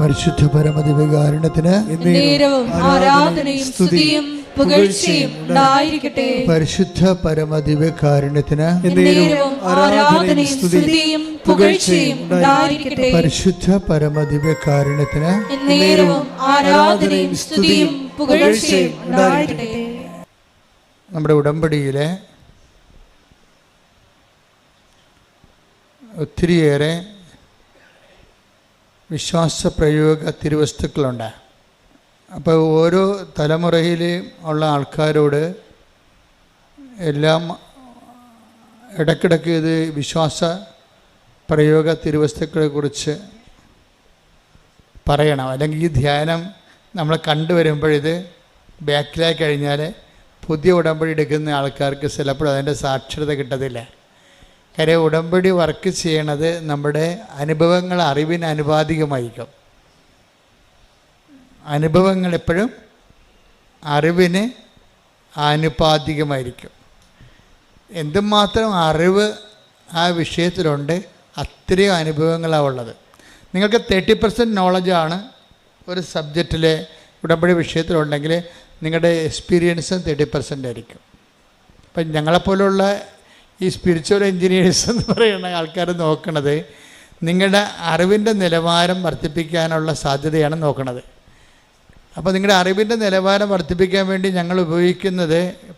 പരിശുദ്ധ പരമദിവ്യകാരുണ്യത്തിന് ആരാധനയും സ്തുതിയും പുകഴ്ചയും ഉണ്ടായിരിക്കട്ടെ. പരിശുദ്ധ പരമദിവ്യകാരുണ്യത്തിന് ആരാധനയും സ്തുതിയും പുകഴ്ചയും ഉണ്ടായിരിക്കട്ടെ. പരിശുദ്ധ പരമദിവ്യകാരുണ്യത്തിന് ആരാധനയും സ്തുതിയും പുകഴ്ചയും ഉണ്ടായിരിക്കട്ടെ. നമ്മുടെ ഉടമ്പടിയിലെ ഒത്തിരിയേറെ വിശ്വാസപ്രയോഗ തിരുവസ്തുക്കളുണ്ട്. അപ്പോൾ ഓരോ തലമുറയിൽ ഉള്ള ആൾക്കാരോട് എല്ലാം ഇടയ്ക്കിടയ്ക്ക് ഇത് വിശ്വാസ പ്രയോഗ തിരുവസ്തുക്കളെക്കുറിച്ച് പറയണം. അല്ലെങ്കിൽ ഈ ധ്യാനം നമ്മൾ കണ്ടുവരുമ്പോഴിത് ബാക്കിലായി കഴിഞ്ഞാൽ പുതിയ ഉടമ്പടി എടുക്കുന്ന ആൾക്കാർക്ക് ചിലപ്പോൾ അതിൻ്റെ സാക്ഷരത കിട്ടത്തില്ല. കാര്യം ഉടമ്പടി വർക്ക് ചെയ്യണത് നമ്മുടെ അനുഭവങ്ങൾ അറിവിന് അനുപാതികമായിരിക്കും. അനുഭവങ്ങൾ എപ്പോഴും അറിവിന് ആനുപാതികമായിരിക്കും. എന്തുമാത്രം അറിവ് ആ വിഷയത്തിലുണ്ട് അത്രയും അനുഭവങ്ങളാണ് ഉള്ളത്. നിങ്ങൾക്ക് 30% നോളജാണ് ഒരു സബ്ജക്റ്റിലെ ഉടമ്പടി വിഷയത്തിലുണ്ടെങ്കിൽ നിങ്ങളുടെ എക്സ്പീരിയൻസും 30% ആയിരിക്കും. ഇപ്പം ഞങ്ങളെപ്പോലുള്ള ഈ സ്പിരിച്വൽ എൻജിനീയേഴ്സ് എന്ന് പറയുന്ന ആൾക്കാർ നോക്കുന്നത് നിങ്ങളുടെ അറിവിൻ്റെ നിലവാരം വർദ്ധിപ്പിക്കാനുള്ള സാധ്യതയാണ് നോക്കുന്നത്. അപ്പോൾ നിങ്ങളുടെ അറിവിൻ്റെ നിലവാരം വർദ്ധിപ്പിക്കാൻ വേണ്ടി ഞങ്ങൾ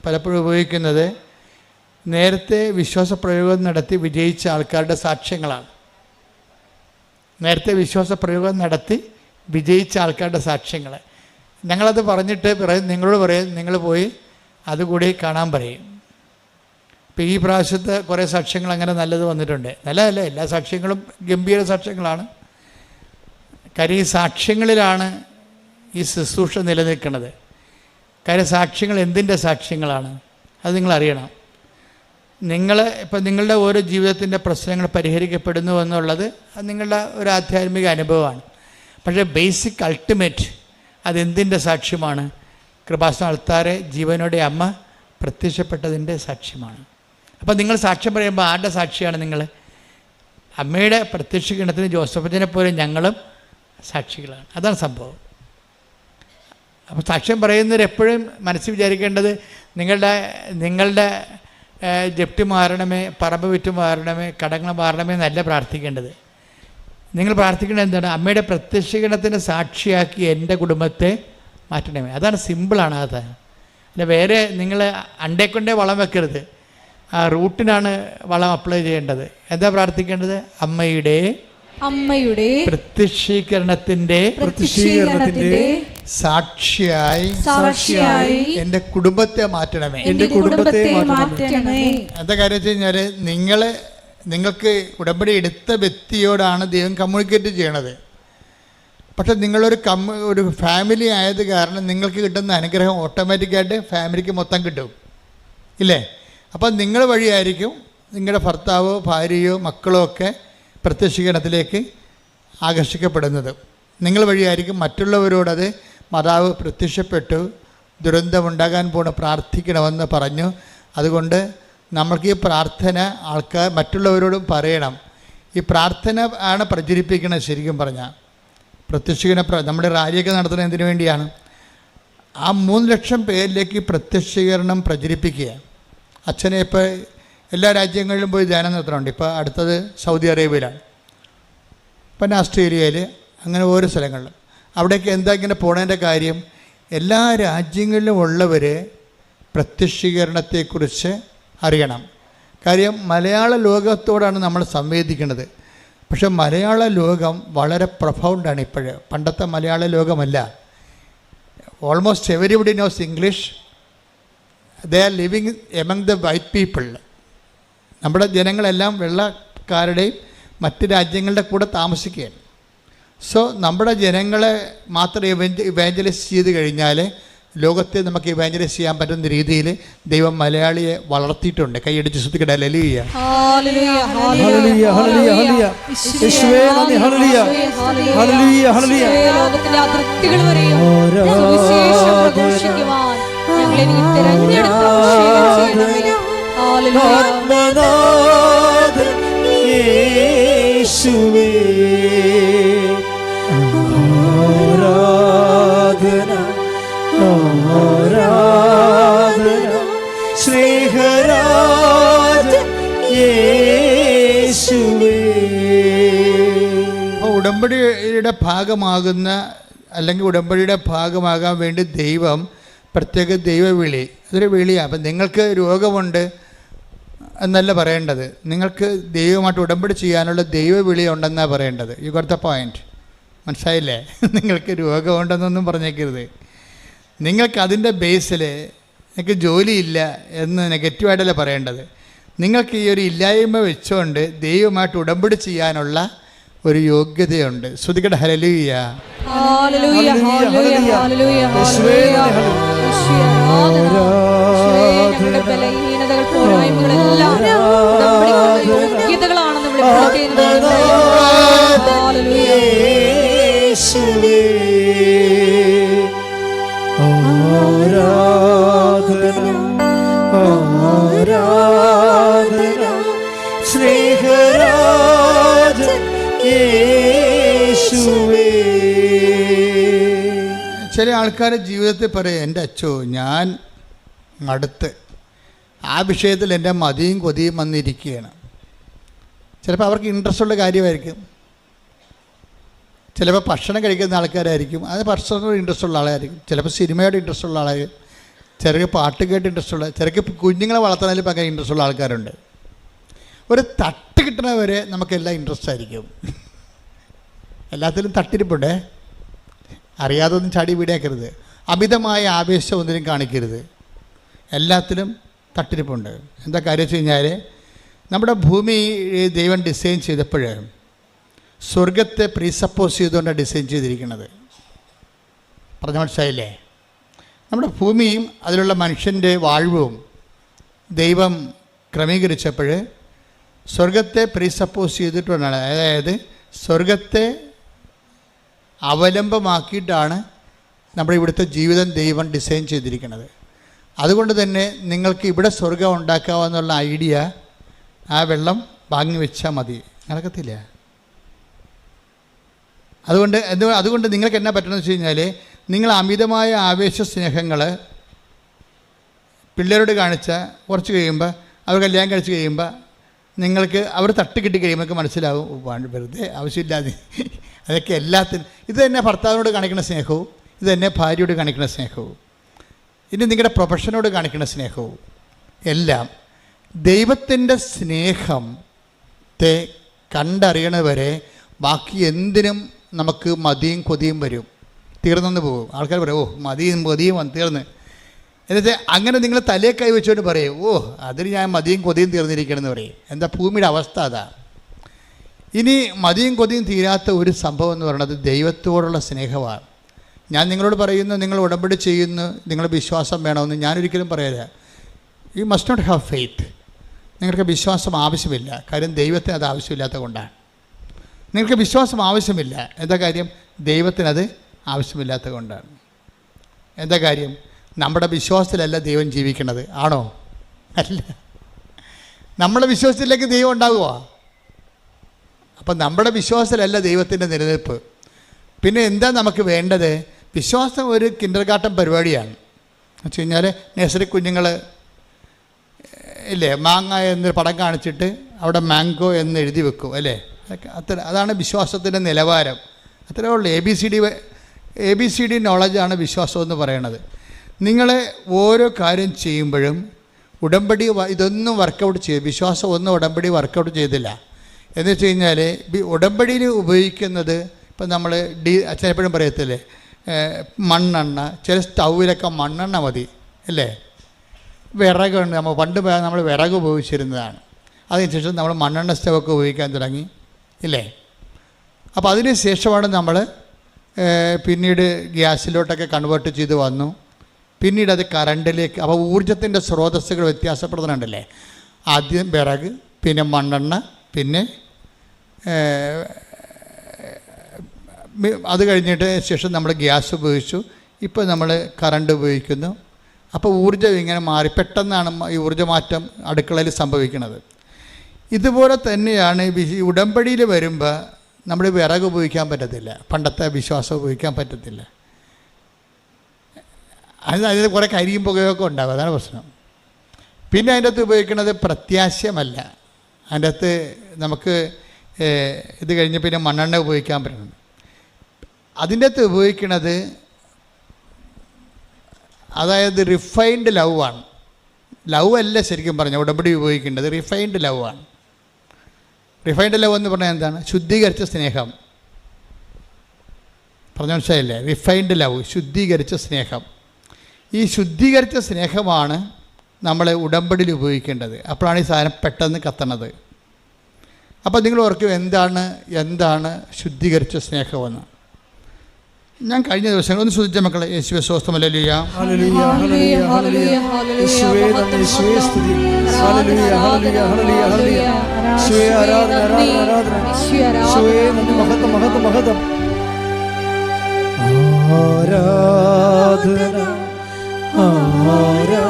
പലപ്പോഴും ഉപയോഗിക്കുന്നത് നേരത്തെ വിശ്വാസപ്രയോഗം നടത്തി വിജയിച്ച ആൾക്കാരുടെ സാക്ഷ്യങ്ങളാണ്. നേരത്തെ വിശ്വാസപ്രയോഗം നടത്തി വിജയിച്ച ആൾക്കാരുടെ സാക്ഷ്യങ്ങൾ ഞങ്ങളത് പറഞ്ഞിട്ട് നിങ്ങളോട് പറയും, നിങ്ങൾ പോയി അതുകൂടി കാണാൻ പറയും. ഇപ്പോൾ ഈ പ്രാവശ്യത്തെ കുറേ സാക്ഷ്യങ്ങൾ അങ്ങനെ നല്ലത് വന്നിട്ടുണ്ട്. നല്ലതല്ല, എല്ലാ സാക്ഷ്യങ്ങളും ഗംഭീര സാക്ഷ്യങ്ങളാണ്. കാര്യം ഈ സാക്ഷ്യങ്ങളിലാണ് ഈ ശുശ്രൂഷ നിലനിൽക്കുന്നത്. കാര്യം സാക്ഷ്യങ്ങൾ എന്തിൻ്റെ സാക്ഷ്യങ്ങളാണ് അത് നിങ്ങളറിയണം. ഇപ്പം നിങ്ങളുടെ ഓരോ ജീവിതത്തിൻ്റെ പ്രശ്നങ്ങൾ പരിഹരിക്കപ്പെടുന്നു എന്നുള്ളത് അത് നിങ്ങളുടെ ഒരു ആധ്യാത്മിക അനുഭവമാണ്. പക്ഷേ ബേസിക് അൾട്ടിമേറ്റ് അതെന്തിൻ്റെ സാക്ഷ്യമാണ്? കൃപാസന അൾത്താരെ ജീവനോടെ അമ്മ പ്രത്യക്ഷപ്പെട്ടതിൻ്റെ സാക്ഷ്യമാണ്. അപ്പോൾ നിങ്ങൾ സാക്ഷ്യം പറയുമ്പോൾ ആരുടെ സാക്ഷിയാണ് നിങ്ങൾ? അമ്മയുടെ പ്രത്യക്ഷീകരണത്തിന് ജോസഫച്ചനെ പോലെ ഞങ്ങളും സാക്ഷികളാണ്. അതാണ് സംഭവം. അപ്പോൾ സാക്ഷ്യം പറയുന്നവരെപ്പോഴും മനസ്സിൽ വിചാരിക്കേണ്ടത് നിങ്ങളുടെ ജപ്തി മാറണമേ, പറമ്പ് വിറ്റ് മാറണമേ, കടങ്ങൾ മാറണമേ എന്നല്ല പ്രാർത്ഥിക്കേണ്ടത്. നിങ്ങൾ പ്രാർത്ഥിക്കേണ്ടത് എന്താണ്? അമ്മയുടെ പ്രത്യക്ഷീകരണത്തിന് സാക്ഷിയാക്കി എൻ്റെ കുടുംബത്തെ മാറ്റണമേ. അതാണ് സിമ്പിളാണ്. അത് അല്ല വേറെ നിങ്ങൾ അണ്ടേക്കൊണ്ടേ വളം വെക്കരുത്. ആ റൂട്ടിനാണ് വളം അപ്ലൈ ചെയ്യേണ്ടത്. എന്താ പ്രാർത്ഥിക്കേണ്ടത്? അമ്മയുടെ പ്രത്യക്ഷീകരണത്തിന്റെ സാക്ഷിയായി എൻ്റെ കുടുംബത്തെ മാറ്റണമേ. എന്താ കാര്യം വെച്ച് കഴിഞ്ഞാൽ നിങ്ങൾക്ക് ഉടമ്പടി എടുത്ത വ്യക്തിയോടാണ് ദൈവം കമ്മ്യൂണിക്കേറ്റ് ചെയ്യണത്. പക്ഷെ നിങ്ങളൊരു ഫാമിലി ആയത് കാരണം നിങ്ങൾക്ക് കിട്ടുന്ന അനുഗ്രഹം ഓട്ടോമാറ്റിക്കായിട്ട് ഫാമിലിക്ക് മൊത്തം കിട്ടും, ഇല്ലേ? അപ്പം നിങ്ങൾ വഴിയായിരിക്കും നിങ്ങളുടെ ഭർത്താവോ ഭാര്യയോ മക്കളോ ഒക്കെ പ്രത്യക്ഷീകരണത്തിലേക്ക് ആകർഷിക്കപ്പെടുന്നത്. നിങ്ങൾ വഴിയായിരിക്കും മറ്റുള്ളവരോടത് മാതാവ് പ്രത്യക്ഷപ്പെട്ടു, ദുരന്തമുണ്ടാകാൻ പോണ പ്രാർത്ഥിക്കണമെന്ന് പറഞ്ഞു. അതുകൊണ്ട് നമ്മൾക്ക് ഈ പ്രാർത്ഥന മറ്റുള്ളവരോടും പറയണം. ഈ പ്രാർത്ഥന ആണ് പ്രചരിപ്പിക്കണം. ശരിക്കും പറഞ്ഞാൽ നമ്മുടെ റാലിയൊക്കെ നടത്തുന്നത് എന്തിനു വേണ്ടിയാണ്? ആ 3 ലക്ഷം പേരിലേക്ക് പ്രത്യക്ഷീകരണം പ്രചരിപ്പിക്കുക. അച്ഛനെ ഇപ്പോൾ എല്ലാ രാജ്യങ്ങളിലും പോയി ധ്യാനം നടത്തുന്നുണ്ട്. ഇപ്പോൾ അടുത്തത് സൗദി അറേബ്യയിലാണ്, പിന്നെ ഓസ്ട്രേലിയയിൽ, അങ്ങനെ ഓരോ സ്ഥലങ്ങളിലും. അവിടേക്ക് എന്താ ഇങ്ങനെ പോണതിൻ്റെ കാര്യം? എല്ലാ രാജ്യങ്ങളിലും ഉള്ളവർ പ്രത്യക്ഷീകരണത്തെക്കുറിച്ച് അറിയണം. കാര്യം മലയാള ലോകത്തോടാണ് നമ്മൾ സംവേദിക്കുന്നത്. പക്ഷെ മലയാള ലോകം വളരെ പ്രൊഫൗണ്ടാണ് ഇപ്പോഴ്. പണ്ടത്തെ മലയാള ലോകമല്ല. Almost everybody knows English. They are living among the white people. നമ്മുടെ ജനങ്ങളെല്ലാം വെള്ളക്കാരുടെയും മറ്റ് രാജ്യങ്ങളുടെ കൂടെ താമസിക്കുകയാണ്. സോ നമ്മുടെ ജനങ്ങളെ മാത്രം ഇവാഞ്ചലൈസ് ചെയ്ത് കഴിഞ്ഞാൽ ലോകത്തെ നമുക്ക് ഇവാഞ്ചലൈസ് ചെയ്യാൻ പറ്റുന്ന രീതിയിൽ ദൈവം മലയാളിയെ വളർത്തിയിട്ടുണ്ട്. കൈയടിച്ച് സ്തുതിക്കട്ടെ. ഹല്ലേലൂയ, ഹല്ലേലൂയ, ഹല്ലേലൂയ, ഹല്ലേലൂയ. യേശുവേ നന്ദി. ഹല്ലേലൂയ, ഹല്ലേലൂയ, ഹല്ലേലൂയ. ലോകത്തിന്റെ അതിർത്തികൾ വരെയും സുവിശേഷം പ്രഘോഷിക്കുവാൻ ഞങ്ങളെ നീ തിരഞ്ഞെടുത്ത യേശുവേ ഉടമ്പടിയുടെ ഭാഗമാകുന്ന അല്ലെങ്കിൽ ഉടമ്പടിയുടെ ഭാഗമാകാൻ വേണ്ടി ദൈവം പ്രത്യേക ദൈവവിളി, അതൊരു വിളിയാണ്. അപ്പം നിങ്ങൾക്ക് രോഗമുണ്ട് എന്നല്ല പറയേണ്ടത്, നിങ്ങൾക്ക് ദൈവമായിട്ട് ഉടമ്പടി ചെയ്യാനുള്ള ദൈവവിളി ഉണ്ടെന്നാണ് പറയേണ്ടത്. You got the point. മനസ്സിലായില്ലേ? നിങ്ങൾക്ക് രോഗമുണ്ടെന്നൊന്നും പറഞ്ഞേക്കരുത്. നിങ്ങൾക്ക് അതിൻ്റെ ബേസിൽ നിങ്ങൾക്ക് ജോലിയില്ല എന്ന് നെഗറ്റീവായിട്ടല്ല പറയേണ്ടത്. നിങ്ങൾക്ക് ഈ ഒരു ഇല്ലായ്മ വെച്ചുകൊണ്ട് ദൈവമായിട്ട് ഉടമ്പടി ചെയ്യാനുള്ള ഒരു യോഗ്യതയുണ്ട്. ശ്രുതികട ഹല്ലേലൂയ. ഹല്ലേലൂയ ഹല്ലേലൂയ ഹല്ലേലൂയ ഞങ്ങളുടെ ബലഹീനതകൾ പോരായ്മകളെല്ലാം ഉടമ്പടിക്കുള്ള യോഗ്യതകളാണെന്ന് വെളിപ്പെടുത്തുന്നത്. ഹല്ലേലൂയ യേശുവേ ആരാധന ആരാധന സ്നേഹരാജൻ യേശുവേ. ചില ആൾക്കാർ ജീവിതത്തിൽ പറയും, എൻ്റെ അച്ചോ ഞാൻ അടുത്ത് ആ വിഷയത്തിൽ എൻ്റെ മതിയും കൊതിയും വന്നിരിക്കുകയാണ്. ചിലപ്പോൾ അവർക്ക് ഇൻട്രസ്റ്റ് ഉള്ള കാര്യമായിരിക്കും, ചിലപ്പോൾ ഭക്ഷണം കഴിക്കുന്ന ആൾക്കാരായിരിക്കും, അത് ഭക്ഷണത്തോട് ഇൻട്രസ്റ്റ് ഉള്ള ആളായിരിക്കും, ചിലപ്പോൾ സിനിമയോട് ഇൻട്രസ്റ്റ് ഉള്ള ആളായിരിക്കും, ചിലർക്ക് പാട്ട് കേട്ട് ഇൻട്രസ്റ്റ് ഉള്ള, ചിലർക്ക് കുഞ്ഞുങ്ങളെ വളർത്തുന്നതിൽ ഭയങ്കര ഇൻട്രസ്റ്റ് ഉള്ള ആൾക്കാരുണ്ട്. ഒരു തട്ട് കിട്ടണവരെ നമുക്കെല്ലാം ഇൻട്രസ്റ്റ് ആയിരിക്കും. എല്ലാത്തിലും തട്ടിരിപ്പുണ്ടേ, അറിയാതെ ഒന്നും ചാടി വീടേക്കരുത്, അമിതമായ ആവേശം ഒന്നിനും കാണിക്കരുത്. എല്ലാത്തിലും തട്ടിരിപ്പുണ്ട്. എന്താ കാര്യം വെച്ച് കഴിഞ്ഞാൽ, നമ്മുടെ ഭൂമി ദൈവം ഡിസൈൻ ചെയ്തപ്പോൾ സ്വർഗത്തെ പ്രീസപ്പോസ് ചെയ്തുകൊണ്ടാണ് ഡിസൈൻ ചെയ്തിരിക്കുന്നത്. പറഞ്ഞ മനസ്സിലായില്ലേ? നമ്മുടെ ഭൂമിയും അതിലുള്ള മനുഷ്യൻ്റെ വാഴ്വും ദൈവം ക്രമീകരിച്ചപ്പോൾ സ്വർഗത്തെ പ്രീസപ്പോസ് ചെയ്തിട്ടുണ്ടാണ്. അതായത് സ്വർഗത്തെ അവലംബമാക്കിയിട്ടാണ് നമ്മുടെ ഇവിടുത്തെ ജീവിതം ദൈവം ഡിസൈൻ ചെയ്തിരിക്കുന്നത്. അതുകൊണ്ട് തന്നെ നിങ്ങൾക്ക് ഇവിടെ സ്വർഗം ഉണ്ടാക്കാമെന്നുള്ള ഐഡിയ ആ വെള്ളം വാങ്ങി വെച്ചാൽ മതി, നടക്കത്തില്ല. അതുകൊണ്ട് നിങ്ങൾക്ക് എന്നാ പറ്റണമെന്ന് വെച്ച് കഴിഞ്ഞാൽ, നിങ്ങൾ അമിതമായ ആവേശ സ്നേഹങ്ങൾ പിള്ളേരോട് കാണിച്ചാൽ കുറച്ച് കഴിയുമ്പോൾ, അവർ കല്യാണം കഴിച്ച് കഴിയുമ്പോൾ നിങ്ങൾക്ക് അവർ തട്ട് കിട്ടി കഴിയുമ്പോൾ മനസ്സിലാവും, വെറുതെ ആവശ്യമില്ലാതെ അതൊക്കെ എല്ലാത്തിനും. ഇത് തന്നെ ഭർത്താവിനോട് കാണിക്കുന്ന സ്നേഹവും, ഇത് തന്നെ ഭാര്യയോട് കാണിക്കുന്ന സ്നേഹവും, ഇനി നിങ്ങളുടെ പ്രൊഫഷനോട് കാണിക്കുന്ന സ്നേഹവും എല്ലാം ദൈവത്തിൻ്റെ സ്നേഹത്തെ കണ്ടറിയണവരെ ബാക്കി എന്തിനും നമുക്ക് മതിയും കൊതിയും വരും, തീർന്നെന്ന് പോകും. ആൾക്കാർ പറയും, ഓ മതിയും കൊതിയും തീർന്ന്. എന്നിട്ട് അങ്ങനെ നിങ്ങൾ തലയെ കൈ വെച്ചുകൊണ്ട് പറയും, ഓ അതിന് ഞാൻ മതിയും കൊതിയും തീർന്നിരിക്കണമെന്ന് പറയും. എന്താ ഭൂമിയുടെ അവസ്ഥ അതാ. ഇനി മതിയും കൊതിയും തീരാത്ത ഒരു സംഭവം എന്ന് പറയുന്നത് ദൈവത്തോടുള്ള സ്നേഹമാണ്. ഞാൻ നിങ്ങളോട് പറയുന്നു, നിങ്ങൾ ഉടമ്പടി ചെയ്യുന്നു, നിങ്ങളുടെ വിശ്വാസം വേണമെന്ന് ഞാനൊരിക്കലും പറയില്ല. You must not have faith. നിങ്ങൾക്ക് വിശ്വാസം ആവശ്യമില്ല, കാര്യം ദൈവത്തിന് അത് ആവശ്യമില്ലാത്തത് കൊണ്ടാണ്. നിങ്ങൾക്ക് വിശ്വാസം ആവശ്യമില്ല, എന്താ കാര്യം? ദൈവത്തിനത് ആവശ്യമില്ലാത്തത് കൊണ്ടാണ്. എന്താ കാര്യം? നമ്മുടെ വിശ്വാസത്തിലല്ല ദൈവം ജീവിക്കുന്നത്, ആണോ? അല്ല. നമ്മുടെ വിശ്വാസത്തിലേക്ക് ദൈവം ഉണ്ടാകുക. അപ്പം നമ്മുടെ വിശ്വാസത്തിലല്ല ദൈവത്തിൻ്റെ നിലനിൽപ്പ്. പിന്നെ എന്താ നമുക്ക് വേണ്ടത്? വിശ്വാസം ഒരു കിൻഡർ ഗാർട്ടൻ പരിപാടിയാണ്. എന്ന് വെച്ച് കഴിഞ്ഞാൽ നഴ്സറി കുഞ്ഞുങ്ങൾ ഇല്ലേ, മാങ്ങ എന്നൊരു പടം കാണിച്ചിട്ട് അവിടെ മാംഗോ എന്ന് എഴുതി വെക്കും അല്ലേ? അതാണ് വിശ്വാസത്തിൻ്റെ നിലവാരം. അത്രേ ഉള്ളൂ. എ ബി സി ഡി നോളജാണ് വിശ്വാസം എന്ന് പറയണത്. നിങ്ങൾ ഓരോ കാര്യം ചെയ്യുമ്പോഴും ഉടമ്പടി ഇതൊന്നും വർക്കൗട്ട് ചെയ്ത്, വിശ്വാസം ഒന്നും ഉടമ്പടി വർക്കൗട്ട് ചെയ്തില്ല. എന്ന് വെച്ച് കഴിഞ്ഞാൽ ഉടമ്പടിയിൽ ഉപയോഗിക്കുന്നത്, ഇപ്പം നമ്മൾ അച്ഛനെപ്പോഴും പറയത്തില്ലേ, മണ്ണെണ്ണ, ചില സ്റ്റൗവിലൊക്കെ മണ്ണെണ്ണ മതി അല്ലേ? വിറകുണ്ട്, നമ്മൾ വിറക് ഉപയോഗിച്ചിരുന്നതാണ്. അതിനുശേഷം നമ്മൾ മണ്ണെണ്ണ സ്റ്റൗവൊക്കെ ഉപയോഗിക്കാൻ തുടങ്ങി ഇല്ലേ? അപ്പോൾ അതിന് ശേഷമാണ് നമ്മൾ പിന്നീട് ഗ്യാസിലോട്ടൊക്കെ കൺവേർട്ട് ചെയ്ത് വന്നു. പിന്നീട് അത് കറണ്ടിലേക്ക്. അപ്പോൾ ഊർജത്തിൻ്റെ സ്രോതസ്സുകൾ വ്യത്യാസപ്പെടുന്നുണ്ടല്ലേ? ആദ്യം വിറക്, പിന്നെ മണ്ണെണ്ണ, പിന്നെ അത് കഴിഞ്ഞിട്ട് ശേഷം നമ്മൾ ഗ്യാസ് ഉപയോഗിച്ചു, ഇപ്പോൾ നമ്മൾ കറണ്ട് ഉപയോഗിക്കുന്നു. അപ്പോൾ ഊർജ്ജം ഇങ്ങനെ മാറി, പെട്ടെന്നാണ് ഈ ഊർജ്ജമാറ്റം അടുക്കളയിൽ സംഭവിക്കുന്നത്. ഇതുപോലെ തന്നെയാണ് ഈ ഉടമ്പടിയിൽ വരുമ്പോൾ നമ്മൾ വിറക് ഉപയോഗിക്കാൻ പറ്റത്തില്ല, പണ്ടത്തെ വിശ്വാസം ഉപയോഗിക്കാൻ പറ്റത്തില്ല. അതിന് കുറേ കരിയും പുകയൊക്കെ ഉണ്ടാകും, അതാണ് പ്രശ്നം. പിന്നെ അതിൻ്റെ അകത്ത് ഉപയോഗിക്കുന്നത് പ്രത്യാശയമല്ല, അതിൻ്റെ അകത്ത് നമുക്ക് ഇത് കഴിഞ്ഞ് പിന്നെ മണ്ണെണ്ണ ഉപയോഗിക്കാൻ പറ്റുന്നുണ്ട്. അതിൻ്റെ അകത്ത് ഉപയോഗിക്കുന്നത് അതായത് റിഫൈൻഡ് ലവ് ആണ്. ലവ് അല്ല ശരിക്കും പറഞ്ഞാൽ ഉടമ്പടി ഉപയോഗിക്കേണ്ടത്, റിഫൈൻഡ് ലവ് ആണ്. റിഫൈൻഡ് ലവ് എന്ന് പറഞ്ഞാൽ എന്താണ്? ശുദ്ധീകരിച്ച സ്നേഹം. പറഞ്ഞ മനസ്സിലായില്ലേ? റിഫൈൻഡ് ലവ്, ശുദ്ധീകരിച്ച സ്നേഹം. ഈ ശുദ്ധീകരിച്ച സ്നേഹമാണ് നമ്മൾ ഉടമ്പടിയിൽ ഉപയോഗിക്കേണ്ടത്. അപ്പോഴാണ് ഈ സാധനം പെട്ടെന്ന് കത്തണത്. അപ്പോൾ നിങ്ങൾ ഓർക്കും എന്താണ് ശുദ്ധീകരിച്ച സ്നേഹമെന്ന്. ഞാൻ കഴിഞ്ഞ ദിവസങ്ങൾ ഒന്ന് ശ്രദ്ധിച്ച മക്കളെ, യേശുവേ സ്തോത്രം, ഹല്ലേലൂയ, ഹല്ലേലൂയ, ഹല്ലേലൂയ, ഹല്ലേലൂയ. യേശുവേ നന്ദി, യേശുവേ സ്തുതി. ഹല്ലേലൂയ, ഹല്ലേലൂയ, ഹല്ലേലൂയ, ഹല്ലേലൂയ. യേശുവേ ആരാധന, ആരാധന, ആരാധന. യേശുവേ നന്ദി, മഹത്വം, മഹത്വം, മഹത്വം. ആരാധന, ആരാധന,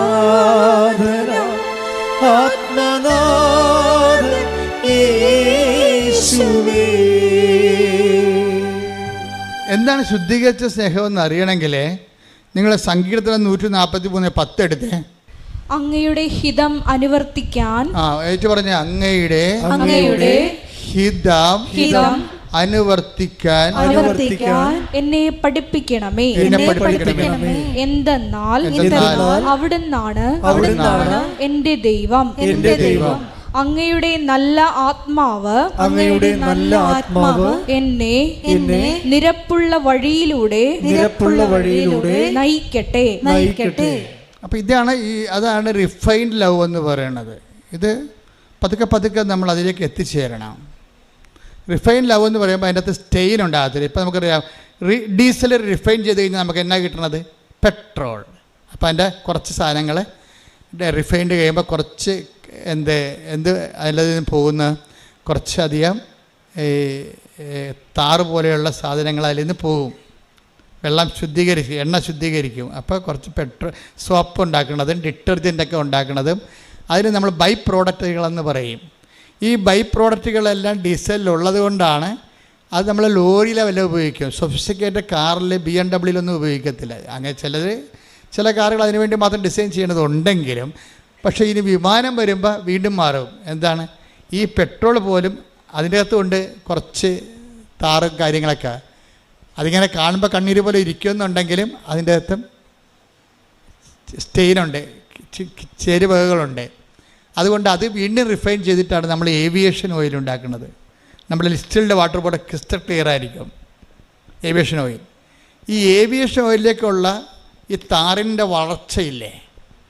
ആത്മനാഥൻ യേശുവേ. എന്താണ് ശുദ്ധീകരിച്ച സ്നേഹമെന്ന് അറിയണമെങ്കിൽ നിങ്ങൾ സങ്കീർത്തനം 143:10 എടുത്തേ. അങ്ങയുടെ ഹിതം അനുവർത്തിക്കാൻ, ഏറ്റു പറഞ്ഞ അങ്ങയുടെ ഹിതം അനുവർത്തിക്കാൻ എന്നെ പഠിപ്പിക്കണമേ. എന്തെന്നാൽ അവിടുന്നാണ് എന്റെ ദൈവം. അങ്ങയുടെ നല്ല ആത്മാവ് എന്നെ നിരപ്പുള്ള വഴിയിലൂടെ നയിക്കട്ടെ. അപ്പോൾ അതാണ് റിഫൈൻഡ് ലവ് എന്ന് പറയുന്നത്. ഇത് പതുക്കെ നമ്മൾ അതിലേക്ക് എത്തിച്ചേരണം. റിഫൈൻഡ് ലവ് എന്ന് പറയുമ്പോൾ അതിൻ്റെ അകത്ത് സ്റ്റെയിൻ ഉണ്ടാകത്തില്ല. ഇപ്പോൾ നമുക്കറിയാം, ഡീസൽ റിഫൈൻ ചെയ്ത് കഴിഞ്ഞാൽ നമുക്ക് എന്നാ കിട്ടണത്? പെട്രോൾ. അപ്പോൾ അതിൻ്റെ കുറച്ച് സാധനങ്ങൾ റിഫൈൻഡ് കഴിയുമ്പോൾ കുറച്ച് അതിൽ നിന്ന് പോകുന്ന കുറച്ചധികം താറ് പോലെയുള്ള സാധനങ്ങൾ അതിൽ നിന്ന് പോകും. വെള്ളം ശുദ്ധീകരിക്കും, എണ്ണ ശുദ്ധീകരിക്കും. അപ്പോൾ കുറച്ച് സോപ്പ് ഉണ്ടാക്കുന്നതും ഡിറ്റർജൻറ്റൊക്കെ ഉണ്ടാക്കുന്നതും അതിന് നമ്മൾ ബൈ പ്രോഡക്റ്റുകളെന്ന് പറയും. ഈ ബൈ പ്രോഡക്റ്റുകളെല്ലാം ഡീസലിലുള്ളത് കൊണ്ടാണ് അത് നമ്മൾ ലോറിയിലെ വില ഉപയോഗിക്കും. സൊഫിസ്റ്റിക്കേറ്റഡ് കാറിൽ BMW ഉപയോഗിക്കത്തില്ല. അങ്ങനെ ചില കാറുകൾ അതിനുവേണ്ടി മാത്രം ഡിസൈൻ ചെയ്യേണ്ടതുണ്ടെങ്കിലും, പക്ഷേ ഇനി വിമാനം വരുമ്പോൾ വീണ്ടും മാറും. എന്താണ്? ഈ പെട്രോൾ പോലും അതിൻ്റെ അകത്തുകൊണ്ട് കുറച്ച് താറും കാര്യങ്ങളൊക്കെ അതിങ്ങനെ കാണുമ്പോൾ കണ്ണീര് പോലെ ഇരിക്കുമെന്നുണ്ടെങ്കിലും അതിൻ്റെ അകത്തും സ്റ്റെയിനുണ്ട്, ചേരുവകകളുണ്ട്. അതുകൊണ്ട് അത് വീണ്ടും റിഫൈൻ ചെയ്തിട്ടാണ് നമ്മൾ ഏവിയേഷൻ ഓയിൽ ഉണ്ടാക്കുന്നത്. നമ്മുടെ ഡിസ്റ്റിൽഡ് വാട്ടർ പോലെ ക്രിസ്റ്റൽ ക്ലിയർ ആയിരിക്കും ഏവിയേഷൻ ഓയിൽ. ഈ ഏവിയേഷൻ ഓയിലിലേക്കുള്ള ഈ താറിൻ്റെ വളർച്ചയില്ലേ,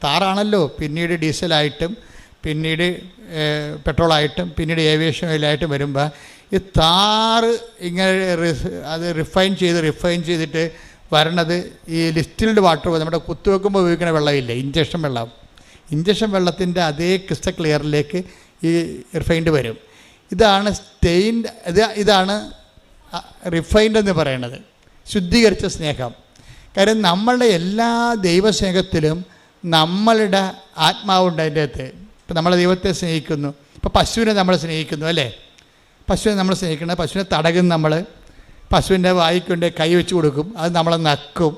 താറാണല്ലോ പിന്നീട് ഡീസലായിട്ടും പിന്നീട് പെട്രോളായിട്ടും പിന്നീട് ഏവിയേഷൻ ഓയിലായിട്ടും വരുമ്പോൾ ഈ താറ് ഇങ്ങനെ റിഫൈൻ ചെയ്തിട്ട് വരണത് ഈ ഡിസ്റ്റിൽഡ് വാട്ടർ, നമ്മുടെ കുത്തുവെക്കുമ്പോൾ ഉപയോഗിക്കുന്ന വെള്ളമില്ലേ, ഇഞ്ചക്ഷൻ വെള്ളത്തിൻ്റെ അതേ ക്രിസ്റ്റൽ ക്ലിയറിലേക്ക് ഈ റിഫൈൻഡ് വരും. ഇതാണ് ഇതാണ് റിഫൈൻഡ് എന്ന് പറയുന്നത്, ശുദ്ധീകരിച്ച സ്നേഹം. കാര്യം നമ്മളുടെ എല്ലാ ദൈവസ്നേഹത്തിലും നമ്മളുടെ ആത്മാവുണ്ട് അതിൻ്റെ അകത്ത്. ഇപ്പം നമ്മൾ ദൈവത്തെ സ്നേഹിക്കുന്നു. ഇപ്പോൾ പശുവിനെ നമ്മൾ സ്നേഹിക്കുന്നു അല്ലേ? പശുവിനെ നമ്മൾ സ്നേഹിക്കുന്നത്, പശുവിനെ തടകും നമ്മൾ. പശുവിൻ്റെ വായിക്കൊണ്ട് കൈ വെച്ച് കൊടുക്കും, അത് നമ്മളെ നക്കും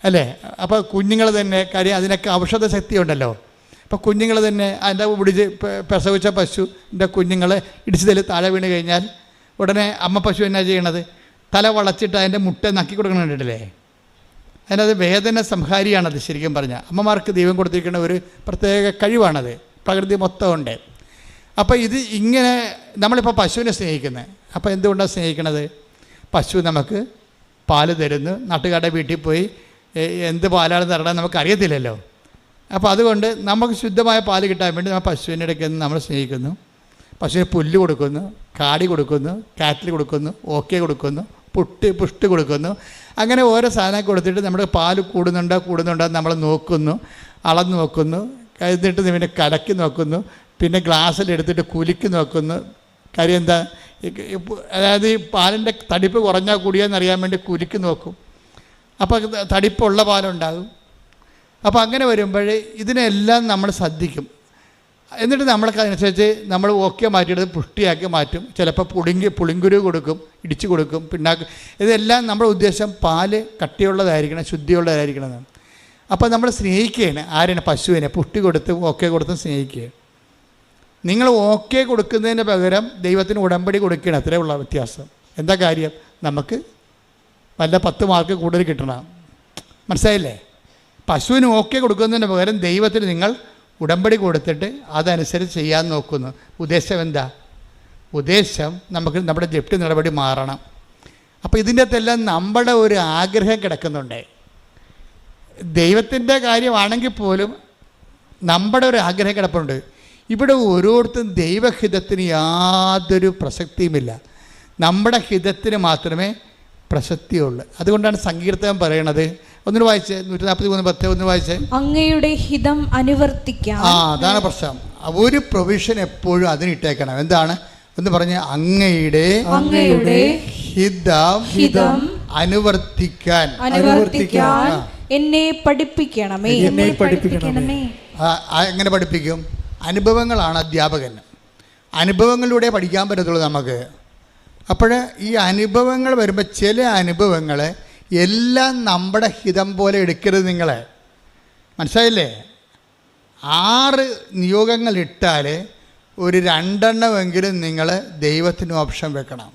അല്ലേ? അപ്പോൾ കുഞ്ഞുങ്ങൾ തന്നെ, കാര്യം അതിനൊക്കെ ഔഷധ ശക്തി ഉണ്ടല്ലോ. അപ്പോൾ കുഞ്ഞുങ്ങൾ തന്നെ അതിൻ്റെ പിടിച്ച് പ്രസവിച്ച പശുവിൻ്റെ കുഞ്ഞുങ്ങളെ ഇടിച്ചതിൽ താഴെ വീണ് കഴിഞ്ഞാൽ ഉടനെ അമ്മ പശു എന്നാ ചെയ്യണത്? തല വളച്ചിട്ട് അതിൻ്റെ മുട്ട നക്കി കൊടുക്കണുണ്ടല്ലേ? അതിനത് വേദന സംഹാരിയാണത്. ശരിക്കും പറഞ്ഞാൽ അമ്മമാർക്ക് ദൈവം കൊടുത്തിരിക്കുന്ന ഒരു പ്രത്യേക കഴിവാണത്, പ്രകൃതി മൊത്തം ഉണ്ട്. അപ്പോൾ ഇത് ഇങ്ങനെ നമ്മളിപ്പോൾ പശുവിനെ സ്നേഹിക്കുന്നത്. അപ്പോൾ എന്തുകൊണ്ടാണ് സ്നേഹിക്കണത്? പശു നമുക്ക് പാല് തരുന്നു. നാട്ടുകാരുടെ വീട്ടിൽ പോയി എന്ത് പാലാണ് തരണം നമുക്കറിയത്തില്ലല്ലോ. അപ്പോൾ അതുകൊണ്ട് നമുക്ക് ശുദ്ധമായ പാല് കിട്ടാൻ വേണ്ടി നമ്മൾ പശുവിൻ്റെ ഇടയ്ക്ക് നമ്മൾ സ്നേഹിക്കുന്നു. പശുവിന് പുല്ല് കൊടുക്കുന്നു, കാടി കൊടുക്കുന്നു, കാറ്റിൽ കൊടുക്കുന്നു, ഓക്കെ കൊടുക്കുന്നു, പുഷ്ടി കൊടുക്കുന്നു. അങ്ങനെ ഓരോ സാധനം കൊടുത്തിട്ട് നമ്മുടെ പാല് കൂടുന്നുണ്ടോ നമ്മൾ നോക്കുന്നു, അളന്ന് നോക്കുന്നു, എന്നിട്ട് പിന്നെ കലക്കി നോക്കുന്നു, പിന്നെ ഗ്ലാസ്സിലെടുത്തിട്ട് കുലുക്കി നോക്കുന്നു. കാര്യം എന്താ? അതായത് ഈ പാലിൻ്റെ തടിപ്പ് കുറഞ്ഞാൽ കൂടിയെന്നറിയാൻ വേണ്ടി കുലുക്കി നോക്കും. അപ്പോൾ തടിപ്പുള്ള പാലുണ്ടാകും. അപ്പോൾ അങ്ങനെ വരുമ്പോൾ ഇതിനെല്ലാം നമ്മൾ ശ്രദ്ധിക്കും. എന്നിട്ട് നമ്മൾക്ക് അതനുസരിച്ച് നമ്മൾ ഓക്കെ മാറ്റിയെടുത്ത് പുഷ്ടിയാക്കി മാറ്റും. ചിലപ്പോൾ പുളിങ്കുരു കൊടുക്കും, ഇടിച്ചു കൊടുക്കും, പിണ്ണാക്ക്. ഇതെല്ലാം നമ്മുടെ ഉദ്ദേശം പാല് കട്ടിയുള്ളതായിരിക്കണം, ശുദ്ധിയുള്ളതായിരിക്കണം എന്നാണ്. അപ്പോൾ നമ്മൾ സ്നേഹിക്കുകയാണ് ആരെയാണ്? പശുവിനെ പുഷ്ടി കൊടുത്തും ഓക്കെ കൊടുത്തും സ്നേഹിക്കുക. നിങ്ങൾ ഓക്കെ കൊടുക്കുന്നതിന് പകരം ദൈവത്തിന് ഉടമ്പടി കൊടുക്കുകയാണ്. അത്രേ ഉള്ള വ്യത്യാസം. എന്താ കാര്യം? നമുക്ക് വല്ല 10 മാർക്ക് കൂടുതൽ കിട്ടണം. മനസ്സിലായില്ലേ? പശുവിന് ഓക്കെ കൊടുക്കുന്നതിന് പകരം ദൈവത്തിന് നിങ്ങൾ ഉടമ്പടി കൊടുത്തിട്ട് അതനുസരിച്ച് ചെയ്യാൻ നോക്കുന്നു. ഉദ്ദേശം എന്താ? ഉദ്ദേശം നമുക്ക് നമ്മുടെ ജപ്തി നടപടി മാറണം. അപ്പോൾ ഇതിൻ്റെ അകത്തെല്ലാം നമ്മുടെ ഒരു ആഗ്രഹം കിടക്കുന്നുണ്ട്. ദൈവത്തിൻ്റെ കാര്യമാണെങ്കിൽ പോലും നമ്മുടെ ഒരു ആഗ്രഹം കിടപ്പുണ്ട്. ഇവിടെ ഓരോരുത്തരും ദൈവഹിതത്തിന് യാതൊരു പ്രസക്തിയുമില്ല. നമ്മുടെ ഹിതത്തിന് മാത്രമേ പ്രസക്തിയുള്ളൂ. അതുകൊണ്ടാണ് സങ്കീർത്തനം പറയണത്. ഒന്നിന് വായിച്ച് 143:10 ഒന്ന് വായിച്ച്. അങ്ങയുടെ ഹിതം അനുവർത്തിക്കാം. അതാണ് പ്രശ്നം. ഒരു പ്രൊവിഷൻ എപ്പോഴും അതിനിട്ടേക്കണം. എന്താണ് എന്ന് പറഞ്ഞ് അങ്ങയുടെ ഹിതം അനുവർത്തിക്കാൻ എന്നെ പഠിപ്പിക്കണമേ. എങ്ങനെ പഠിപ്പിക്കും? അനുഭവങ്ങളാണ് അധ്യാപകൻ. അനുഭവങ്ങളിലൂടെ പഠിക്കാൻ പറ്റത്തുള്ളൂ നമുക്ക്. അപ്പോൾ ഈ അനുഭവങ്ങൾ വരുമ്പോൾ ചില അനുഭവങ്ങൾ എല്ലാം നമ്മുടെ ഹിതം പോലെ എടുക്കരുത്. നിങ്ങളെ മനസ്സിലായില്ലേ? 6 നിയോഗങ്ങൾ ഇട്ടാൽ ഒരു 2 എണ്ണമെങ്കിലും നിങ്ങൾ ദൈവത്തിന് ഓപ്ഷൻ വെക്കണം.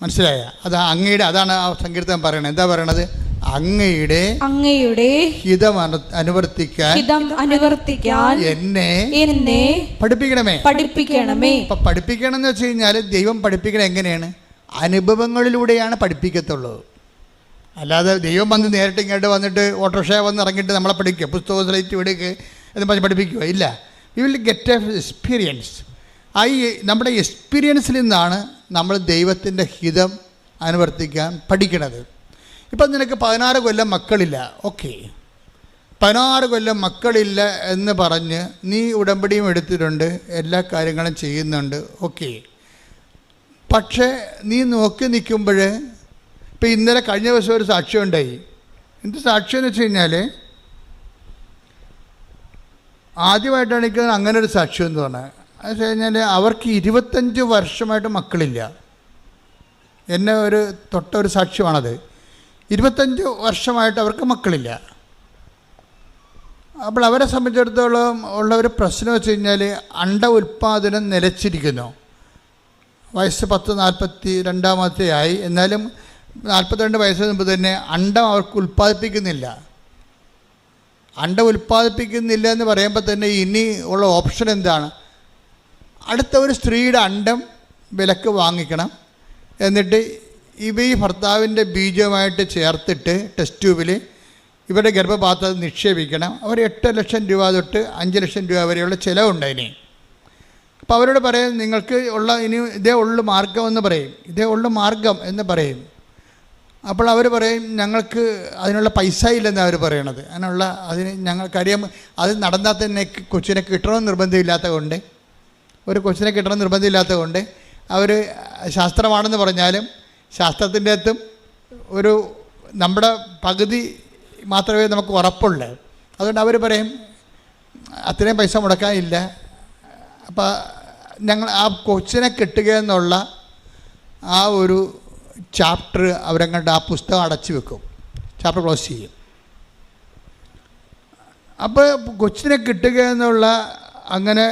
മനസ്സിലായ? അതാണ് ആ സങ്കീർത്തനം പറയണത്. എന്താ പറയണത്? അങ്ങയുടെ ഹിതം അനുവർത്തിക്കാൻ എന്നെ പഠിപ്പിക്കണമേ. അപ്പം പഠിപ്പിക്കണം എന്ന് വെച്ച് കഴിഞ്ഞാൽ ദൈവം പഠിപ്പിക്കണം എങ്ങനെയാണ്? അനുഭവങ്ങളിലൂടെയാണ് പഠിപ്പിക്കത്തുള്ളൂ. അല്ലാതെ ദൈവം വന്ന് നേരിട്ട് ഇങ്ങോട്ട് വന്നിട്ട് ഓട്ടോറിക്ഷ വന്ന് ഇറങ്ങിയിട്ട് നമ്മളെ പഠിക്കുക, പുസ്തകം സ്ലൈറ്റ് വിടുക എന്ന് പറഞ്ഞ് പഠിപ്പിക്കുക ഇല്ല. We will get A experience. നമ്മുടെ എക്സ്പീരിയൻസിൽ നിന്നാണ് നമ്മൾ ദൈവത്തിൻ്റെ ഹിതം അനുവർത്തിക്കാൻ പഠിക്കണത്. ഇപ്പം നിനക്ക് 16 കൊല്ലം മക്കളില്ല, ഓക്കെ. 16 കൊല്ലം മക്കളില്ല എന്ന് പറഞ്ഞ് നീ ഉടമ്പടിയും എടുത്തിട്ടുണ്ട്, എല്ലാ കാര്യങ്ങളും ചെയ്യുന്നുണ്ട്, ഓക്കെ. പക്ഷേ നീ നോക്കി നിൽക്കുമ്പോൾ ഇപ്പം ഇന്നലെ കഴിഞ്ഞ ദിവസം ഒരു സാക്ഷ്യം ഉണ്ടായി. എന്ത് സാക്ഷ്യം എന്ന് വെച്ച് കഴിഞ്ഞാൽ, ആദ്യമായിട്ടാണ് എനിക്ക് അങ്ങനെ ഒരു സാക്ഷ്യം എന്ന് പറഞ്ഞത്. അത് വെച്ച് കഴിഞ്ഞാൽ അവർക്ക് 25 വർഷമായിട്ട് മക്കളില്ല. എന്നെ തൊട്ടൊരു സാക്ഷ്യമാണത്. 25 വർഷമായിട്ട് അവർക്ക് മക്കളില്ല. അപ്പോൾ അവരെ സംബന്ധിച്ചിടത്തോളം ഉള്ള ഒരു പ്രശ്നം വെച്ച് കഴിഞ്ഞാൽ അണ്ട ഉൽപ്പാദനം നിലച്ചിരിക്കുന്നു. വയസ്സ് 42 ആയി. എന്നാലും 42 വയസ്സിന് മുമ്പ് തന്നെ അണ്ടം അവർക്ക് ഉൽപ്പാദിപ്പിക്കുന്നില്ല. അണ്ടം ഉൽപ്പാദിപ്പിക്കുന്നില്ല എന്ന് പറയുമ്പോൾ തന്നെ ഇനി ഉള്ള ഓപ്ഷൻ എന്താണ്? അടുത്ത ഒരു സ്ത്രീയുടെ അണ്ടം വിലക്ക് വാങ്ങിക്കണം. എന്നിട്ട് ഈ ഭർത്താവിൻ്റെ ബീജവുമായിട്ട് ചേർത്തിട്ട് ടെസ്റ്റ് ട്യൂബിൽ ഇവരുടെ ഗർഭപാത്രത്തിൽ നിക്ഷേപിക്കണം. അവർ 8 ലക്ഷം രൂപ തൊട്ട് 5 ലക്ഷം രൂപ വരെയുള്ള ചിലവുണ്ട് അതിന്. അപ്പോൾ അവരോട് പറയും, നിങ്ങൾക്ക് ഇതേ ഉള്ളു മാർഗം എന്ന് പറയും, ഇതേ ഉള്ളു മാർഗം എന്ന് പറയും. അപ്പോൾ അവർ പറയും, ഞങ്ങൾക്ക് അതിനുള്ള പൈസ ഇല്ലെന്ന് അവർ പറയണത്. അതിന് ഞങ്ങൾക്കറിയാം, അത് നടന്നാൽ തന്നെ കൊച്ചിനെ കിട്ടണമെന്ന് നിർബന്ധമില്ലാത്തത് കൊണ്ട് അവർ ശാസ്ത്രമാണെന്ന് പറഞ്ഞാലും ശാസ്ത്രത്തിൻ്റെ അകത്തും നമ്മുടെ പകുതി മാത്രമേ നമുക്ക് ഉറപ്പുള്ളൂ. അതുകൊണ്ട് അവർ പറയും അത്രയും പൈസ മുടക്കാനില്ല. അപ്പോൾ ഞങ്ങൾ ആ കൊച്ചിനെ കിട്ടുക എന്നുള്ള ആ ഒരു ചാപ്റ്റർ അവരങ്ങോട്ട് ആ പുസ്തകം അടച്ചു വെക്കും, ചാപ്റ്റർ ക്ലോസ് ചെയ്യും. അപ്പോൾ കൊച്ചിനെ കിട്ടുക എന്നുള്ള അങ്ങനെ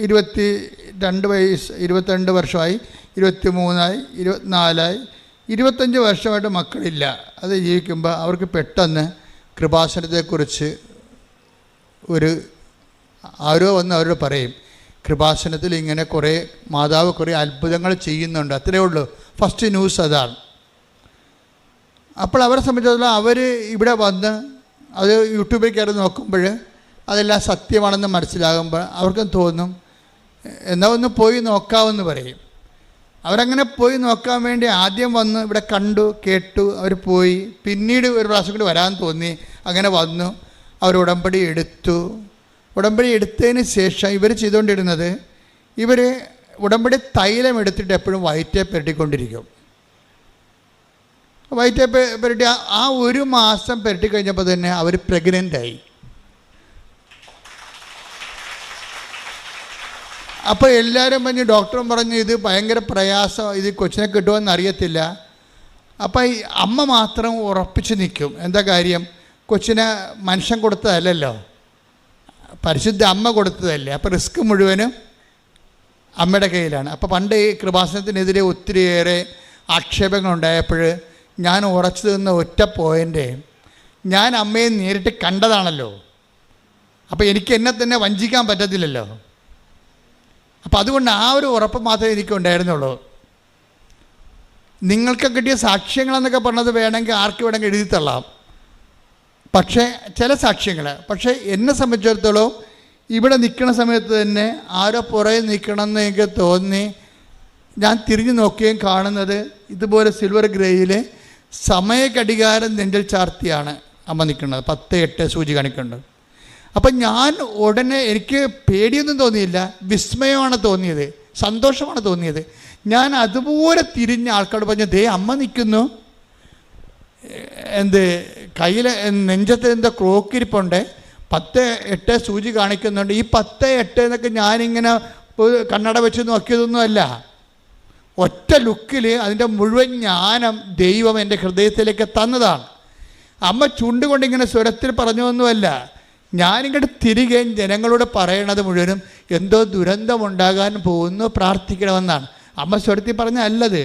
22 വർഷമായി, 23 ആയി, 24 ആയി, 25 വർഷമായിട്ട് മക്കളില്ല. അത് ജീവിക്കുമ്പോൾ അവർക്ക് പെട്ടെന്ന് കൃപാസനത്തെക്കുറിച്ച് ആരോ വന്ന് അവരോട് പറയും, കൃപാസനത്തിൽ ഇങ്ങനെ മാതാവ് കുറേ അത്ഭുതങ്ങൾ ചെയ്യുന്നുണ്ട്. അത്രയേ ഉള്ളൂ. ഫസ്റ്റ് ന്യൂസ് അതാണ്. അപ്പോൾ അവരെ സംബന്ധിച്ചിടത്തോളം അവർ ഇവിടെ വന്ന് അത് യൂട്യൂബിൽ കയറി നോക്കുമ്പോൾ അതെല്ലാം സത്യമാണെന്ന് മനസ്സിലാകുമ്പോൾ അവർക്കും തോന്നും എന്നാൽ ഒന്ന് പോയി നോക്കാമെന്ന് പറയും. അവരങ്ങനെ പോയി നോക്കാൻ വേണ്ടി ആദ്യം വന്ന് ഇവിടെ കണ്ടു കേട്ടു, അവർ പോയി. പിന്നീട് ഒരു പ്രാവശ്യം കൂടി വരാൻ തോന്നി, അങ്ങനെ വന്നു. അവർ ഉടമ്പടി എടുത്തതിന് ശേഷം ഇവർ ചെയ്തുകൊണ്ടിരുന്നത്, ഇവർ ഉടമ്പടി തൈലം എടുത്തിട്ട് എപ്പോഴും വയറ്റെ പുരട്ടിക്കൊണ്ടിരിക്കും. വയറ്റെ പുരട്ടി ആ 1 മാസം പുരട്ടി കഴിഞ്ഞപ്പോൾ തന്നെ അവർ പ്രഗ്നൻ്റായി. അപ്പോൾ എല്ലാവരും പറഞ്ഞ്, ഡോക്ടറും പറഞ്ഞു ഇത് ഭയങ്കര പ്രയാസം, ഇത് കൊച്ചിനെ കിട്ടുമെന്ന് അറിയത്തില്ല. അപ്പോൾ ഈ അമ്മ മാത്രം ഉറപ്പിച്ച് നിൽക്കും. എന്താ കാര്യം? കൊച്ചിനെ മനുഷ്യൻ കൊടുത്തതല്ലല്ലോ, പരിശുദ്ധ അമ്മ കൊടുത്തതല്ലേ. അപ്പോൾ റിസ്ക് മുഴുവനും അമ്മയുടെ കയ്യിലാണ്. അപ്പോൾ പണ്ട് ഈ കൃപാസനത്തിനെതിരെ ഒത്തിരിയേറെ ആക്ഷേപങ്ങളുണ്ടായപ്പോൾ ഞാൻ ഉറച്ചു നിന്ന ഒറ്റ പോയിൻ്റ്, ഞാൻ അമ്മയെ നേരിട്ട് കണ്ടതാണല്ലോ. അപ്പോൾ എനിക്ക് എന്നെ തന്നെ വഞ്ചിക്കാൻ പറ്റത്തില്ലല്ലോ. അപ്പോൾ അതുകൊണ്ട് ആ ഒരു ഉറപ്പ് മാത്രമേ എനിക്ക് ഉണ്ടായിരുന്നുള്ളൂ. നിങ്ങൾക്ക് കിട്ടിയ സാക്ഷ്യങ്ങളെന്നൊക്കെ പറഞ്ഞത് വേണമെങ്കിൽ ആർക്ക് വേണമെങ്കിൽ എഴുതി തള്ളാം, പക്ഷേ ചില സാക്ഷ്യങ്ങൾ. പക്ഷേ എന്നെ സംബന്ധിച്ചിടത്തോളം ഇവിടെ നിൽക്കുന്ന സമയത്ത് തന്നെ ആരോ പുറകെ നിൽക്കണമെന്ന് എനിക്ക് തോന്നി. ഞാൻ തിരിഞ്ഞു നോക്കുകയും കാണുന്നത് ഇതുപോലെ സിൽവർ ഗ്രേയിൽ സമയഘടികാരം നെഞ്ചിൽ ചാർത്തിയാണ് അമ്മ നിൽക്കുന്നത്. 10:08 സൂചി കാണിക്കുന്നുണ്ട്. അപ്പം ഞാൻ ഉടനെ, എനിക്ക് പേടിയൊന്നും തോന്നിയില്ല, വിസ്മയമാണ് തോന്നിയത്, സന്തോഷമാണ് തോന്നിയത്. ഞാൻ അതുപോലെ തിരിഞ്ഞ ആൾക്കാരോട് പറഞ്ഞു, ദേ അമ്മ നിൽക്കുന്നു, കയ്യിൽ നെഞ്ചത്ത് എന്തോ ക്രോക്കിരിപ്പുണ്ട്, 10:08 സൂചി കാണിക്കുന്നുണ്ട്. ഈ 10:08 എന്നൊക്കെ ഞാനിങ്ങനെ കണ്ണട വെച്ച് നോക്കിയതൊന്നുമല്ല. ഒറ്റ ലുക്കിൽ അതിൻ്റെ മുഴുവൻ ജ്ഞാനം ദൈവം എൻ്റെ ഹൃദയത്തിലേക്ക് തന്നതാണ്. അമ്മ ചുണ്ടുകൊണ്ടിങ്ങനെ സ്വരത്തിൽ പറഞ്ഞതൊന്നുമല്ല. ഞാനിങ്ങോട്ട് തിരികെ ജനങ്ങളോട് പറയണത് മുഴുവനും എന്തോ ദുരന്തമുണ്ടാകാൻ പോകുന്നു, പ്രാർത്ഥിക്കണമെന്നാണ്. അമ്മ സ്വരത്തിൽ പറഞ്ഞ അല്ലത്.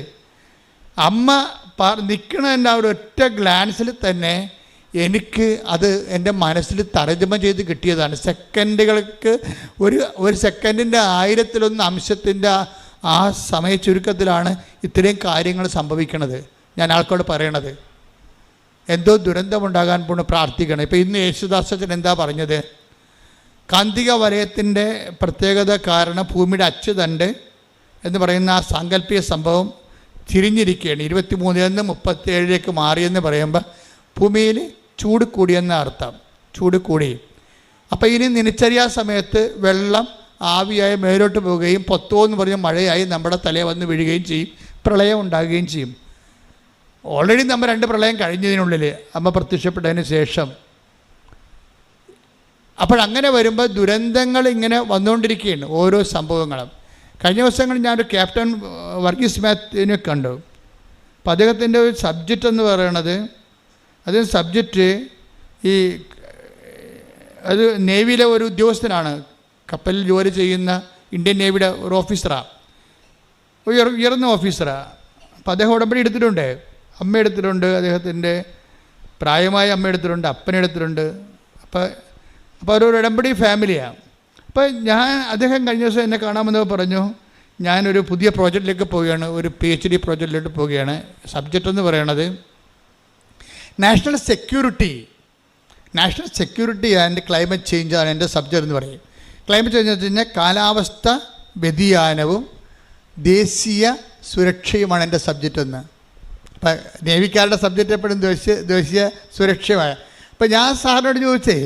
അമ്മ നിൽക്കണതിൻ്റെ ആ ഒരു ഒറ്റ ഗ്ലാൻസിൽ തന്നെ എനിക്ക് അത് എൻ്റെ മനസ്സിൽ തർജ്ജമ ചെയ്ത് കിട്ടിയതാണ്. സെക്കൻഡുകൾക്ക് ഒരു സെക്കൻഡിൻ്റെ 1000-1 അംശത്തിൻ്റെ ആ സമയ ചുരുക്കത്തിലാണ് ഇത്രയും കാര്യങ്ങൾ സംഭവിക്കണത്. ഞാൻ ആൾക്കോട് പറയണത് എന്തോ ദുരന്തമുണ്ടാകാൻ പോണ്, പ്രാർത്ഥിക്കണം. ഇപ്പോൾ ഇന്ന് യേശുദാസൻ എന്താ പറഞ്ഞത്? കാന്തിക വലയത്തിൻ്റെ പ്രത്യേകത കാരണം ഭൂമിയുടെ അച്ചുതണ്ട് എന്ന് പറയുന്ന ആ സാങ്കല്പിക സംഭവം തിരിഞ്ഞിരിക്കുകയാണ്. 23 37 മാറിയെന്ന് പറയുമ്പോൾ ഭൂമിയിൽ ചൂട് കൂടിയെന്ന അർത്ഥം, ചൂട് കൂടി. അപ്പോൾ ഇനി നിലച്ചരിയാ സമയത്ത് വെള്ളം ആവിയായി മേലോട്ട് പോവുകയും പൊത്തോന്ന് പറഞ്ഞ് മഴയായി നമ്മുടെ തലയെ വന്ന് വീഴുകയും ചെയ്യും, പ്രളയം ഉണ്ടാകുകയും ചെയ്യും. ഓൾറെഡി നമ്മൾ 2 പ്രളയം കഴിഞ്ഞതിനുള്ളിൽ അമ്മ പ്രത്യക്ഷപ്പെട്ടതിന് ശേഷം. അപ്പോഴങ്ങനെ വരുമ്പോൾ ദുരന്തങ്ങൾ ഇങ്ങനെ വന്നുകൊണ്ടിരിക്കുകയാണ്, ഓരോ സംഭവങ്ങളും. കഴിഞ്ഞ ദിവസങ്ങളിൽ ഞാനൊരു ക്യാപ്റ്റൻ വർഗീസ് മാത്യുവിനെ കണ്ടു. അപ്പം അദ്ദേഹത്തിൻ്റെ ഒരു സബ്ജക്റ്റ് എന്ന് പറയണത്, അതിന് സബ്ജക്റ്റ് അത് നേവിയിലെ ഒരു ഉദ്യോഗസ്ഥനാണ്, കപ്പലിൽ ജോലി ചെയ്യുന്ന ഇന്ത്യൻ നേവിയുടെ ഒരു ഓഫീസറാണ്, ഉയർന്ന ഓഫീസറാണ്. അപ്പം അദ്ദേഹം ഉടമ്പടി എടുത്തിട്ടുണ്ട്, അമ്മ എടുത്തിട്ടുണ്ട്, അദ്ദേഹത്തിൻ്റെ പ്രായമായ അമ്മ എടുത്തിട്ടുണ്ട്, അപ്പനെടുത്തിട്ടുണ്ട്. അപ്പോൾ ഒരു ഉടമ്പടി ഫാമിലിയാണ്. അപ്പോൾ അദ്ദേഹം കഴിഞ്ഞ ദിവസം എന്നെ കാണാമെന്ന് പറഞ്ഞു, ഞാനൊരു പുതിയ പ്രോജക്റ്റിലേക്ക് പോവുകയാണ്, ഒരു PhD പ്രോജക്റ്റിലോട്ട് പോവുകയാണ്. സബ്ജക്റ്റ് എന്ന് പറയണത് national security and climate change ആണ് എൻ്റെ സബ്ജക്റ്റ് എന്ന് പറയും. ക്ലൈമറ്റ് ചേഞ്ച് എന്ന് വെച്ച് കഴിഞ്ഞാൽ കാലാവസ്ഥ വ്യതിയാനവും ദേശീയ സുരക്ഷയുമാണ് എൻ്റെ സബ്ജക്റ്റ് എന്ന്. അപ്പം നേവിക്കാരുടെ സബ്ജക്റ്റ് എപ്പോഴും ദേശീയ സുരക്ഷയുമായ. അപ്പം ഞാൻ സാറിനോട് ചോദിച്ചേ,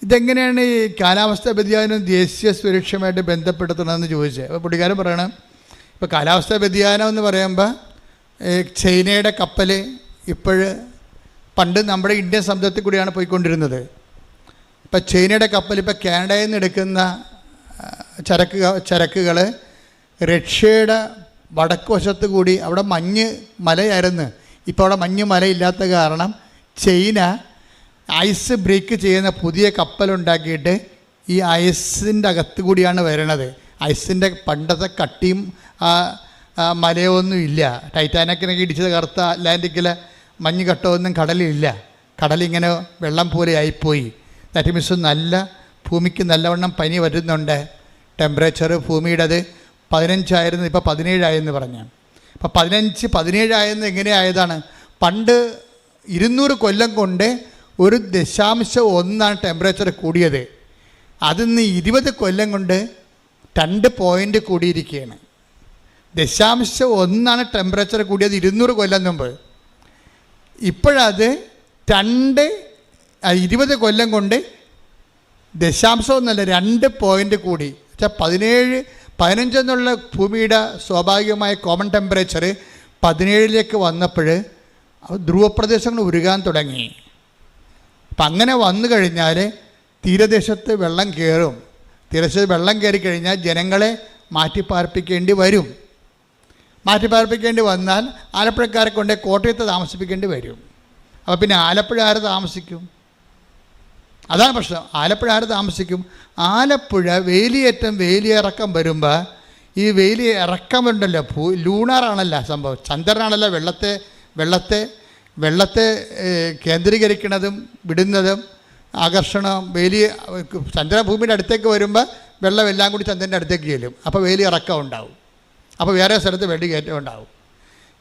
ഇതെങ്ങനെയാണ് ഈ കാലാവസ്ഥ വ്യതിയാനവും ദേശീയ സുരക്ഷയുമായിട്ട് ബന്ധപ്പെടുത്തണമെന്ന് ചോദിച്ചത്. അപ്പോൾ പുള്ളിക്കാരൻ പറയണം, ഇപ്പോൾ കാലാവസ്ഥ വ്യതിയാനം എന്ന് പറയുമ്പോൾ ചൈനയുടെ കപ്പൽ പണ്ട് നമ്മുടെ ഇന്ത്യൻ സമുദ്രത്തിൽ കൂടിയാണ് പോയിക്കൊണ്ടിരുന്നത്. ഇപ്പം ചൈനയുടെ കപ്പൽ ഇപ്പോൾ കാനഡയിൽ നിന്ന് എടുക്കുന്ന ചരക്കുകൾ റഷ്യയുടെ വടക്ക് വശത്ത് കൂടി, അവിടെ മലയായിരുന്നു, ഇപ്പോൾ അവിടെ മലയില്ലാത്ത കാരണം ചൈന ഐസ് ബ്രേക്ക് ചെയ്യുന്ന പുതിയ കപ്പലുണ്ടാക്കിയിട്ട് ഈ ഐസിൻ്റെ അകത്ത് കൂടിയാണ് വരണത്. ഐസിൻ്റെ പണ്ടത്തെ കട്ടിയും മലയൊന്നും ഇല്ല. ടൈറ്റാനിക്കിനൊക്കെ ഇടിച്ചത് കറുത്ത അറ്റ്ലാന്റിക്കിലെ മഞ്ഞ് കട്ടമൊന്നും കടലിലില്ല. കടലിങ്ങനെ വെള്ളം പോലെ ആയിപ്പോയി. ദാറ്റ് മീൻസ് ഭൂമിക്ക് നല്ലവണ്ണം പനി വരുന്നുണ്ട്. ടെമ്പറേച്ചർ ഭൂമിയുടേത് 15 ആയിരുന്നു, ഇപ്പോൾ 17 ആയെന്ന് പറഞ്ഞു. അപ്പോൾ 15-17 ആയെന്ന് എങ്ങനെയായതാണ്? പണ്ട് 200 കൊല്ലം കൊണ്ട് 1.1 ടെമ്പറേച്ചർ കൂടിയത്. അതിന്ന് 20 കൊല്ലം കൊണ്ട് 2 പോയിൻ്റ് കൂടിയിരിക്കുകയാണ്. 0.1 ടെമ്പറേച്ചർ കൂടിയത് 200 കൊല്ലം മുമ്പ്. ഇപ്പോഴത് 20 കൊല്ലം കൊണ്ട് 2 പോയിൻ്റ് കൂടി. വെച്ചാൽ 15 എന്നുള്ള ഭൂമിയുടെ സ്വാഭാവികമായ കോമൺ ടെമ്പറേച്ചർ 17 വന്നപ്പോൾ ധ്രുവപ്രദേശങ്ങൾ ഉരുകാൻ തുടങ്ങി. അപ്പം അങ്ങനെ വന്നു കഴിഞ്ഞാൽ തീരദേശത്ത് വെള്ളം കയറും. തീരദേശത്ത് വെള്ളം കയറി കഴിഞ്ഞാൽ ജനങ്ങളെ മാറ്റിപ്പാർപ്പിക്കേണ്ടി വരും. മാറ്റിപ്പാർപ്പിക്കേണ്ടി വന്നാൽ ആലപ്പുഴക്കാരെ കൊണ്ട് കോട്ടയത്ത് താമസിപ്പിക്കേണ്ടി വരും. അപ്പോൾ പിന്നെ ആലപ്പുഴ ആര് താമസിക്കും? അതാണ് പ്രശ്നം. ആലപ്പുഴ ആര് താമസിക്കും? ആലപ്പുഴ വേലിയിറക്കം വരുമ്പോൾ ഈ വേലി ഇറക്കം ഉണ്ടല്ലോ, ലൂണാറാണല്ലോ സംഭവം, ചന്ദ്രനാണല്ലോ വെള്ളത്തെ വെള്ളത്തെ കേന്ദ്രീകരിക്കുന്നതും വിടുന്നതും ആകർഷണം വേലി ചന്ദ്രഭൂമിയുടെ അടുത്തേക്ക് വരുമ്പോൾ വെള്ളം എല്ലാം കൂടി ചന്ദ്രൻ്റെ അടുത്തേക്ക് ചെല്ലും. അപ്പോൾ വേലി ഇറക്കം ഉണ്ടാവും. അപ്പോൾ വേറെ സ്ഥലത്ത് വെള്ളി കയറ്റം ഉണ്ടാവും.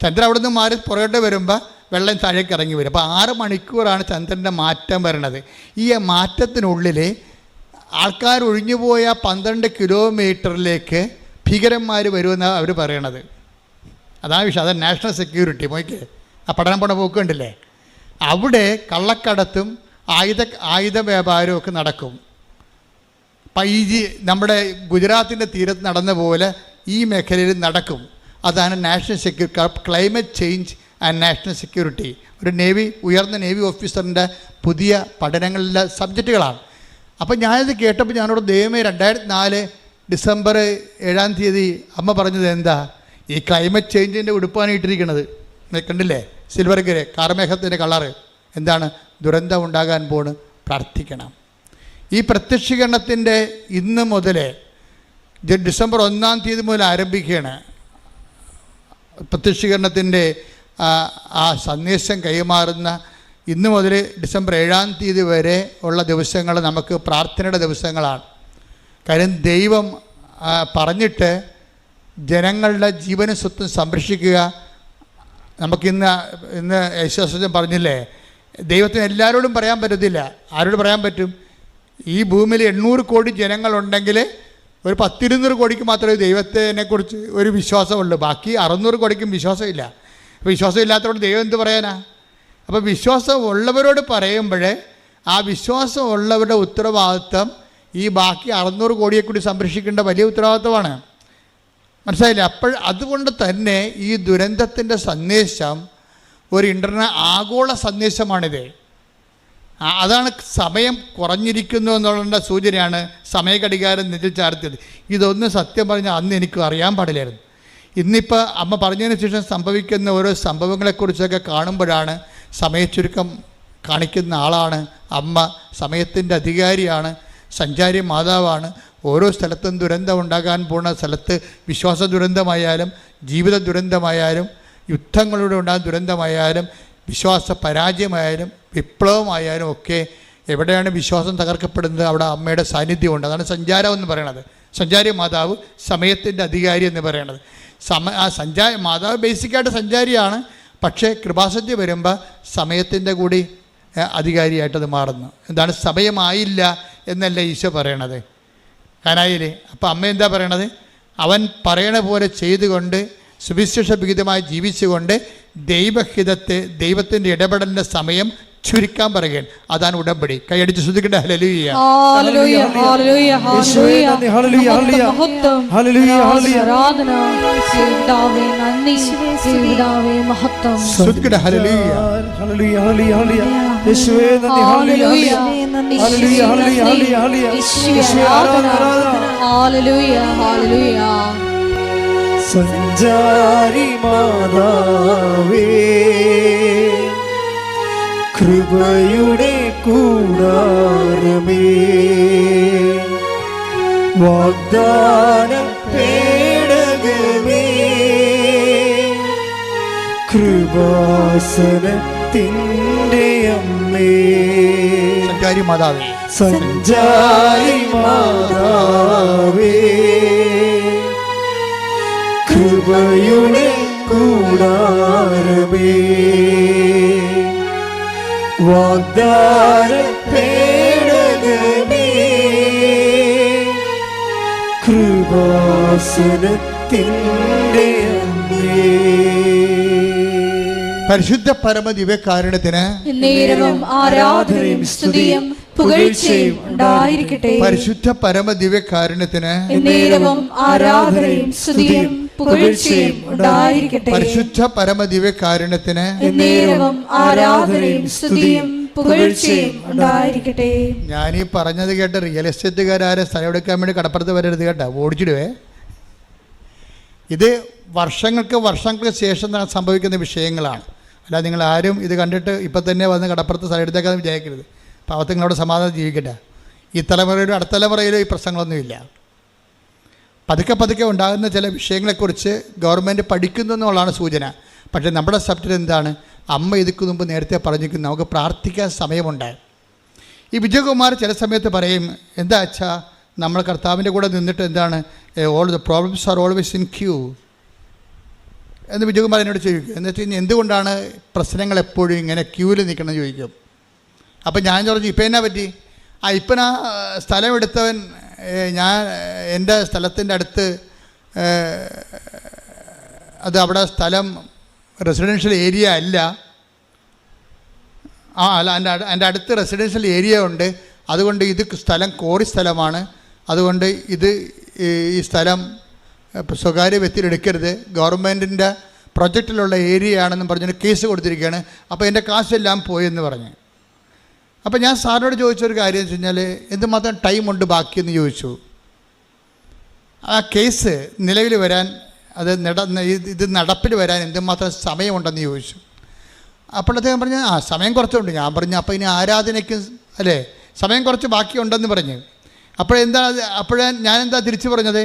ചന്ദ്രൻ അവിടെ നിന്ന് മാറി പുറകോട്ട് വരുമ്പോൾ വെള്ളം താഴേക്ക് ഇറങ്ങി വരും. അപ്പോൾ 6 മണിക്കൂറാണ് ചന്ദ്രൻ്റെ മാറ്റം വരണത്. ഈ മാറ്റത്തിനുള്ളിൽ ആൾക്കാർ ഒഴിഞ്ഞുപോയ 12 കിലോമീറ്ററിലേക്ക് ഭീകരന്മാർ വരുമെന്നാണ് അവർ പറയണത്. അതാണ് വിഷയം. അതാണ് നാഷണൽ സെക്യൂരിറ്റി. മോയ്ക്ക് ആ പഠനം പോണ പോക്ക് കണ്ടില്ലേ? അവിടെ കള്ളക്കടത്തും ആയുധ വ്യാപാരവും ഒക്കെ നടക്കും. നമ്മുടെ ഗുജറാത്തിൻ്റെ തീരത്ത് നടന്ന പോലെ ഈ മേഖലയിൽ നടക്കും. അതാണ് national security, climate change and national security. ഒരു ഉയർന്ന നേവി ഓഫീസറിൻ്റെ പുതിയ പഠനങ്ങളിലെ സബ്ജക്റ്റുകളാണ്. അപ്പോൾ ഞാനിത് കേട്ടപ്പോൾ ഞാനോട് ദൈവമേ 2004 ഡിസംബർ 7-ാം തീയതി അമ്മ പറഞ്ഞത് എന്താ? ഈ ക്ലൈമറ്റ് ചേഞ്ചിൻ്റെ ഉടുപ്പാണ് ഇട്ടിരിക്കുന്നത്. കണ്ടില്ലേ? സിൽവർ ഗ്രേ കാർമേഘത്തിൻ്റെ കളറ്. എന്താണ്? ദുരന്തം ഉണ്ടാകാൻ പോണ്. പ്രാർത്ഥിക്കണം. ഈ പ്രത്യക്ഷീകരണത്തിൻ്റെ ഇന്ന് മുതൽ ഡിസംബർ 1-ാം തീയതി മുതൽ ആരംഭിക്കുകയാണ്. പ്രത്യക്ഷീകരണത്തിൻ്റെ ആ സന്ദേശം കൈമാറുന്ന ഇന്ന് മുതൽ ഡിസംബർ 7-ാം തീയതി വരെ ഉള്ള ദിവസങ്ങൾ നമുക്ക് പ്രാർത്ഥനയുടെ ദിവസങ്ങളാണ്. കാര്യം ദൈവം പറഞ്ഞിട്ട് ജനങ്ങളുടെ ജീവനും സ്വത്തും സംരക്ഷിക്കുക. നമുക്കിന്ന് യേശുദാസൻ പറഞ്ഞില്ലേ, ദൈവത്തിന് എല്ലാവരോടും പറയാൻ പറ്റത്തില്ല. ആരോട് പറയാൻ പറ്റും? ഈ ഭൂമിയിൽ 800 കോടി ജനങ്ങളുണ്ടെങ്കിൽ ഒരു 10-200 കോടിക്ക് മാത്രമേ ദൈവത്തിനെക്കുറിച്ച് ഒരു വിശ്വാസമുള്ളൂ. ബാക്കി 600 കോടിക്കും വിശ്വാസമില്ല. അപ്പോൾ വിശ്വാസം ഇല്ലാത്തവരോട് ദൈവം എന്ത് പറയാനാ? അപ്പോൾ വിശ്വാസം ഉള്ളവരോട് പറയുമ്പോഴേ ആ വിശ്വാസം ഉള്ളവരുടെ ഉത്തരവാദിത്വം ഈ ബാക്കി 600 കോടിയെ കൂടി സംരക്ഷിക്കേണ്ട വലിയ ഉത്തരവാദിത്വമാണ്. മനസ്സിലായില്ലേ? അതുകൊണ്ട് തന്നെ ഈ ദുരന്തത്തിൻ്റെ സന്ദേശം ഒരു ആഗോള സന്ദേശമാണിത്. അതാണ് സമയം കുറഞ്ഞിരിക്കുന്നു എന്നുള്ള സൂചനയാണ് സമയഘടികാരം നെഞ്ചിൽ ചാർത്തിയത്. ഇതൊന്നും സത്യം പറഞ്ഞാൽ അന്ന് എനിക്ക് അറിയാൻ പാടില്ലായിരുന്നു. ഇന്നിപ്പോൾ അമ്മ പറഞ്ഞതിന് ശേഷം സംഭവിക്കുന്ന ഓരോ സംഭവങ്ങളെക്കുറിച്ചൊക്കെ കാണുമ്പോഴാണ് സമയച്ചുരുക്കം കാണിക്കുന്ന ആളാണ് അമ്മ. സമയത്തിൻ്റെ അധികാരിയാണ്, സഞ്ചാരി മാതാവാണ്. ഓരോ സ്ഥലത്തും ദുരന്തം ഉണ്ടാകാൻ പോകുന്ന സ്ഥലത്ത് വിശ്വാസ ദുരന്തമായാലും ജീവിത ദുരന്തമായാലും യുദ്ധങ്ങളിലൂടെ ഉണ്ടാകുന്ന ദുരന്തമായാലും വിശ്വാസ പരാജയമായാലും വിപ്ലവമായാലും ഒക്കെ എവിടെയാണ് വിശ്വാസം തകർക്കപ്പെടുന്നത് അവിടെ അമ്മയുടെ സാന്നിധ്യമുണ്ട്. അതാണ് സഞ്ചാരം എന്ന് പറയണത്. സഞ്ചാരി മാതാവ് സമയത്തിൻ്റെ അധികാരി എന്ന് പറയണത്. മാതാവ് ബേസിക്കായിട്ട് സഞ്ചാരിയാണ്. പക്ഷേ കൃപാസന്ധ്യ വരുമ്പോൾ സമയത്തിൻ്റെ കൂടി അധികാരിയായിട്ടത് മാറുന്നു. എന്താണ്? സമയമായില്ല എന്നല്ല ഈശോ പറയണത്. കാനായില്ലേ? അപ്പോൾ അമ്മ എന്താ പറയണത്? അവൻ പറയണ പോലെ ചെയ്തുകൊണ്ട് സുവിശേഷ വിഹിതമായി ജീവിച്ചുകൊണ്ട് ദൈവത്തിൻ്റെ ഇടപെടലിൻ്റെ സമയം ചുരുക്കാൻ പറയുകയാണ്. അതാണ് ഉടമ്പടി. കൈയടിച്ച് ശ്രദ്ധിക്കട്ടെ. ഹല്ലേലൂയ, ഹല്ലേലൂയ, ഹല്ലേലൂയ, ഹല്ലേലൂയ, ഹല്ലേലൂയ, ആരാധന യേശുവേ, നന്ദി യേശുവേ, മഹത്വം. ശ്രദ്ധിക്കട്ടെ. ഹല്ലേലൂയ, ഹല്ലേലൂയ, ഹല്ലേലൂയ, യേശുവേ നന്ദി. ഹല്ലേലൂയ, ഹല്ലേലൂയ, ഹല്ലേലൂയ, ഹല്ലേലൂയ, യേശുവേ ആരാധന, ഹല്ലേലൂയ, ഹല്ലേലൂയ. സഞ്ചാരി മാതാവേ, കൃപയുടെ കൂടാരമേ, വാഗ്ദാന പേടകമേ, കൃപാസനത്തിൻ്റെ അമ്മേ, സഞ്ചാരി മാതാവേ, സഞ്ചാരി മാതാവേ, കൃപയുടെ കൂടാരമേ, വാഗ്ദാന പേടകമേ, കൃപാസനത്തിൻ്റെ അമ്മേ. പരിശുദ്ധ പരമദിവ്യകാരുണ്യത്തിന് നേരവും ആരാധനയും സ്തുതിയും പുകഴ്ചയും ഉണ്ടായിരിക്കട്ടെ. പരിശുദ്ധ പരമദിവ്യകാരുണ്യത്തിന് നേരവും ആരാധനയും സ്തുതിയും പുകഴ്ചയും ഉണ്ടായിരിക്കട്ടെ. പരിശുദ്ധ പരമദിവ്യകാരുണ്യത്തിന് നേരവും ആരാധനയും സ്തുതിയും പുകഴ്ചയും ഉണ്ടായിരിക്കട്ടെ. ഞാനീ പറഞ്ഞത് കേട്ട് റിയൽ എസ്റ്റേറ്റുകാരെ സ്ഥലം എടുക്കാൻ വേണ്ടി കടപ്പുറത്ത് വരരുത് കേട്ടോ, ഓടിച്ചിടുവേ. ഇത് വർഷങ്ങൾക്ക് ശേഷം സംഭവിക്കുന്ന വിഷയങ്ങളാണ്. അല്ല, നിങ്ങൾ ആരും ഇത് കണ്ടിട്ട് ഇപ്പം തന്നെ വന്ന് കടപ്പുറത്ത് സ്ഥലം എടുത്തേക്കാന്ന് വിചാരിക്കരുത്. പാവത്തങ്ങളോട് സമാധാനം ജീവിക്കട്ടെ. ഈ തലമുറയിലും അടുത്ത തലമുറയിലും ഈ പ്രശ്നങ്ങളൊന്നുമില്ല. പതുക്കെ ഉണ്ടാകുന്ന ചില വിഷയങ്ങളെക്കുറിച്ച് ഗവൺമെൻറ് പഠിക്കുന്നു എന്നുള്ളതാണ് സൂചന. പക്ഷേ നമ്മുടെ സബ്ജക്റ്റ് എന്താണ്? അമ്മ ഇതിക്ക് മുമ്പ് നേരത്തെ പറഞ്ഞിരിക്കുന്നു, നമുക്ക് പ്രാർത്ഥിക്കാൻ സമയമുണ്ട്. ഈ വിജയകുമാർ ചില സമയത്ത് പറയും, എന്താ അച്ഛാ നമ്മൾ കർത്താവിൻ്റെ കൂടെ നിന്നിട്ട് എന്താണ് all the problems are always in queue എന്ന് വിജയകുമാർ എന്നോട് ചോദിക്കും. എന്ന് വെച്ച് കഴിഞ്ഞാൽ എന്തുകൊണ്ടാണ് പ്രശ്നങ്ങൾ എപ്പോഴും ഇങ്ങനെ ക്യൂവിൽ നിൽക്കണമെന്ന് ചോദിക്കും. അപ്പം ഞാൻ പറഞ്ഞു, ഇപ്പം എന്നാ പറ്റി? ഇപ്പം ആ സ്ഥലം എടുത്തവൻ ഞാൻ എൻ്റെ സ്ഥലത്തിൻ്റെ അടുത്ത് അത് അവിടെ സ്ഥലം റെസിഡൻഷ്യൽ ഏരിയ അല്ല, അല്ല എൻ്റെ അടുത്ത് റെസിഡൻഷ്യൽ ഏരിയ ഉണ്ട്, അതുകൊണ്ട് ഇത് സ്ഥലം കോറി സ്ഥലമാണ്, അതുകൊണ്ട് ഈ സ്ഥലം സ്വകാര്യ വ്യക്തിയിലെടുക്കരുത്, ഗവൺമെൻറ്റിൻ്റെ പ്രൊജക്റ്റിലുള്ള ഏരിയ ആണെന്ന് പറഞ്ഞിട്ട് കേസ് കൊടുത്തിരിക്കുകയാണ്, അപ്പോൾ എൻ്റെ കാശെല്ലാം പോയെന്ന് പറഞ്ഞു. അപ്പോൾ ഞാൻ സാറിനോട് ചോദിച്ചൊരു കാര്യം എന്ന് വെച്ച് കഴിഞ്ഞാൽ എന്തുമാത്രം ടൈമുണ്ട് ബാക്കിയെന്ന് ചോദിച്ചു. ആ കേസ് നിലവിൽ വരാൻ ഇത് നടപ്പിൽ വരാൻ എന്തുമാത്രം സമയമുണ്ടെന്ന് ചോദിച്ചു. അപ്പോൾ അദ്ദേഹം പറഞ്ഞു, സമയം കുറച്ചുണ്ട്. ഞാൻ പറഞ്ഞു, അപ്പോൾ ഇനി ആരാധനയ്ക്ക് അല്ലേ സമയം കുറച്ച് ബാക്കിയുണ്ടെന്ന് പറഞ്ഞു. അപ്പോഴേ ഞാനെന്താ തിരിച്ചു പറഞ്ഞത്,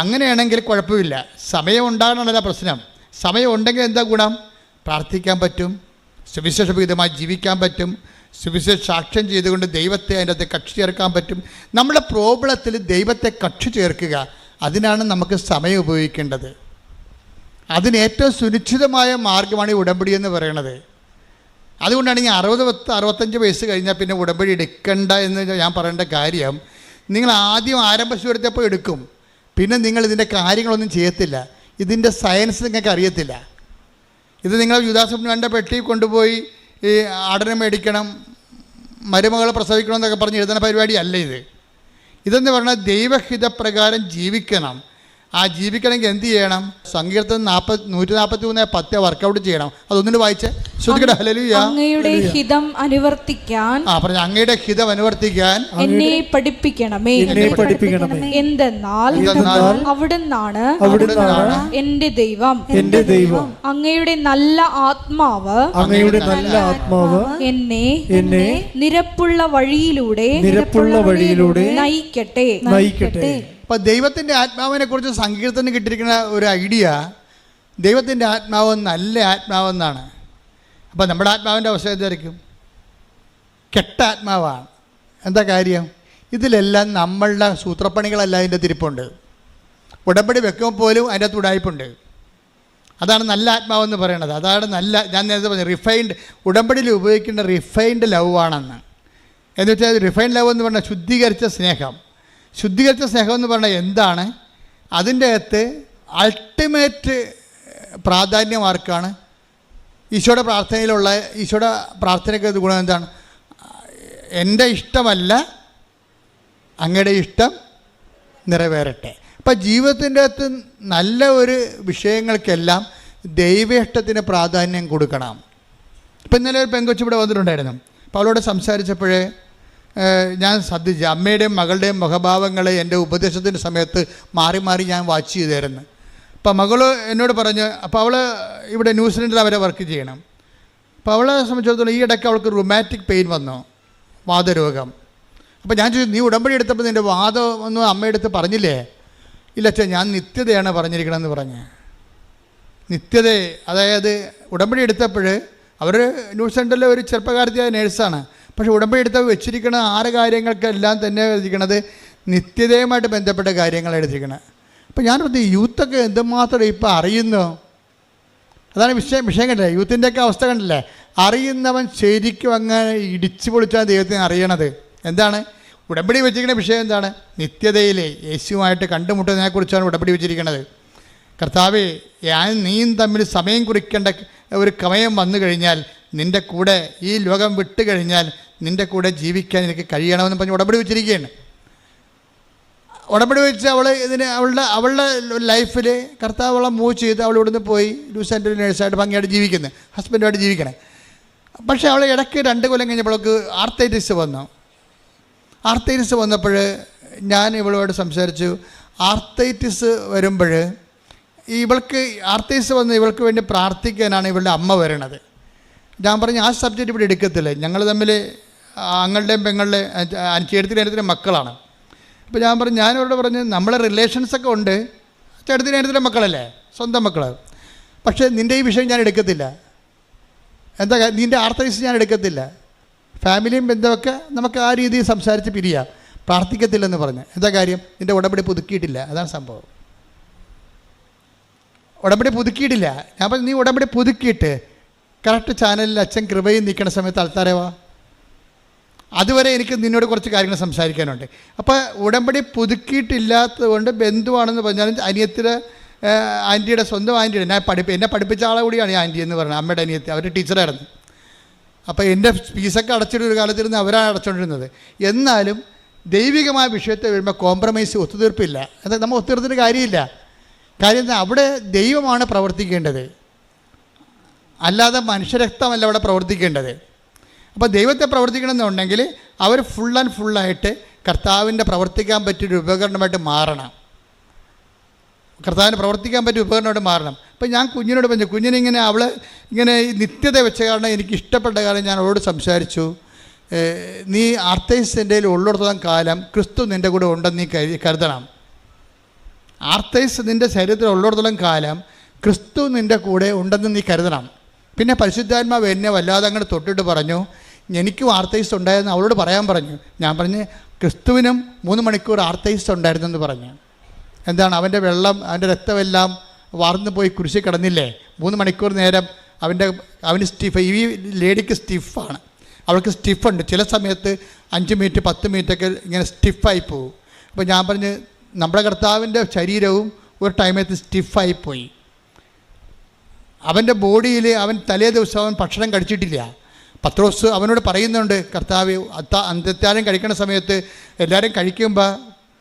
അങ്ങനെയാണെങ്കിൽ കുഴപ്പമില്ല, സമയം ഉണ്ടാകണമല്ല പ്രശ്നം. സമയം ഉണ്ടെങ്കിൽ എന്താ ഗുണം? പ്രാർത്ഥിക്കാൻ പറ്റും, സുവിശേഷവിധമായി ജീവിക്കാൻ പറ്റും, സുവിശേഷ സാക്ഷ്യം ചെയ്തുകൊണ്ട് ദൈവത്തെ അതിൻ്റെ അകത്ത് കക്ഷി ചേർക്കാൻ പറ്റും. നമ്മുടെ പ്രോബ്ലത്തിൽ ദൈവത്തെ കക്ഷി ചേർക്കുക, അതിനാണ് നമുക്ക് സമയം ഉപയോഗിക്കേണ്ടത്. അതിന് ഏറ്റവും സുനിശ്ചിതമായ മാർഗ്ഗമാണ് ഈ ഉടമ്പടി എന്ന് പറയുന്നത്. അതുകൊണ്ടാണ് ഈ 60-65 വയസ്സ് കഴിഞ്ഞാൽ പിന്നെ ഉടമ്പടി എടുക്കണ്ട എന്ന് ഞാൻ പറയേണ്ട കാര്യം. നിങ്ങൾ ആദ്യം ആരംഭ ശൂരത്തപ്പോൾ എടുക്കും, പിന്നെ നിങ്ങൾ ഇതിൻ്റെ കാര്യങ്ങളൊന്നും ചെയ്യത്തില്ല, ഇതിൻ്റെ സയൻസ് നിങ്ങൾക്ക് അറിയത്തില്ല. ഇത് നിങ്ങൾ യുദാസുബ്നാൻ്റെ പെട്ടി കൊണ്ടുപോയി ഈ ആടനെ മേടിക്കണം, മരുമകളെ പ്രസവിക്കണം എന്നൊക്കെ പറഞ്ഞ് എഴുതുന്ന പരിപാടിയല്ല ഇതെന്ന് പറഞ്ഞാൽ ദൈവഹിതപ്രകാരം ജീവിക്കണം. ആ ജീവിക്കണമെങ്കിൽ എന്ത് ചെയ്യണം? സങ്കീർത്തനം 143:10 വർക്കൗട്ട് ചെയ്യണം. അതൊന്നിട്ട് വായിച്ചേ, ശ്രുതിക്കട്ടെ. ഹല്ലേലൂയ. അങ്ങയുടെ ഹിതം അനുവർത്തിക്കാൻ പറഞ്ഞു, അങ്ങയുടെ ഹിതം അനുവർത്തിക്കാൻ എന്നെ പഠിപ്പിക്കണമേ. എന്തെന്നാൽ അവിടുന്നാണ് എന്റെ ദൈവം. അങ്ങയുടെ നല്ല ആത്മാവ് എന്നെ നിരപ്പുള്ള വഴിയിലൂടെ നയിക്കട്ടെ. അപ്പം ദൈവത്തിൻ്റെ ആത്മാവിനെ കുറിച്ച് സങ്കീർത്തനം കിട്ടിയിരിക്കുന്ന ഒരു ഐഡിയ, ദൈവത്തിൻ്റെ ആത്മാവ് നല്ല ആത്മാവെന്നാണ്. അപ്പം നമ്മുടെ ആത്മാവിൻ്റെ അവസ്ഥ എന്തായിരിക്കും? കെട്ട ആത്മാവാണ്. എന്താ കാര്യം? ഇതിലെല്ലാം നമ്മളുടെ സൂത്രപ്പണികളെല്ലാം അതിൻ്റെ തിരിപ്പുണ്ട്. ഉടമ്പടി വെക്കുമ്പോൾ പോലും അതിൻ്റെ അകത്ത് ഉടായ്പുണ്ട്. അതാണ് നല്ല ആത്മാവെന്ന് പറയണത്. അതാണ് നല്ല, ഞാൻ നേരത്തെ പറഞ്ഞു റിഫൈൻഡ്, ഉടമ്പടിയിൽ ഉപയോഗിക്കേണ്ട റിഫൈൻഡ് ലവ് ആണെന്ന്. എന്ന് വെച്ചാൽ റിഫൈൻഡ് ലവ് എന്ന് പറഞ്ഞാൽ ശുദ്ധീകരിച്ച സ്നേഹം. ശുദ്ധീകരിച്ച സ്നേഹം എന്ന് പറഞ്ഞാൽ എന്താണ്? അതിൻ്റെ അകത്ത് അൾട്ടിമേറ്റ് പ്രാധാന്യം ആർക്കാണ്? ഈശോയുടെ പ്രാർത്ഥനയിലുള്ള, ഈശോയുടെ പ്രാർത്ഥനയ്ക്ക് ഗുണം എന്താണ്? എൻ്റെ ഇഷ്ടമല്ല, അങ്ങയുടെ ഇഷ്ടം നിറവേറട്ടെ. അപ്പം ജീവിതത്തിൻ്റെ അകത്ത് നല്ല ഒരു വിഷയങ്ങൾക്കെല്ലാം ദൈവേഷ്ടത്തിന് പ്രാധാന്യം കൊടുക്കണം. ഇപ്പം ഇന്നലെ ഒരു പെങ്കൊച്ച് ഇവിടെ വന്നിട്ടുണ്ടായിരുന്നു. അപ്പോൾ അവളോട് സംസാരിച്ചപ്പോഴേ ഞാൻ ശ്രദ്ധിച്ചു, അമ്മയുടെയും മകളുടെയും മുഖഭാവങ്ങളെ എൻ്റെ ഉപദേശത്തിൻ്റെ സമയത്ത് മാറി മാറി ഞാൻ വാച്ച് ചെയ്തായിരുന്നു. അപ്പോൾ മകൾ എന്നോട് പറഞ്ഞു, അപ്പോൾ അവൾ ഇവിടെ ന്യൂസിലൻഡിൽ അവരെ വർക്ക് ചെയ്യണം. അപ്പോൾ അവളെ സംബന്ധിച്ചിടത്തോളം ഈ ഇടയ്ക്ക് അവൾക്ക് റുമാറ്റിക് പെയിൻ വന്നു, വാതരോഗം. അപ്പോൾ ഞാൻ ചോദിച്ചു, നീ ഉടമ്പടി എടുത്തപ്പോൾ നിൻ്റെ വാദം ഒന്നും അമ്മയെടുത്ത് പറഞ്ഞില്ലേ? ഇല്ല അച്ഛാ, ഞാൻ നിത്യതയാണ് പറഞ്ഞിരിക്കണമെന്ന് പറഞ്ഞ്. നിത്യത, അതായത് ഉടമ്പടി എടുത്തപ്പോൾ അവർ ന്യൂസിലൻഡിലെ ഒരു ചെറുപ്പക്കാരത്തിയായ നേഴ്സാണ്. പക്ഷേ ഉടമ്പടി എടുത്ത് വെച്ചിരിക്കുന്ന 6 കാര്യങ്ങൾക്കെല്ലാം തന്നെ എഴുതിയിരിക്കണത് നിത്യതയുമായിട്ട് ബന്ധപ്പെട്ട കാര്യങ്ങൾ എഴുതിയിരിക്കണം. അപ്പോൾ ഞാൻ പറഞ്ഞു, യൂത്തൊക്കെ എന്തുമാത്രം ഇപ്പോൾ അറിയുന്നു. അതാണ് വിഷയം കണ്ടില്ലേ, യൂത്തിൻ്റെയൊക്കെ അവസ്ഥ കണ്ടില്ലേ? അറിയുന്നവൻ ശരിക്കും അങ്ങനെ ഇടിച്ചു പൊളിച്ചാൽ ദൈവത്തിന് അറിയണത്. എന്താണ് ഉടമ്പടി വെച്ചിരിക്കുന്ന വിഷയം? എന്താണ്? നിത്യതയിലെ യേശുവുമായിട്ട് കണ്ടുമുട്ടുന്നതിനെക്കുറിച്ചാണ് ഉടമ്പടി വെച്ചിരിക്കുന്നത്. കർത്താവേ, നീയും തമ്മിൽ സമയം കുറിക്കേണ്ട ഒരു സമയം വന്നു കഴിഞ്ഞാൽ, നിൻ്റെ കൂടെ ഈ ലോകം വിട്ട് കഴിഞ്ഞാൽ നിൻ്റെ കൂടെ ജീവിക്കാൻ എനിക്ക് കഴിയണമെന്ന് പറഞ്ഞ് ഉടമ്പടി വെച്ചിരിക്കുകയാണ്. ഉടമ്പടി വെച്ച് അവളുടെ ലൈഫിൽ കർത്താവ് അവളെ മൂവ് ചെയ്ത് അവൾ ഇവിടുന്ന് പോയി ന്യൂസിലൻഡിൽ നേഴ്സായിട്ട് ഭംഗിയായിട്ട് ജീവിക്കുന്നത്, ഹസ്ബൻഡുമായിട്ട് ജീവിക്കണേ. പക്ഷേ അവൾ ഇടയ്ക്ക് 2 കൊല്ലം കഴിഞ്ഞപ്പോഴേക്ക് ആർത്തൈറ്റിസ് വന്നു. ആർത്തൈറ്റിസ് വന്നപ്പോൾ ഞാൻ ഇവളോട് സംസാരിച്ചു. ആർത്തൈറ്റിസ് വരുമ്പോൾ ഇവൾക്ക് ആർത്തൈറ്റിസ് വന്ന് ഇവൾക്ക് വേണ്ടി പ്രാർത്ഥിക്കാനാണ് ഇവളുടെ അമ്മ വരണത്. ഞാൻ പറഞ്ഞു, ആ സബ്ജക്റ്റ് ഇവിടെ എടുക്കത്തില്ല, ഞങ്ങൾ തമ്മിൽ ആങ്ങളുടെയും പെങ്ങളുടെയും ചേട്ടത്തിൻ്റെ മക്കളാണ്. അപ്പോൾ ഞാൻ പറഞ്ഞു, ഞാനിവരോട് പറഞ്ഞു, നമ്മളെ റിലേഷൻസൊക്കെ ഉണ്ട്, ചേട്ടത്തിൻ്റെ മക്കളല്ലേ, സ്വന്തം മക്കൾ, പക്ഷേ നിൻ്റെ ഈ വിഷയം ഞാൻ എടുക്കത്തില്ല. എന്താ നിൻ്റെ ആർത്തൈസ് ഞാൻ എടുക്കത്തില്ല, ഫാമിലിയും ബന്ധമൊക്കെ നമുക്ക് ആ രീതിയിൽ സംസാരിച്ച് പിരിയാം, പ്രാർത്ഥിക്കത്തില്ലെന്ന് പറഞ്ഞ്. എന്താ കാര്യം? നിൻ്റെ ഉടമ്പടി പുതുക്കിയിട്ടില്ല, അതാണ് സംഭവം. ഉടമ്പടി പുതുക്കിയിട്ടില്ല. ഞാൻ പറഞ്ഞു നീ ഉടമ്പടി പുതുക്കിയിട്ട് കറക്റ്റ് ചാനലിൽ അച്ഛൻ കൃപയും നിൽക്കുന്ന സമയത്ത് ആൾക്കാരെ വാ. അതുവരെ എനിക്ക് നിന്നോട് കുറച്ച് കാര്യങ്ങൾ സംസാരിക്കാനുണ്ട്. അപ്പോൾ ഉടമ്പടി പുതുക്കിയിട്ടില്ലാത്തത് കൊണ്ട് ബന്ധുവാണെന്ന് പറഞ്ഞാലും അനിയത്തിയുടെ ആൻറ്റിയുടെ സ്വന്തം ആൻറ്റിയുടെ എന്നെ പഠിപ്പിച്ച ആളെ കൂടിയാണ് ഈ ആൻറ്റി എന്ന് പറഞ്ഞത്, അമ്മയുടെ അനിയത്തി. അവർ ടീച്ചറായിരുന്നു. അപ്പോൾ എൻ്റെ ഫീസൊക്കെ അടച്ചിട്ട് ഒരു കാലത്തിരുന്ന് അവരാണ് അടച്ചുകൊണ്ടിരുന്നത്. എന്നാലും ദൈവികമായ വിഷയത്തെ വരുമ്പോൾ കോംപ്രമൈസ്, ഒത്തുതീർപ്പില്ല. അത് നമ്മൾ ഒത്തുതീർത്തിട്ട് കാര്യമില്ല. കാര്യം എന്താ? അവിടെ ദൈവമാണ് പ്രവർത്തിക്കേണ്ടത്, അല്ലാതെ മനുഷ്യരക്തമല്ല അവിടെ പ്രവർത്തിക്കേണ്ടത്. അപ്പോൾ ദൈവത്തെ പ്രവർത്തിക്കണമെന്നുണ്ടെങ്കിൽ അവർ ഫുൾ ആൻഡ് ഫുള്ളായിട്ട് കർത്താവിൻ്റെ പ്രവർത്തിക്കാൻ പറ്റിയൊരു ഉപകരണമായിട്ട് മാറണം. കർത്താവിന് പ്രവർത്തിക്കാൻ പറ്റിയ ഉപകരണമായിട്ട് മാറണം. അപ്പോൾ ഞാൻ കുഞ്ഞിനോട് പറഞ്ഞു, കുഞ്ഞിനിങ്ങനെ അവൾ ഇങ്ങനെ നിത്യത വെച്ച കാരണം എനിക്ക് ഇഷ്ടപ്പെട്ട കാര്യം ഞാൻ അവളോട് സംസാരിച്ചു. നീ ആർത്തൈസിൻ്റെ ഉള്ളിടത്തോളം കാലം ക്രിസ്തു നിൻ്റെ കൂടെ ഉണ്ടെന്ന് നീ കരുതണം. ആർത്തൈസ് നിൻ്റെ ശരീരത്തിൽ ഉള്ളിടത്തോളം കാലം ക്രിസ്തു നിൻ്റെ കൂടെ ഉണ്ടെന്ന് നീ കരുതണം. പിന്നെ പരിശുദ്ധാത്മാവ് എന്നെ വല്ലാതെ അങ്ങോട്ട് തൊട്ടിട്ട് പറഞ്ഞു, എനിക്കും ആർത്തൈസ് ഉണ്ടായിരുന്നു അവളോട് പറയാൻ പറഞ്ഞു. ഞാൻ പറഞ്ഞ് ക്രിസ്തുവിനും 3 മണിക്കൂർ ആർത്തൈസ് ഉണ്ടായിരുന്നെന്ന് പറഞ്ഞു. എന്താണ്? അവൻ്റെ വെള്ളം, അവൻ്റെ രക്തമെല്ലാം വാർന്നു പോയി കുരിശിൽ കിടന്നില്ലേ? 3 മണിക്കൂർ നേരം അവന് സ്റ്റിഫ്. ഈ ലേഡിക്ക് സ്റ്റിഫാണ്, അവൾക്ക് സ്റ്റിഫുണ്ട്. ചില സമയത്ത് 5 മിനിറ്റ് 10 മിനിറ്റൊക്കെ ഇങ്ങനെ സ്റ്റിഫായി പോകും. അപ്പോൾ ഞാൻ പറഞ്ഞ് നമ്മുടെ കർത്താവിൻ്റെ ശരീരവും ഒരു ടൈമത്ത് സ്റ്റിഫായിപ്പോയി. അവൻ്റെ ബോഡിയിൽ അവൻ തലേ ദിവസം അവൻ ഭക്ഷണം കഴിച്ചിട്ടില്ല. പത്രോസ് അവനോട് പറയുന്നുണ്ട്, കർത്താവ് അന്ത്യത്താഴം കഴിക്കുന്ന സമയത്ത് എല്ലാവരും കഴിക്കുമ്പോൾ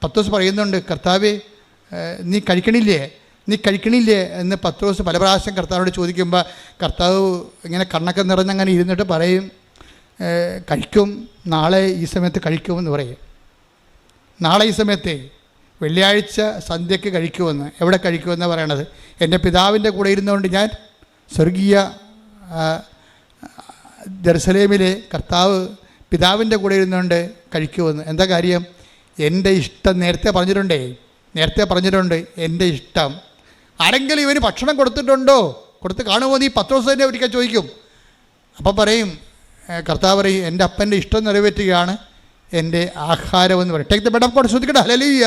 പത്രോസ് പറയുന്നുണ്ട്, കർത്താവ് നീ കഴിക്കണില്ലേ എന്ന് പത്രോസ് പല പ്രാവശ്യം കർത്താവിനോട് ചോദിക്കുമ്പോൾ കർത്താവ് ഇങ്ങനെ കണ്ണൊക്കെ നിറഞ്ഞങ്ങനെ ഇരുന്നിട്ട് പറയും, കഴിക്കും, നാളെ ഈ സമയത്ത് കഴിക്കുമെന്ന് പറയും. നാളെ ഈ സമയത്തെ വെള്ളിയാഴ്ച സന്ധ്യയ്ക്ക് കഴിക്കുമെന്ന്. എവിടെ കഴിക്കുമെന്നാണ് പറയണത്? എൻ്റെ പിതാവിൻ്റെ കൂടെ ഇരുന്നുകൊണ്ട് ഞാൻ സ്വർഗീയ ജെറുസലേമിലെ കർത്താവ് പിതാവിൻ്റെ കൂടെ ഇരുന്നുകൊണ്ട് കഴിക്കുമെന്ന്. എന്താ കാര്യം? എൻ്റെ ഇഷ്ടം നേരത്തെ പറഞ്ഞിട്ടുണ്ട്. എൻ്റെ ഇഷ്ടം. ആരെങ്കിലും ഇവന് ഭക്ഷണം കൊടുത്തിട്ടുണ്ടോ? കൊടുത്ത് കാണുമോ നീ? പത്രോസിനെ ഒരിക്കൽ ചോദിക്കും. അപ്പം പറയും, കർത്താവ് പറയും, എൻ്റെ അപ്പൻ്റെ ഇഷ്ടം നിറവേറ്റുകയാണ് എൻ്റെ ആഹാരമെന്ന് പറയും. Take the bread of God. ശ്രദ്ധിക്കട്ടെ. ഹല്ലേലൂയ,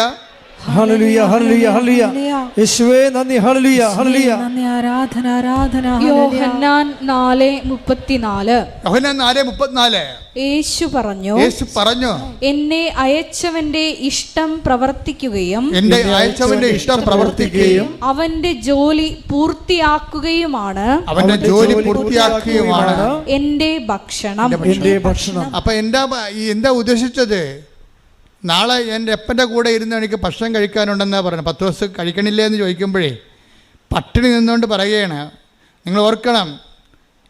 ഹല്ലേലൂയ, ഹല്ലേലൂയ, ഹല്ലേലൂയ. യേശുവേ നന്ദി. ഹല്ലേലൂയ, ഹല്ലേലൂയ. ആരാധന, ആരാധന. യോഹന്നാൻ 4:34. യോഹന്നാൻ 4:34. യേശു പറഞ്ഞു, എന്നെ അയച്ചവന്റെ ഇഷ്ടം പ്രവർത്തിക്കുകയും അവന്റെ ജോലി പൂർത്തിയാക്കുകയുമാണ് എന്റെ ഭക്ഷണം. അപ്പൊ എന്താ ഉദ്ദേശിച്ചത്? നാളെ എൻ്റെ അപ്പൻ്റെ കൂടെ ഇരുന്ന് എനിക്ക് ഭക്ഷണം കഴിക്കാനുണ്ടെന്നാണ് പറയുന്നത്. 10 ദിവസം കഴിക്കണില്ലേ എന്ന് ചോദിക്കുമ്പോഴേ പട്ടിണി നിന്നുകൊണ്ട് പറയുകയാണ്. നിങ്ങൾ ഓർക്കണം,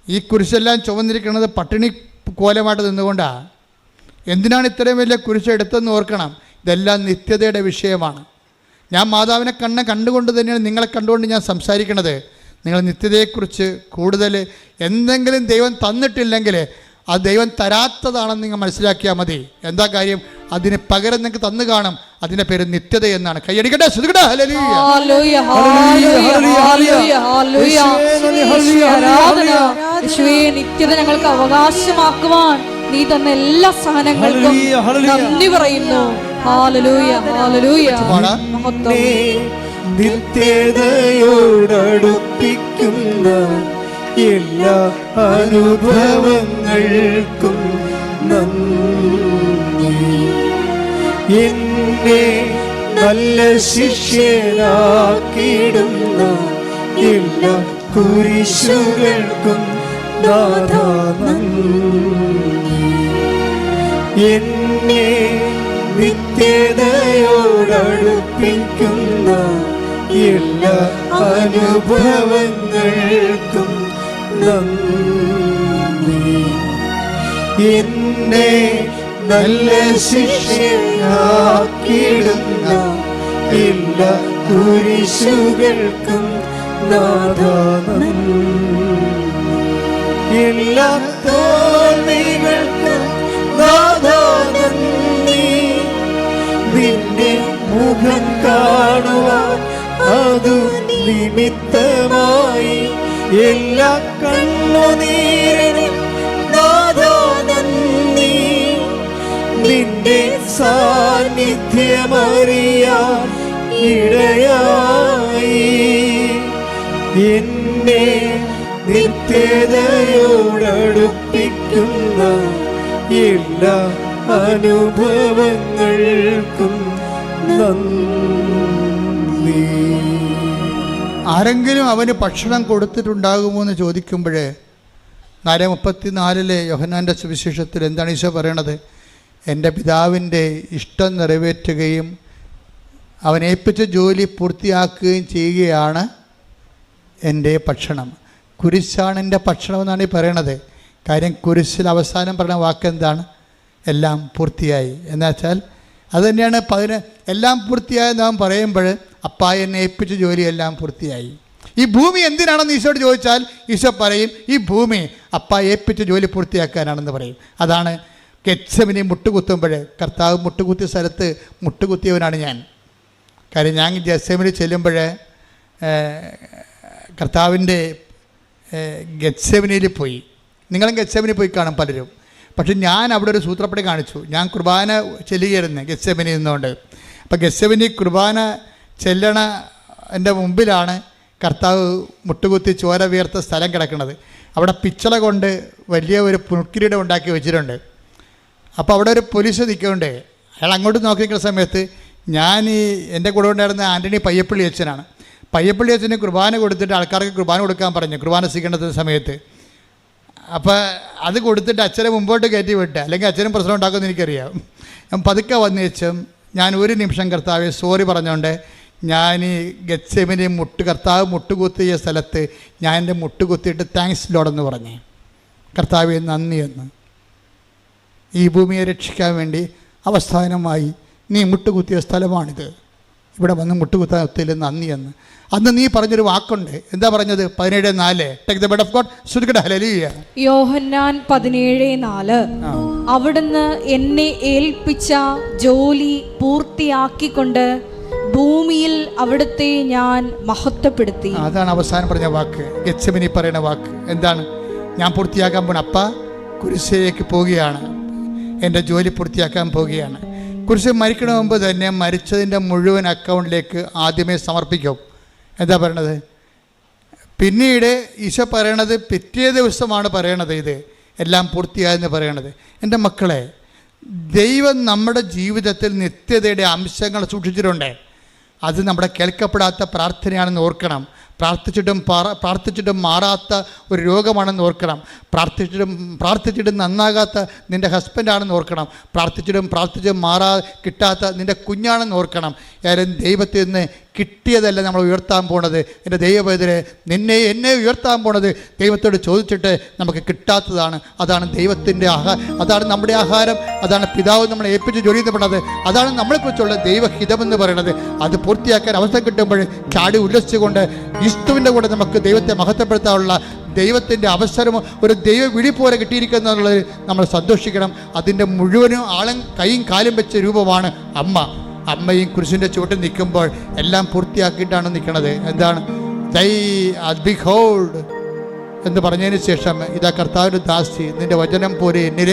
ഈ കുരിശെല്ലാം ചുവന്നിരിക്കുന്നത് പട്ടിണി കോലമായിട്ട് നിന്നുകൊണ്ടാണ്. എന്തിനാണ് ഇത്രയും വലിയ കുരിശ് എടുത്തതെന്ന് ഓർക്കണം. ഇതെല്ലാം നിത്യതയുടെ വിഷയമാണ്. ഞാൻ മാതാവിനെ കണ്ടുകൊണ്ട് തന്നെയാണ് നിങ്ങളെ കണ്ടുകൊണ്ട് ഞാൻ സംസാരിക്കണത്. നിങ്ങൾ നിത്യതയെക്കുറിച്ച് കൂടുതൽ എന്തെങ്കിലും ദൈവം തന്നിട്ടില്ലെങ്കിൽ അത് ദൈവം തരാത്തതാണെന്ന് നിങ്ങൾ മനസ്സിലാക്കിയാൽ മതി. എന്താ കാര്യം? അതിന് പകരം നിങ്ങൾക്ക് തന്നു കാണും. അതിൻ്റെ പേര് നിത്യത എന്നാണ്. കൈയടിക്കട്ടെ, ശ്രദ്ധിക്കട്ടെ. നിത്യത ഞങ്ങൾക്ക് അവകാശമാക്കുവാൻ നീ തന്ന എല്ലാ സഹനങ്ങൾക്കും നന്ദി പറയുന്നു. Hallelujah, hallelujah. നിത്യതയോടടുപ്പിക്കുന്ന എല്ലാ അനുഭവങ്ങൾക്കും നന്ദി. എന്നെ നല്ല ശിഷ്യനാക്കിയിടുന്ന എല്ലാ കുരിശുകൾക്കും നാഥാ നന്ദി. എന്നെ നിത്യതയോടടുപ്പിക്കുന്ന എല്ലാ അനുഭവങ്ങൾക്കും നന്ദി. എന്നെ നല്ല ശിക്ഷയാക്കിയിടുന്ന എല്ലാ കുരിശുകൾക്കും നാഥാ നന്ദി. എല്ലാ തോൽവികൾക്കും നാഥാ നന്ദി. നിന്റെ മുഖം കാണുവാൻ അതു നിമിത്തമായി എല്ലാ കണ്ണുനീരിനും സാന്നിധ്യമറിയാൻ ഇടയായി. എന്നെ നിത്യതയോടടുപ്പിക്കുന്ന എല്ലാ അനുഭവങ്ങൾക്കും നന്ദി. ആരെങ്കിലും അവന് ഭക്ഷണം കൊടുത്തിട്ടുണ്ടാകുമോ എന്ന് ചോദിക്കുമ്പോൾ 4:34 യോഹന്നാൻ്റെ സുവിശേഷത്തിൽ എന്താണ് ഈശോ പറയണത്? എൻ്റെ പിതാവിൻ്റെ ഇഷ്ടം നിറവേറ്റുകയും അവൻ ഏൽപ്പിച്ച ജോലി പൂർത്തിയാക്കുകയും ചെയ്യുകയാണ് എൻ്റെ ഭക്ഷണം. കുരിശാണ് എൻ്റെ ഭക്ഷണം എന്നാണ് ഈ പറയണത്. കാര്യം കുരിശിൽ അവസാനം പറഞ്ഞ വാക്ക് എന്താണ്? എല്ലാം പൂർത്തിയായി. എന്നുവെച്ചാൽ അത് തന്നെയാണ് എല്ലാം പൂർത്തിയായെന്ന് അവൻ പറയുമ്പോൾ അപ്പാ എന്നെ ഏൽപ്പിച്ച ജോലിയെല്ലാം പൂർത്തിയായി. ഈ ഭൂമി എന്തിനാണെന്ന് ഈശോയോട് ചോദിച്ചാൽ ഈശോ പറയും, ഈ ഭൂമി അപ്പാ ഏൽപ്പിച്ച ജോലി പൂർത്തിയാക്കാനാണെന്ന് പറയും. അതാണ് ഗെത്സെമനി മുട്ടുകുത്തുമ്പോൾ കർത്താവ് മുട്ടുകുത്തിയ സ്ഥലത്ത് മുട്ടുകുത്തിയവനാണ് ഞാൻ. കാര്യം ഞാൻ ഗെത്സെമനി ചെല്ലുമ്പോൾ കർത്താവിൻ്റെ ഗെത്സെമനിയിൽ പോയി. നിങ്ങളും ഗെത്സെമനി പോയി കാണും പലരും. പക്ഷെ ഞാൻ അവിടെ ഒരു സൂത്രപ്പടി കാണിച്ചു. ഞാൻ കുർബാന ചെല്ലുകയായിരുന്നു ഗെത്സെമനി നിന്നുകൊണ്ട്. അപ്പോൾ ഗെത്സെമനി കുർബാന ചെല്ലണ എൻ്റെ മുമ്പിലാണ് കർത്താവ് മുട്ടുകുത്തി ചോര വീർത്ത സ്ഥലം കിടക്കുന്നത്. അവിടെ പിച്ചള കൊണ്ട് വലിയ ഒരു പുൽക്കിരീടം ഉണ്ടാക്കി വെച്ചിട്ടുണ്ട്. അപ്പോൾ അവിടെ ഒരു പോലീസ് നിൽക്കുന്നുണ്ട്. അയാൾ അങ്ങോട്ട് നോക്കി നിൽക്കുന്ന സമയത്ത് എൻ്റെ കൂടെ ഉണ്ടായിരുന്ന ആൻ്റണി പയ്യപ്പള്ളി അച്ഛനാണ്. പയ്യപ്പള്ളി അച്ഛന് കുർബാന കൊടുത്തിട്ട് ആൾക്കാർക്ക് കുർബാന കൊടുക്കാൻ പറഞ്ഞു കുർബാന സ്വീകരണത്തിൻ്റെ സമയത്ത്. അപ്പോൾ അത് കൊടുത്തിട്ട് അച്ഛനെ മുമ്പോട്ട് കയറ്റി വിട്ട്, അല്ലെങ്കിൽ അച്ഛനും പ്രശ്നം ഉണ്ടാക്കുമെന്ന് എനിക്കറിയാം. ഞാൻ പതുക്കെ വന്നു വെച്ചും ഞാൻ ഒരു നിമിഷം കർത്താവെ സോറി പറഞ്ഞുകൊണ്ട് ഞാൻ ഈ ഗെത്സെമനി കർത്താവ് മുട്ടുകുത്തിയ സ്ഥലത്ത് ഞാൻ എൻ്റെ മുട്ടുകുത്തിയിട്ട് താങ്ക്സ് ലോഡെന്ന് പറഞ്ഞേ, കർത്താവെ നന്ദി എന്ന്. ഈ ഭൂമിയെ രക്ഷിക്കാൻ വേണ്ടി അവസാനമായി നീ മുട്ടുകുത്തിയ സ്ഥലമാണിത്, ഇവിടെ വന്ന് മുട്ടുകുത്താൻ ഒത്തില്ല നന്ദി എന്ന്. അന്ന് നീ പറഞ്ഞൊരു വാക്കുണ്ട്. എന്താ പറഞ്ഞത്? 17:4 take the bread of God ശ്രുതികട ഹല്ലേലൂയ. യോഹന്നാൻ 17:4 അവിടുന്ന് എന്നെ ഏൽപ്പിച്ച ജോലി പൂർത്തിയാക്കിക്കൊണ്ട് ഭൂമിയിൽ അവിടുത്തെ ഞാൻ മഹത്വപ്പെടുത്തി. അതാണ് അവസാനം പറഞ്ഞ വാക്ക്, ഗെത്സെമനി പറയുന്ന വാക്ക്. എന്താണ്? ഞാൻ പൂർത്തിയാക്കാൻ പോണ അപ്പ കുരിശിലേക്ക് പോവുകയാണ്, എൻ്റെ ജോലി പൂർത്തിയാക്കാൻ പോവുകയാണ്. കുരിശ് മരിക്കണ മുമ്പ് തന്നെ മരിച്ചതിൻ്റെ മുഴുവൻ അക്കൗണ്ടിലേക്ക് ആദ്യമേ സമർപ്പിക്കും. എന്താ പറയണത്? പിന്നീട് ഈശോ പറയണത് പിറ്റേ ദിവസമാണ് പറയണത് ഇത് എല്ലാം പൂർത്തിയായെന്ന് പറയണത്. എൻ്റെ മക്കളെ, ദൈവം നമ്മുടെ ജീവിതത്തിൽ നിത്യതയുടെ അംശങ്ങൾ സൂക്ഷിച്ചിട്ടുണ്ട്. അത് നമ്മുടെ കേൾക്കപ്പെടാത്ത പ്രാർത്ഥനയാണെന്ന് ഓർക്കണം. പ്രാർത്ഥിച്ചിട്ടും മാറാത്ത ഒരു രോഗമാണെന്ന് ഓർക്കണം. പ്രാർത്ഥിച്ചിട്ടും നന്നാകാത്ത നിൻ്റെ ഹസ്ബൻഡാണെന്ന് ഓർക്കണം. പ്രാർത്ഥിച്ചിട്ടും കിട്ടാത്ത നിൻ്റെ കുഞ്ഞാണെന്ന് ഓർക്കണം. ആരും ദൈവത്തിൽ നിന്ന് കിട്ടിയതല്ല നമ്മൾ ഉയർത്താൻ പോണത്. എൻ്റെ ദൈവപൈതലെ, എന്നെ ഉയർത്താൻ പോണത് ദൈവത്തോട് ചോദിച്ചിട്ട് നമുക്ക് കിട്ടാത്തതാണ്. അതാണ് ദൈവത്തിൻ്റെ അതാണ് നമ്മുടെ ആഹാരം. അതാണ് പിതാവ് നമ്മളെ ഏൽപ്പിച്ച് ജോലി എന്ന് പറയുന്നത്. അതാണ് നമ്മളെക്കുറിച്ചുള്ള ദൈവഹിതമെന്ന് പറയുന്നത്. അത് പൂർത്തിയാക്കാൻ അവസരം കിട്ടുമ്പോൾ ചാടി ഉല്ലസിച്ചുകൊണ്ട് ക്രിസ്തുവിൻ്റെ കൂടെ നമുക്ക് ദൈവത്തെ മഹത്വപ്പെടുത്താനുള്ള ദൈവത്തിൻ്റെ അവസരം ഒരു ദൈവ വിളി പോലെ കിട്ടിയിരിക്കുന്നു എന്നുള്ളത് നമ്മൾ സന്തോഷിക്കണം. അതിൻ്റെ മുഴുവനും കൈയും കാലും വെച്ച രൂപമാണ് അമ്മ. അമ്മയും കുരിശിൻ്റെ ചുവട്ടിൽ നിൽക്കുമ്പോൾ എല്ലാം പൂർത്തിയാക്കിയിട്ടാണ് നിൽക്കുന്നത്. എന്താണ്? ബിഹോൾഡ് എന്ന് പറഞ്ഞതിന് ശേഷം ഇതാ കർത്താവിൻ്റെ ദാസി, നിൻ്റെ വചനം പോലെ എന്നിൽ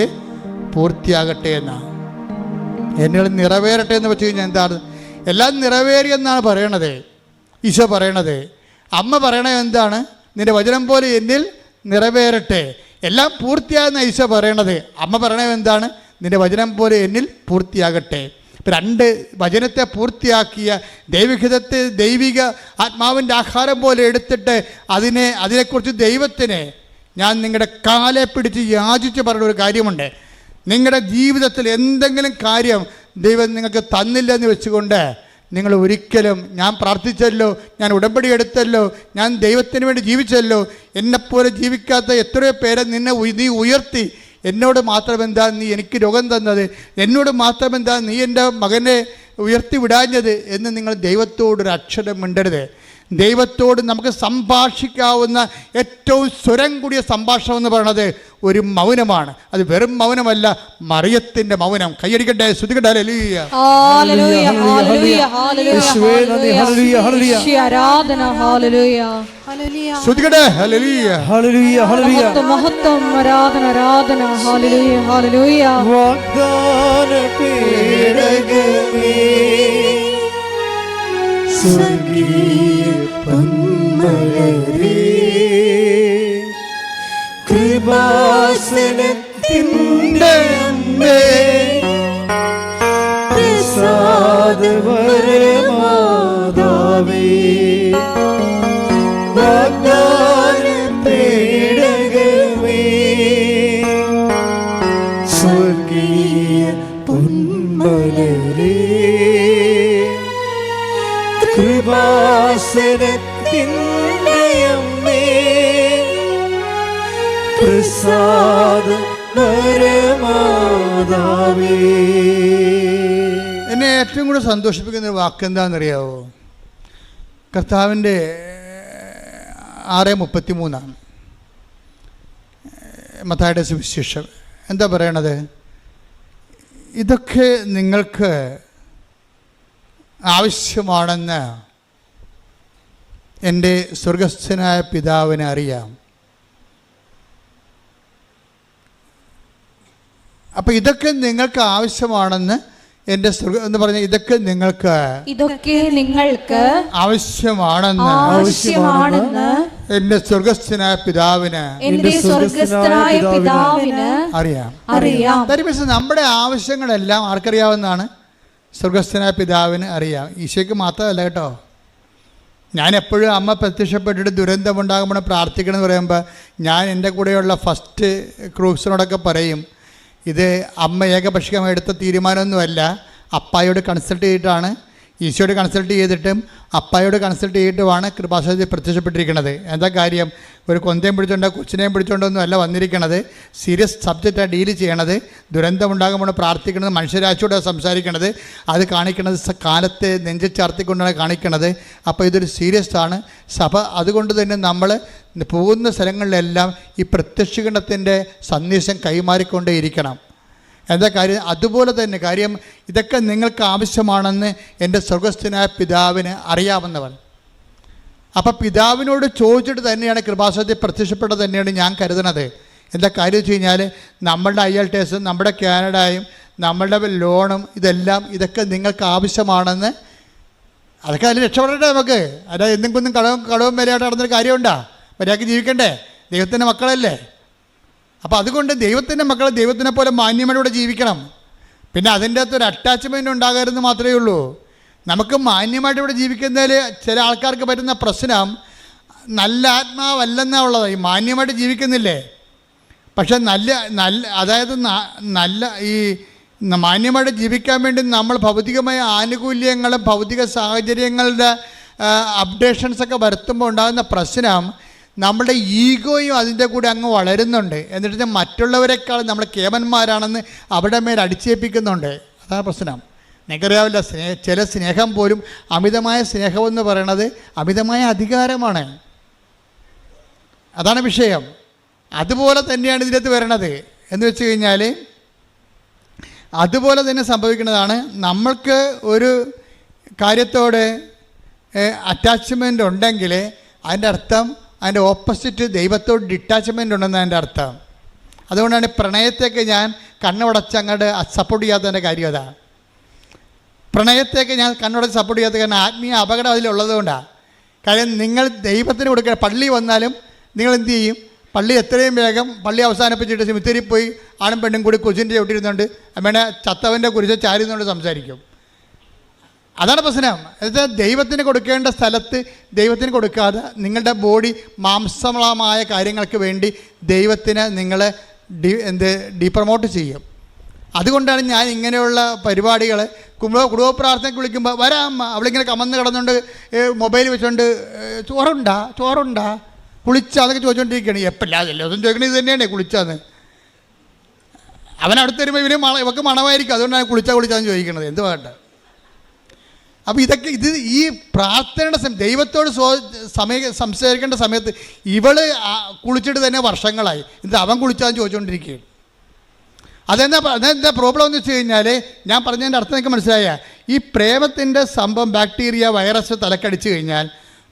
പൂർത്തിയാകട്ടെ എന്നാണ്, എന്നിൽ നിറവേറട്ടെ എന്ന് വെച്ച് കഴിഞ്ഞാൽ എന്താണ്? എല്ലാം നിറവേറിയെന്നാണ് പറയണത് ഈശോ പറയണത്. അമ്മ പറയണത് എന്താണ്? നിൻ്റെ വചനം പോലെ എന്നിൽ നിറവേറട്ടെ, എല്ലാം പൂർത്തിയാകുന്ന ഈശോ പറയണത്. അമ്മ പറയണത് എന്താണ്? നിൻ്റെ വചനം പോലെ എന്നിൽ പൂർത്തിയാകട്ടെ. രണ്ട് വചനത്തെ പൂർത്തിയാക്കിയ ദൈവഹിതത്തെ ദൈവിക ആത്മാവിൻ്റെ ആഹാരം പോലെ എടുത്തിട്ട് അതിനെക്കുറിച്ച് ദൈവത്തിനെ ഞാൻ നിങ്ങളുടെ കാലെ പിടിച്ച് യാചിച്ച് പറഞ്ഞൊരു കാര്യമുണ്ട്. നിങ്ങളുടെ ജീവിതത്തിൽ എന്തെങ്കിലും കാര്യം ദൈവം നിങ്ങൾക്ക് തന്നില്ലെന്ന് വെച്ചുകൊണ്ട് നിങ്ങൾ ഒരിക്കലും ഞാൻ പ്രാർത്ഥിച്ചല്ലോ, ഞാൻ ഉടമ്പടി എടുത്തല്ലോ, ഞാൻ ദൈവത്തിന് വേണ്ടി ജീവിച്ചല്ലോ, എന്നെപ്പോലെ ജീവിക്കാത്ത എത്രയോ പേരെ നീ ഉയർത്തി, എന്നോട് മാത്രമെന്താ നീ എനിക്ക് രോഗം തന്നത്, എന്നോട് മാത്രമെന്താ നീ എൻ്റെ മകനെ ഉയർത്തി വിടാഞ്ഞത് എന്ന് നിങ്ങൾ ദൈവത്തോടൊരു അക്ഷരം മിണ്ടരുത്. ദൈവത്തോട് നമുക്ക് സംഭാഷിക്കാവുന്ന ഏറ്റവും സ്വരം കൂടിയ സംഭാഷണം എന്ന് പറയുന്നത് ഒരു മൗനമാണ്. അത് വെറും മൗനമല്ല, മറിയത്തിൻ്റെ മൗനം. കൈയടിക്കട്ടെ, ശ്രുതിക്കട്ടെ. ഹല്ലേലൂയ, ഹല്ലേലൂയ, ഹല്ലേലൂയ, ഹല്ലേലൂയ, ആരാധന, ഹല്ലേലൂയ, ശ്രുതിക്കട്ടെ. ഹല്ലേലൂയ, ഹല്ലേലൂയ, ഹല്ലേലൂയ, മഹത്വം, ആരാധന, ആരാധന, ഹല്ലേലൂയ, ഹല്ലേലൂയ. വാഗ്ദാന പേടകമേ, സ്വർഗീയ പൊന്മലരേ, കൃപാസനത്തിൻ്റെ അമ്മേ, പ്രസാദവരമാതാവേ, വാഗ്ദാന പേടകമേ, സ്വർഗീയ പൊന്മലരേ, കൃപാസനത്തിൻ്റെ അമ്മേ, പ്രസാദവരമാതാവേ. എന്നെ ഏറ്റവും കൂടെ സന്തോഷിപ്പിക്കുന്ന ഒരു വാക്ക് എന്താണെന്നറിയാവോ? കർത്താവിൻ്റെ 6:33 മത്തായിയുടെ സുവിശേഷം. എന്താ പറയണത്? ഇതൊക്കെ നിങ്ങൾക്ക് ആവശ്യമാണെന്ന് എൻ്റെ സ്വർഗസ്ഥനായ പിതാവിനെ അറിയാം. അപ്പം ഇതൊക്കെ നിങ്ങൾക്ക് ആവശ്യമാണെന്ന് എൻ്റെ എന്ന് പറഞ്ഞ ഇതൊക്കെ നിങ്ങൾക്ക് ആവശ്യമാണെന്ന് എൻ്റെ സ്വർഗസ്ഥനായ പിതാവിന് അറിയാം. നമ്മുടെ ആവശ്യങ്ങളെല്ലാം ആർക്കറിയാവുന്നതാണ്? സ്വർഗസ്ഥനായ പിതാവിന് അറിയാം. ഈശോയ്ക്ക് മാത്രമല്ല കേട്ടോ. ഞാൻ എപ്പോഴും അമ്മ പ്രത്യക്ഷപ്പെട്ടിട്ട് ദുരന്തമുണ്ടാകുമ്പോൾ പ്രാർത്ഥിക്കണം എന്ന് പറയുമ്പോൾ ഞാൻ എൻ്റെ കൂടെയുള്ള ഫസ്റ്റ് ക്രൂസിനോടൊക്കെ പറയും, ഇത് അമ്മ ഏകപക്ഷീയമായി എടുത്ത തീരുമാനമൊന്നുമല്ല. അപ്പായോട് കൺസൾട്ട് ചെയ്തിട്ടാണ്, ഈശോയോട് കൺസൾട്ട് ചെയ്തിട്ടും അപ്പായോട് കൺസൾട്ട് ചെയ്തിട്ടുമാണ് കൃപാസനത്തിൽ പ്രത്യക്ഷപ്പെട്ടിരിക്കുന്നത്. എന്താ കാര്യം? ഒരു കൊന്തയും പിടിച്ചോണ്ടോ കൊച്ചിനെയും പിടിച്ചോണ്ടൊന്നും അല്ല വന്നിരിക്കണത്. സീരിയസ് സബ്ജക്റ്റാണ് ഡീൽ ചെയ്യണത്. ദുരന്തമുണ്ടാകുമ്പോൾ പ്രാർത്ഥിക്കുന്നത്, മനുഷ്യരാശിയോട് സംസാരിക്കണത്, അത് കാണിക്കണത് കാലത്തെ നെഞ്ചു ചാർത്തിക്കൊണ്ടാണ് കാണിക്കണത്. അപ്പോൾ ഇതൊരു സീരിയസ് ആണ് സഭ. അതുകൊണ്ട് തന്നെ നമ്മൾ പോകുന്ന സ്ഥലങ്ങളിലെല്ലാം ഈ പ്രത്യക്ഷീകരണത്തിൻ്റെ സന്ദേശം കൈമാറിക്കൊണ്ടേയിരിക്കണം. എന്താ കാര്യം? അതുപോലെ തന്നെ കാര്യം, ഇതൊക്കെ നിങ്ങൾക്ക് ആവശ്യമാണെന്ന് എൻ്റെ സ്വർഗസ്ഥനായ പിതാവിന് അറിയാവുന്നവൻ. അപ്പം പിതാവിനോട് ചോദിച്ചിട്ട് തന്നെയാണ് കൃപാസനത്തിൽ പ്രത്യക്ഷപ്പെട്ടത് തന്നെയാണ് ഞാൻ കരുതുന്നത്. എന്താ കാര്യം വെച്ച് കഴിഞ്ഞാൽ, നമ്മളുടെ IELTS, നമ്മുടെ കാനഡയും, നമ്മളുടെ ലോണും ഇതൊക്കെ നിങ്ങൾക്ക് ആവശ്യമാണെന്ന്, അതൊക്കെ അതിൽ രക്ഷപ്പെടട്ടെ നമുക്ക്. അതായത് എന്തെങ്കിലും കളവും വിലയായിട്ട് നടന്നൊരു കാര്യമുണ്ടോ? മര്യാദയ്ക്ക് ജീവിക്കണ്ടേ? ദൈവത്തിൻ്റെ മക്കളല്ലേ? അപ്പോൾ അതുകൊണ്ട് ദൈവത്തിൻ്റെ മക്കൾ ദൈവത്തിനെ പോലെ മാന്യമായിട്ടൂടെ ജീവിക്കണം. പിന്നെ അതിൻ്റെ അകത്തൊരു അറ്റാച്ച്മെൻറ്റ് ഉണ്ടാകരുതെന്ന് മാത്രമേ ഉള്ളൂ. നമുക്ക് മാന്യമായിട്ട് ഇവിടെ ജീവിക്കുന്നതിൽ ചില ആൾക്കാർക്ക് പറ്റുന്ന പ്രശ്നം നല്ല ആത്മാവല്ലെന്നാ ഉള്ളത്. ഈ മാന്യമായിട്ട് ജീവിക്കുന്നില്ലേ, പക്ഷെ അതായത് ഈ മാന്യമായിട്ട് ജീവിക്കാൻ വേണ്ടി നമ്മൾ ഭൗതികമായ ആനുകൂല്യങ്ങളും ഭൗതിക സാഹചര്യങ്ങളുടെ അപ്ഡേഷൻസൊക്കെ വരുത്തുമ്പോൾ ഉണ്ടാകുന്ന പ്രശ്നം, നമ്മുടെ ഈഗോയും അതിൻ്റെ കൂടെ അങ്ങ് വളരുന്നുണ്ട്. എന്നിട്ട് മറ്റുള്ളവരെക്കാൾ നമ്മൾ കേമന്മാരാണെന്ന് അവിടെ മേൽ അടിച്ചേൽപ്പിക്കുന്നുണ്ട്. അതാണ് പ്രശ്നം. നിങ്ങൾക്കറിയാവില്ല, ചില സ്നേഹം പോലും, അമിതമായ സ്നേഹമെന്ന് പറയണത് അമിതമായ അധികാരമാണ്. അതാണ് വിഷയം. അതുപോലെ തന്നെയാണ് ഇതിനകത്ത് വരണത്. എന്ന് വെച്ച് കഴിഞ്ഞാൽ അതുപോലെ തന്നെ സംഭവിക്കുന്നതാണ്. നമ്മൾക്ക് ഒരു കാര്യത്തോട് അറ്റാച്ച്മെൻ്റ് ഉണ്ടെങ്കിൽ അതിൻ്റെ അർത്ഥം, അതിൻ്റെ ഓപ്പോസിറ്റ് ദൈവത്തോട് ഡിറ്റാച്ച്മെൻ്റ് ഉണ്ടെന്ന് അതിൻ്റെ അർത്ഥം. അതുകൊണ്ടാണ് പ്രണയത്തേക്ക് ഞാൻ കണ്ണുടച്ച് അങ്ങോട്ട് സപ്പോർട്ട് ചെയ്യാത്തതിൻ്റെ കാര്യം അതാണ്. പ്രണയത്തേക്ക് ഞാൻ കണ്ണുടച്ച് സപ്പോർട്ട് ചെയ്യാത്ത കാരണം ആത്മീയ അപകടം അതിലുള്ളത് കൊണ്ടാണ്. കാര്യം നിങ്ങൾ ദൈവത്തിന് കൊടുക്കുക. പള്ളി വന്നാലും നിങ്ങൾ എന്ത് ചെയ്യും? പള്ളി എത്രയും വേഗം പള്ളി അവസാനിപ്പിച്ചിട്ട് സിമിത്തേരിയിൽ പോയി ആണും പെണ്ണും കൂടി കുരിശിൻ്റെ ചവിട്ടിരുന്നുകൊണ്ട് അമ്മേനെ ചത്തവൻ്റെ കുരിശ് ചാരിന്നുകൊണ്ട് സംസാരിക്കും. അതാണ് പ്രശ്നം. എന്നുവെച്ചാൽ ദൈവത്തിന് കൊടുക്കേണ്ട സ്ഥലത്ത് ദൈവത്തിന് കൊടുക്കാതെ നിങ്ങളുടെ ബോഡി മാംസളമായ കാര്യങ്ങൾക്ക് വേണ്ടി ദൈവത്തിന് നിങ്ങൾ ഡീപ്രമോട്ട് ചെയ്യും. അതുകൊണ്ടാണ് ഞാൻ ഇങ്ങനെയുള്ള പരിപാടികൾ കുടുംബ പ്രാർത്ഥനയ്ക്ക് വിളിക്കുമ്പോൾ വരാം, അവളിങ്ങനെ കമന്ന് കിടന്നുകൊണ്ട് മൊബൈൽ വെച്ചുകൊണ്ട് ചോറുണ്ടാ കുളിച്ചാ അതൊക്കെ ചോദിച്ചുകൊണ്ടിരിക്കുകയാണ്. എപ്പോഴാണ് എല്ലാതും ചോദിക്കണത് ഇത് തന്നെയാണ് കുളിച്ചാന്ന്. അവൻ അടുത്ത് വരുമ്പോൾ ഇവർക്ക് മണമായിരിക്കും. അതുകൊണ്ടാണ് കുളിച്ചാന്ന് ചോദിക്കണത്. എന്ത് വേണ്ട. അപ്പോൾ ഇത് ഈ പ്രാർത്ഥനയുടെ ദൈവത്തോട് സംസാരിക്കേണ്ട സമയത്ത് ഇവള് കുളിച്ചിട്ട് തന്നെ വർഷങ്ങളായി, ഇത് അവൻ കുളിച്ചാന്ന് ചോദിച്ചുകൊണ്ടിരിക്കുകയാണ്. അതെന്താ പ്രോബ്ലം എന്ന് വെച്ച് കഴിഞ്ഞാൽ, ഞാൻ പറഞ്ഞതിൻ്റെ അർത്ഥം നിങ്ങൾക്ക് മനസ്സിലായ, ഈ പ്രേമത്തിൻ്റെ സംഭവം ബാക്ടീരിയ വൈറസ് തലക്കടിച്ച് കഴിഞ്ഞാൽ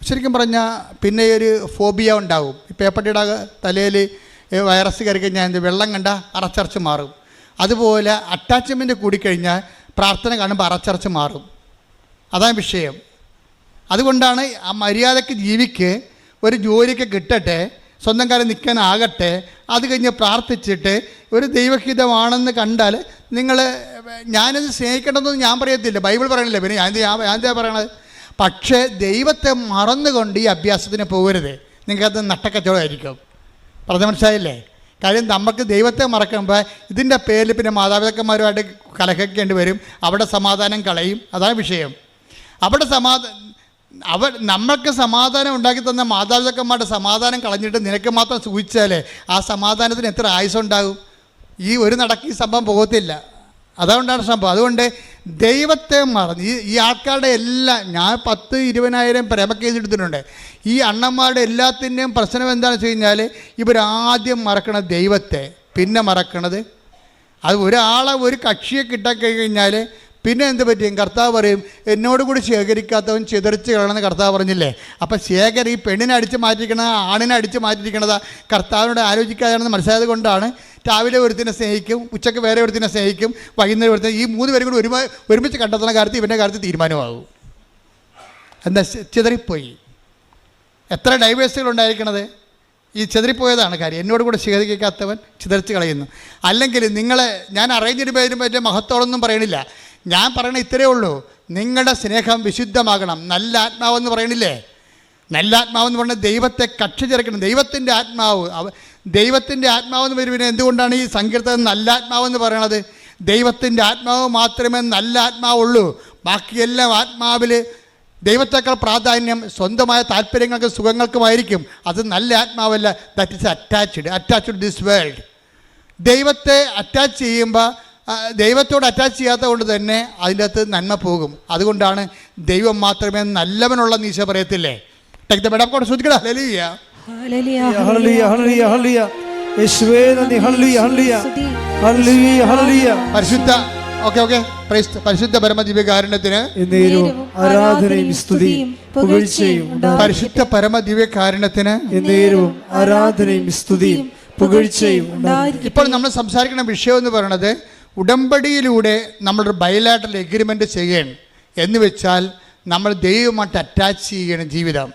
ശരിക്കും പറഞ്ഞാൽ പിന്നെ ഒരു ഫോബിയ ഉണ്ടാവും. ഈ പേപ്പട്ടിയുടെ തലയിൽ വൈറസ് കയറി കഴിഞ്ഞാൽ വെള്ളം കണ്ട അറച്ചറച്ച് മാറും. അതുപോലെ അറ്റാച്ച്മെൻറ്റ് കൂടിക്കഴിഞ്ഞാൽ പ്രാർത്ഥന കാണുമ്പോൾ അറച്ചറച്ച് മാറും. അതാണ് വിഷയം. അതുകൊണ്ടാണ് ആ മര്യാദയ്ക്ക് ജീവിക്ക്, ഒരു ജോലിക്ക് കിട്ടട്ടെ, സ്വന്തം കാര്യം നിൽക്കാനാകട്ടെ, അത് കഴിഞ്ഞ് പ്രാർത്ഥിച്ചിട്ട് ഒരു ദൈവഹിതമാണെന്ന് കണ്ടാൽ നിങ്ങൾ, ഞാനത് സ്നേഹിക്കേണ്ടതെന്ന് ഞാൻ പറയത്തില്ല, ബൈബിൾ പറയണില്ല, പിന്നെ ഞാൻ എന്താ പറയണത്. പക്ഷേ ദൈവത്തെ മറന്നുകൊണ്ട് ഈ അഭ്യാസത്തിന് പോകരുത്, നിങ്ങൾക്കത് നട്ടക്കച്ചവടമായിരിക്കും. പറഞ്ഞ മനസ്സിലായില്ലേ? കാര്യം നമുക്ക് ദൈവത്തെ മറക്കുമ്പോൾ ഇതിൻ്റെ പേരിൽ പിന്നെ മാതാപിതാക്കന്മാരുമായിട്ട് കലഹിക്കേണ്ടി വരും, അവിടെ സമാധാനം കളയും. അതാണ് വിഷയം. അവിടെ നമ്മൾക്ക് സമാധാനം ഉണ്ടാക്കി തന്ന മാതാപിതാക്കന്മാരുടെ സമാധാനം കളഞ്ഞിട്ട് നിനക്ക് മാത്രം സൂചിച്ചാലേ ആ സമാധാനത്തിന് എത്ര ആയുസ്സുണ്ടാകും? ഈ ഒരു നടക്ക് ഈ സംഭവം പോകത്തില്ല. അതുകൊണ്ടാണ് സംഭവം. അതുകൊണ്ട് ദൈവത്തെ മറന്ന് ഈ ആൾക്കാരുടെ എല്ലാം, ഞാൻ 10,000-20,000 പ്രേമ കേസ് എടുത്തിട്ടുണ്ട്. ഈ അണ്ണന്മാരുടെ എല്ലാത്തിൻ്റെയും പ്രശ്നം എന്താണെന്ന് വെച്ച് കഴിഞ്ഞാൽ, ഇവരാദ്യം മറക്കണത് ദൈവത്തെ, പിന്നെ മറക്കണത് അത് ഒരാളെ, ഒരു കക്ഷിയെ കിട്ടാക്കഴിഞ്ഞാൽ പിന്നെ എന്ത് പറ്റും? കർത്താവ് പറയും, എന്നോട് കൂടി ശേഖരിക്കാത്തവൻ ചിതറിച്ച് കളയണമെന്ന് കർത്താവ് പറഞ്ഞില്ലേ? അപ്പം ഈ പെണ്ണിനെ അടിച്ച് മാറ്റിയിരിക്കണത്, ആണിനെ അടിച്ച് മാറ്റിയിരിക്കണത് കർത്താവിനോട് ആലോചിക്കാതെയാണെന്ന് മനസ്സിലായത് കൊണ്ടാണ് രാവിലെ ഒരുത്തിനെ സ്നേഹിക്കും, ഉച്ചയ്ക്ക് വേറെ ഒരുത്തിനെ സ്നേഹിക്കും, വൈകുന്നേരം ഒരുത്തിനെ, ഈ 3 പേരും കൂടി ഒരുമിച്ച് കണ്ടെത്തുന്ന കാര്യത്തിൽ ഇവൻ്റെ കാര്യത്തിൽ തീരുമാനമാകും. എന്താ? ചിതറിപ്പോയി. എത്ര ഡൈവേഴ്സുകൾ ഉണ്ടായിരിക്കണത് ഈ ചിതറിപ്പോയതാണ് കാര്യം. എന്നോട് കൂടെ ശേഖരിക്കാത്തവൻ ചിതറിച്ച് കളയുന്നു. അല്ലെങ്കിൽ നിങ്ങളെ ഞാൻ അറേഞ്ച് പേരും പറ്റിയ മഹത്വമൊന്നും പറയണില്ല, ഞാൻ പറയണ ഇത്രയേ ഉള്ളൂ. നിങ്ങളുടെ സ്നേഹം വിശുദ്ധമാകണം. നല്ല ആത്മാവെന്ന് പറയണില്ലേ? നല്ല ആത്മാവെന്ന് പറഞ്ഞാൽ ദൈവത്തെ കക്ഷി ചേർക്കണം. ദൈവത്തിൻ്റെ ആത്മാവ്, ദൈവത്തിൻ്റെ ആത്മാവെന്ന് വരുമ്പോൾ എന്തുകൊണ്ടാണ് ഈ സങ്കീർത്തനം നല്ല ആത്മാവെന്ന് പറയണത്? ദൈവത്തിൻ്റെ ആത്മാവ് മാത്രമേ നല്ല ആത്മാവുള്ളൂ. ബാക്കിയെല്ലാം ആത്മാവിൽ ദൈവത്തേക്കാൾ പ്രാധാന്യം സ്വന്തമായ താല്പര്യങ്ങൾക്കും സുഖങ്ങൾക്കുമായിരിക്കും. അത് നല്ല ആത്മാവല്ല. That is attached this world. ദൈവത്തെ അറ്റാച്ച് ചെയ്യുമ്പോൾ, ദൈവത്തോട് അറ്റാച്ച് ചെയ്യാത്ത കൊണ്ട് തന്നെ അതിൻ്റെ അകത്ത് നന്മ പോകും. അതുകൊണ്ടാണ് ദൈവം മാത്രമേ നല്ലവനുള്ള നീശ പറയത്തില്ലേ? Take the bread of God. ശ്രദ്ധിക്കണം. ഹല്ലേലൂയ, ഹല്ലേലൂയ, ഹല്ലേലൂയ, ഹല്ലേലൂയ, ഹല്ലേലൂയ. യേശുവേ നന്ദി. ഹല്ലേലൂയ, ഹല്ലേലൂയ, ഹല്ലേലൂയ, ഹല്ലേലൂയ. പരിശുദ്ധ പരമദിവ്യകാരുണ്യത്തിന് ആരാധനയും സ്തുതിയും പുകഴ്ചയും. പരിശുദ്ധ പരമദിവ്യകാരുണ്യത്തിന് ആരാധനയും സ്തുതിയും പുകഴ്ചയും. ഇപ്പോൾ നമ്മൾ സംസാരിക്കുന്ന വിഷയം എന്ന് പറയുന്നത്, ഉടമ്പടിയിലൂടെ നമ്മളൊരു ബൈലാറ്ററൽ എഗ്രിമെൻ്റ് ചെയ്യണം. എന്ന് വെച്ചാൽ നമ്മൾ ദൈവമായിട്ട് അറ്റാച്ച് ചെയ്യണം. ജീവിതം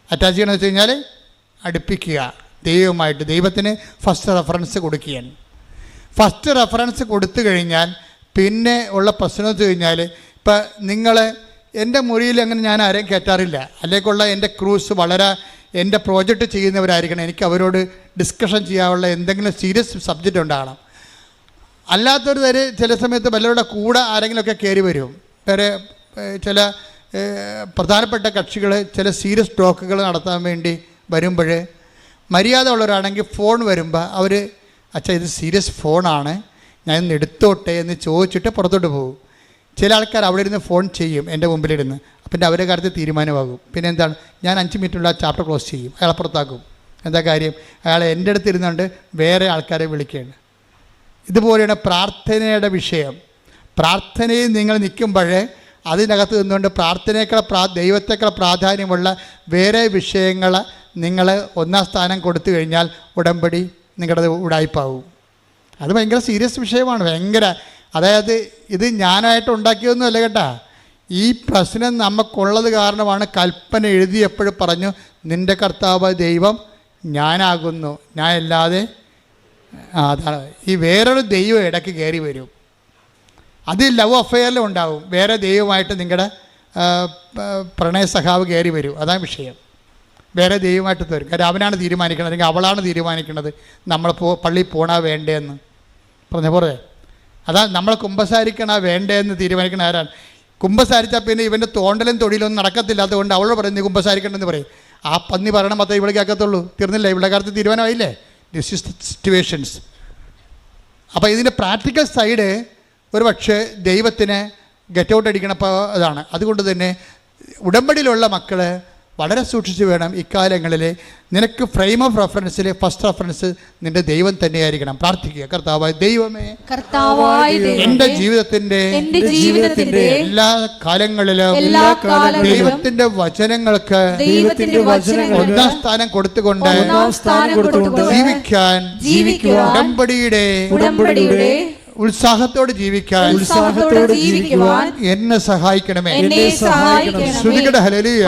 അറ്റാച്ച് ചെയ്യണമെന്ന് വെച്ച് കഴിഞ്ഞാൽ അടുപ്പിക്കുക ദൈവമായിട്ട്. ദൈവത്തിന് ഫസ്റ്റ് റെഫറൻസ് കൊടുക്കുകയാണ്. ഫസ്റ്റ് റെഫറൻസ് കൊടുത്തു കഴിഞ്ഞാൽ പിന്നെ ഉള്ള പ്രശ്നം എന്ന് വെച്ച് കഴിഞ്ഞാൽ, ഇപ്പം നിങ്ങൾ എൻ്റെ മുറിയിൽ അങ്ങനെ ഞാൻ ആരെയും കയറ്റാറില്ല. അല്ലേക്കുള്ള എൻ്റെ ക്രൂസ് വളരെ എൻ്റെ പ്രോജക്റ്റ് ചെയ്യുന്നവരായിരിക്കണം. എനിക്ക് അവരോട് ഡിസ്കഷൻ ചെയ്യാനുള്ള എന്തെങ്കിലും സീരിയസ് സബ്ജക്റ്റ് ഉണ്ടാകണം. അല്ലാത്തൊരു തരം ചില സമയത്ത് വല്ലവരുടെ കൂടെ ആരെങ്കിലുമൊക്കെ കയറി വരും. വേറെ ചില പ്രധാനപ്പെട്ട കക്ഷികൾ ചില സീരിയസ് ടോക്കുകൾ നടത്താൻ വേണ്ടി വരുമ്പോൾ, മര്യാദ ഉള്ളവരാണെങ്കിൽ ഫോൺ വരുമ്പോൾ അവർ, അച്ഛാ ഇത് സീരിയസ് ഫോണാണ്, ഞാൻ ഇന്ന് എടുത്തോട്ടെ എന്ന് ചോദിച്ചിട്ട് പുറത്തോട്ട് പോകും. ചില ആൾക്കാർ അവിടെ ഇരുന്ന് ഫോൺ ചെയ്യും എൻ്റെ മുമ്പിലിരുന്ന്. പിന്നെ അവരുടെ കാര്യത്തിൽ തീരുമാനമാകും. പിന്നെ എന്താണ്, ഞാൻ 5 മിനിറ്റുള്ള ചാപ്റ്റർ ക്ലോസ് ചെയ്യും, അയാളെ പുറത്താക്കും. എന്താ കാര്യം? അയാൾ എൻ്റെ അടുത്ത് ഇരുന്നുകൊണ്ട് വേറെ ആൾക്കാരെ വിളിക്കുകയാണ്. ഇതുപോലെയാണ് പ്രാർത്ഥനയുടെ വിഷയം. പ്രാർത്ഥനയിൽ നിങ്ങൾ നിൽക്കുമ്പോൾ അതിനകത്ത് നിന്നുകൊണ്ട് പ്രാർത്ഥനയേക്കാൾ ദൈവത്തേക്കാൾ പ്രാധാന്യമുള്ള വേറെ വിഷയങ്ങൾ നിങ്ങൾ 1ാം സ്ഥാനം കൊടുത്തു കഴിഞ്ഞാൽ ഉടമ്പടി നിങ്ങളുടെ ഉടായ്പാവും. അത് ഭയങ്കര സീരിയസ് വിഷയമാണ്. ഭയങ്കര, അതായത് ഇത് ഞാനായിട്ട് ഉണ്ടാക്കിയൊന്നുമല്ല കേട്ടാ. ഈ പ്രശ്നം നമുക്കുള്ളത് കാരണമാണ് കൽപ്പന എഴുതിയപ്പോഴും പറഞ്ഞു, നിൻ്റെ കർത്താവ് ദൈവം ഞാനാകുന്നു, ഞാൻ അല്ലാതെ. അതാണ് ഈ വേറൊരു ദൈവം ഇടയ്ക്ക് കയറി വരും. അത് ലവ് അഫെയറിലും ഉണ്ടാവും. വേറെ ദൈവമായിട്ട് നിങ്ങളുടെ പ്രണയ സഖാവ് കയറി വരും. അതാണ് വിഷയം. വേറെ ദൈവമായിട്ട് തരും. കാര്യം അവനാണ് തീരുമാനിക്കുന്നത്, അല്ലെങ്കിൽ അവളാണ് തീരുമാനിക്കുന്നത് നമ്മൾ പള്ളിയിൽ പോകണോ വേണ്ടേന്ന്. പറഞ്ഞ പോലെ അതാ നമ്മൾ കുമ്പസാരിക്കണോ വേണ്ടേന്ന് തീരുമാനിക്കണ ആരാണ്? കുമ്പസാരിച്ചാൽ പിന്നെ ഇവൻ്റെ തോണ്ടലും തൊഴിലൊന്നും നടക്കത്തില്ല. അതുകൊണ്ട് അവളോട് പറയും നീ കുമ്പസാരിക്കണമെന്ന് പറയും. ആ പന്നി പറയണം മാത്രമേ ഇവിടെ കേൾക്കത്തുള്ളൂ. തീർന്നില്ല, ഇവിടെ കാര്യത്തിൽ തീരുമാനമായില്ലേ? This is situations. അപ്പോൾ ഇതിൻ്റെ പ്രാക്ടിക്കൽ സൈഡ് ഒരു പക്ഷേ ദൈവത്തിന് ഗെറ്റ് ഔട്ട് അടിക്കണ ഇതാണ്. അതുകൊണ്ട് തന്നെ ഉടമ്പടിയിലുള്ള മക്കൾ വളരെ സൂക്ഷിച്ച് വേണം ഇക്കാലങ്ങളിൽ. നിനക്ക് ഫ്രെയിം ഓഫ് റെഫറൻസിൽ ഫസ്റ്റ് റെഫറൻസ് നിന്റെ ദൈവം തന്നെയായിരിക്കണം. പ്രാർത്ഥിക്കുക, കർത്താവായ ദൈവമേ, എൻ്റെ ജീവിതത്തിന്റെ എല്ലാ കാലങ്ങളിലും ദൈവത്തിന്റെ വചനങ്ങൾക്ക് ഒന്നാം സ്ഥാനം കൊടുത്തുകൊണ്ട് ജീവിക്കാൻ ഉടമ്പടിയുടെ ഉത്സാഹത്തോടെ ജീവിക്കാൻ എന്നെ സഹായിക്കണമേ. ശ്രുതികട ഹല്ലേലൂയ.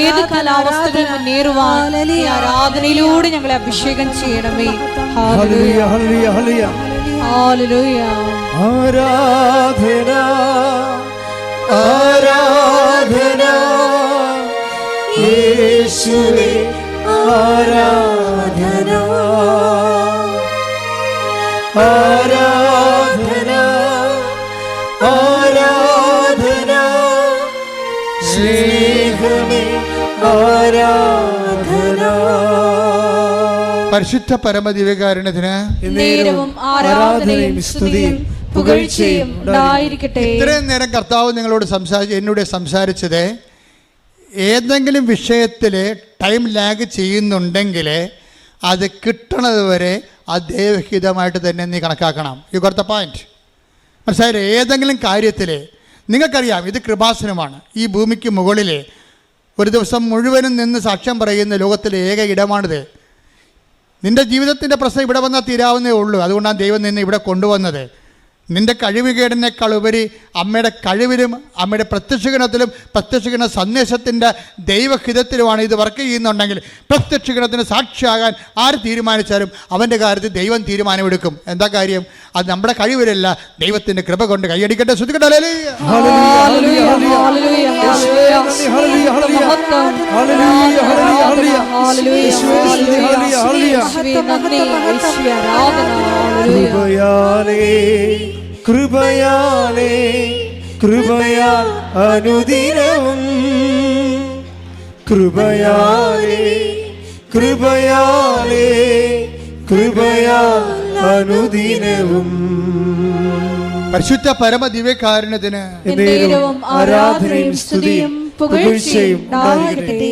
ഏത് കാലാവസ്ഥകളിൽ മുന്നേറുവാൻ ആരാധനയിലൂടെ ഞങ്ങളെ അഭിഷേകം ചെയ്യണമേ. ഹല്ലേലൂയ, ഹല്ലേലൂയ, ഹല്ലേലൂയ, ഹല്ലേലൂയ. ആരാധന, ആരാധന യേശുവേ, ആരാധന, ആരാധന, ആരാധന സ്നേഹമേ, ആരാധന. പരിശുദ്ധ പരമദിവ്യകാരുണ്യത്തിന് നേരവും ആരാധനയും സ്തുതിയും പുകഴ്ചയും ഉണ്ടായിരിക്കട്ടെ. ഇത്രയും നേരം കർത്താവ് നിങ്ങളോട് എന്നോട് സംസാരിച്ചത്, ഏതെങ്കിലും വിഷയത്തിൽ ടൈം ലാഗ് ചെയ്യുന്നുണ്ടെങ്കിൽ അത് കിട്ടണത് വരെ അത് ദൈവഹിതമായിട്ട് തന്നെ നീ കണക്കാക്കണം. You got the point. മനസ്സിലായില്ലേ? ഏതെങ്കിലും കാര്യത്തിൽ നിങ്ങൾക്കറിയാം ഇത് കൃപാസനമാണ്. ഈ ഭൂമിക്ക് മുകളിൽ ഒരു ദിവസം മുഴുവനും നിന്ന് സാക്ഷ്യം പറയുന്ന ലോകത്തിലെ ഏക ഇടമാണിത്. നിൻ്റെ ജീവിതത്തിൻ്റെ പ്രശ്നം ഇവിടെ വന്നാൽ തീരാവുന്നേ ഉള്ളൂ. അതുകൊണ്ടാണ് ദൈവം നിന്നെ ഇവിടെ കൊണ്ടുവന്നത്. നിൻ്റെ കഴിവുകേടിനേക്കാൾ ഉപരി അമ്മയുടെ കഴിവിലും അമ്മയുടെ പ്രത്യക്ഷഗണത്തിലും പ്രത്യക്ഷഗണ സന്ദേശത്തിൻ്റെ ദൈവഹിതത്തിലുമാണ് ഇത് വർക്ക് ചെയ്യുന്നുണ്ടെങ്കിൽ പ്രത്യക്ഷഗണത്തിന് സാക്ഷിയാകാൻ ആര് തീരുമാനിച്ചാലും അവൻ്റെ കാര്യത്തിൽ ദൈവം തീരുമാനമെടുക്കും. എന്താ കാര്യം? അത് നമ്മുടെ കഴിവിലല്ല, ദൈവത്തിൻ്റെ കൃപ കൊണ്ട്. കൈയടിക്കട്ടെ, ശ്രുതിക്കട്ടെ. കൃപയാലേ, കൃപയാൽ അനുദിനവും, കൃപയാലേ, കൃപയാലേ, കൃപയാൽ അനുദിനവും. പരിശുദ്ധ പരമദിവ്യകാരുണ്യത്തിന് ആരാധനയും സ്തുതിയും പുകഴ്ചയും ഉണ്ടായിരിക്കട്ടെ.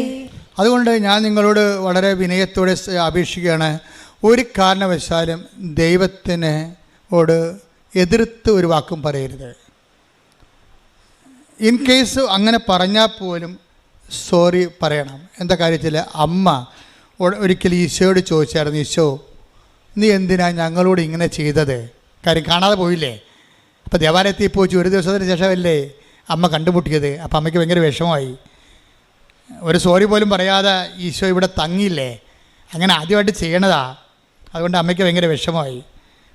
അതുകൊണ്ട് ഞാൻ നിങ്ങളോട് വളരെ വിനയത്തോടെ അപേക്ഷിക്കുകയാണ്, ഒരു കാരണവശാലും ദൈവത്തിനോട് എതിർത്ത് ഒരു വാക്കും പറയരുത്. ഇൻ കേസ് അങ്ങനെ പറഞ്ഞാൽ പോലും സോറി പറയണം. എന്താ കാര്യത്തിൽ? അമ്മ ഒരിക്കലും ഈശോയോട് ചോദിച്ചായിരുന്നു, ഈശോ നീ എന്തിനാ ഞങ്ങളോട് ഇങ്ങനെ ചെയ്തത്? കാര്യം കാണാതെ പോയില്ലേ. അപ്പോൾ ദേവാലയത്തിൽ പോയി ഒരു ദിവസത്തിന് ശേഷമല്ലേ അമ്മ കണ്ടുമുട്ടിയത്. അപ്പോൾ അമ്മയ്ക്ക് ഭയങ്കര വിഷമമായി. ഒരു സോറി പോലും പറയാതെ ഈശോ ഇവിടെ തങ്ങിയില്ലേ. അങ്ങനെ ആദ്യമായിട്ട് ചെയ്യണതാ. അതുകൊണ്ട് അമ്മയ്ക്ക് ഭയങ്കര വിഷമമായി.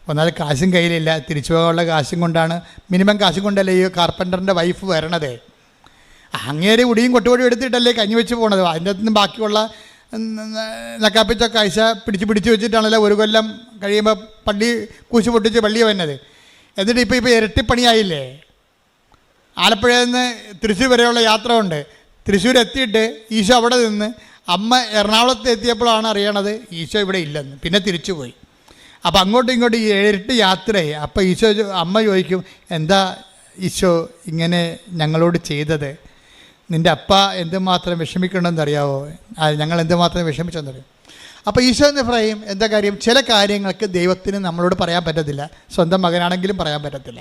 ഒന്നാമത് കാശും കയ്യിലില്ല, തിരിച്ചു പോകാനുള്ള കാശും കൊണ്ടാണ്, മിനിമം കാശും കൊണ്ടല്ലേ ഈ കാർപ്പൻ്ററിൻ്റെ വൈഫ് വരണത്. അങ്ങേരെ ഉടിയും കൊട്ടുപൊടിയും എടുത്തിട്ടല്ലേ കഞ്ഞി വെച്ച് പോണത്. അതിൻ്റെ അകത്തുനിന്ന് ബാക്കിയുള്ള നക്കാപ്പിച്ച കാഴ്ച പിടിച്ച് വെച്ചിട്ടാണല്ലോ ഒരു കൊല്ലം കഴിയുമ്പോൾ പള്ളി കൂശി പൊട്ടിച്ച് പള്ളിയെ വന്നത്. എന്നിട്ട് ഇപ്പോൾ ഇരട്ടിപ്പണിയായില്ലേ. ആലപ്പുഴയിൽ നിന്ന് തൃശ്ശൂർ വരെയുള്ള യാത്ര ഉണ്ട്. തൃശ്ശൂർ എത്തിയിട്ട് ഈശോ അവിടെ നിന്ന് അമ്മ എറണാകുളത്ത് എത്തിയപ്പോഴാണ് അറിയണത് ഈശോ ഇവിടെ ഇല്ലെന്ന്. പിന്നെ തിരിച്ചു പോയി. അപ്പോൾ അങ്ങോട്ടും ഇങ്ങോട്ടും ഈ ഇരട്ടി യാത്രയായി. അപ്പോൾ ഈശോ അമ്മ ചോദിക്കും, എന്താ ഈശോ ഇങ്ങനെ ഞങ്ങളോട് ചെയ്തത്? നിൻ്റെ അപ്പ എന്തുമാത്രം വിഷമിക്കണമെന്നറിയാവോ? ഞങ്ങൾ എന്തുമാത്രം വിഷമിച്ചെന്നറിയാം. അപ്പോൾ ഈശോ എന്ന് പറയും, എന്താ കാര്യം? ചില കാര്യങ്ങൾക്ക് ദൈവത്തിന് നമ്മളോട് പറയാൻ പറ്റത്തില്ല. സ്വന്തം മകനാണെങ്കിലും പറയാൻ പറ്റത്തില്ല.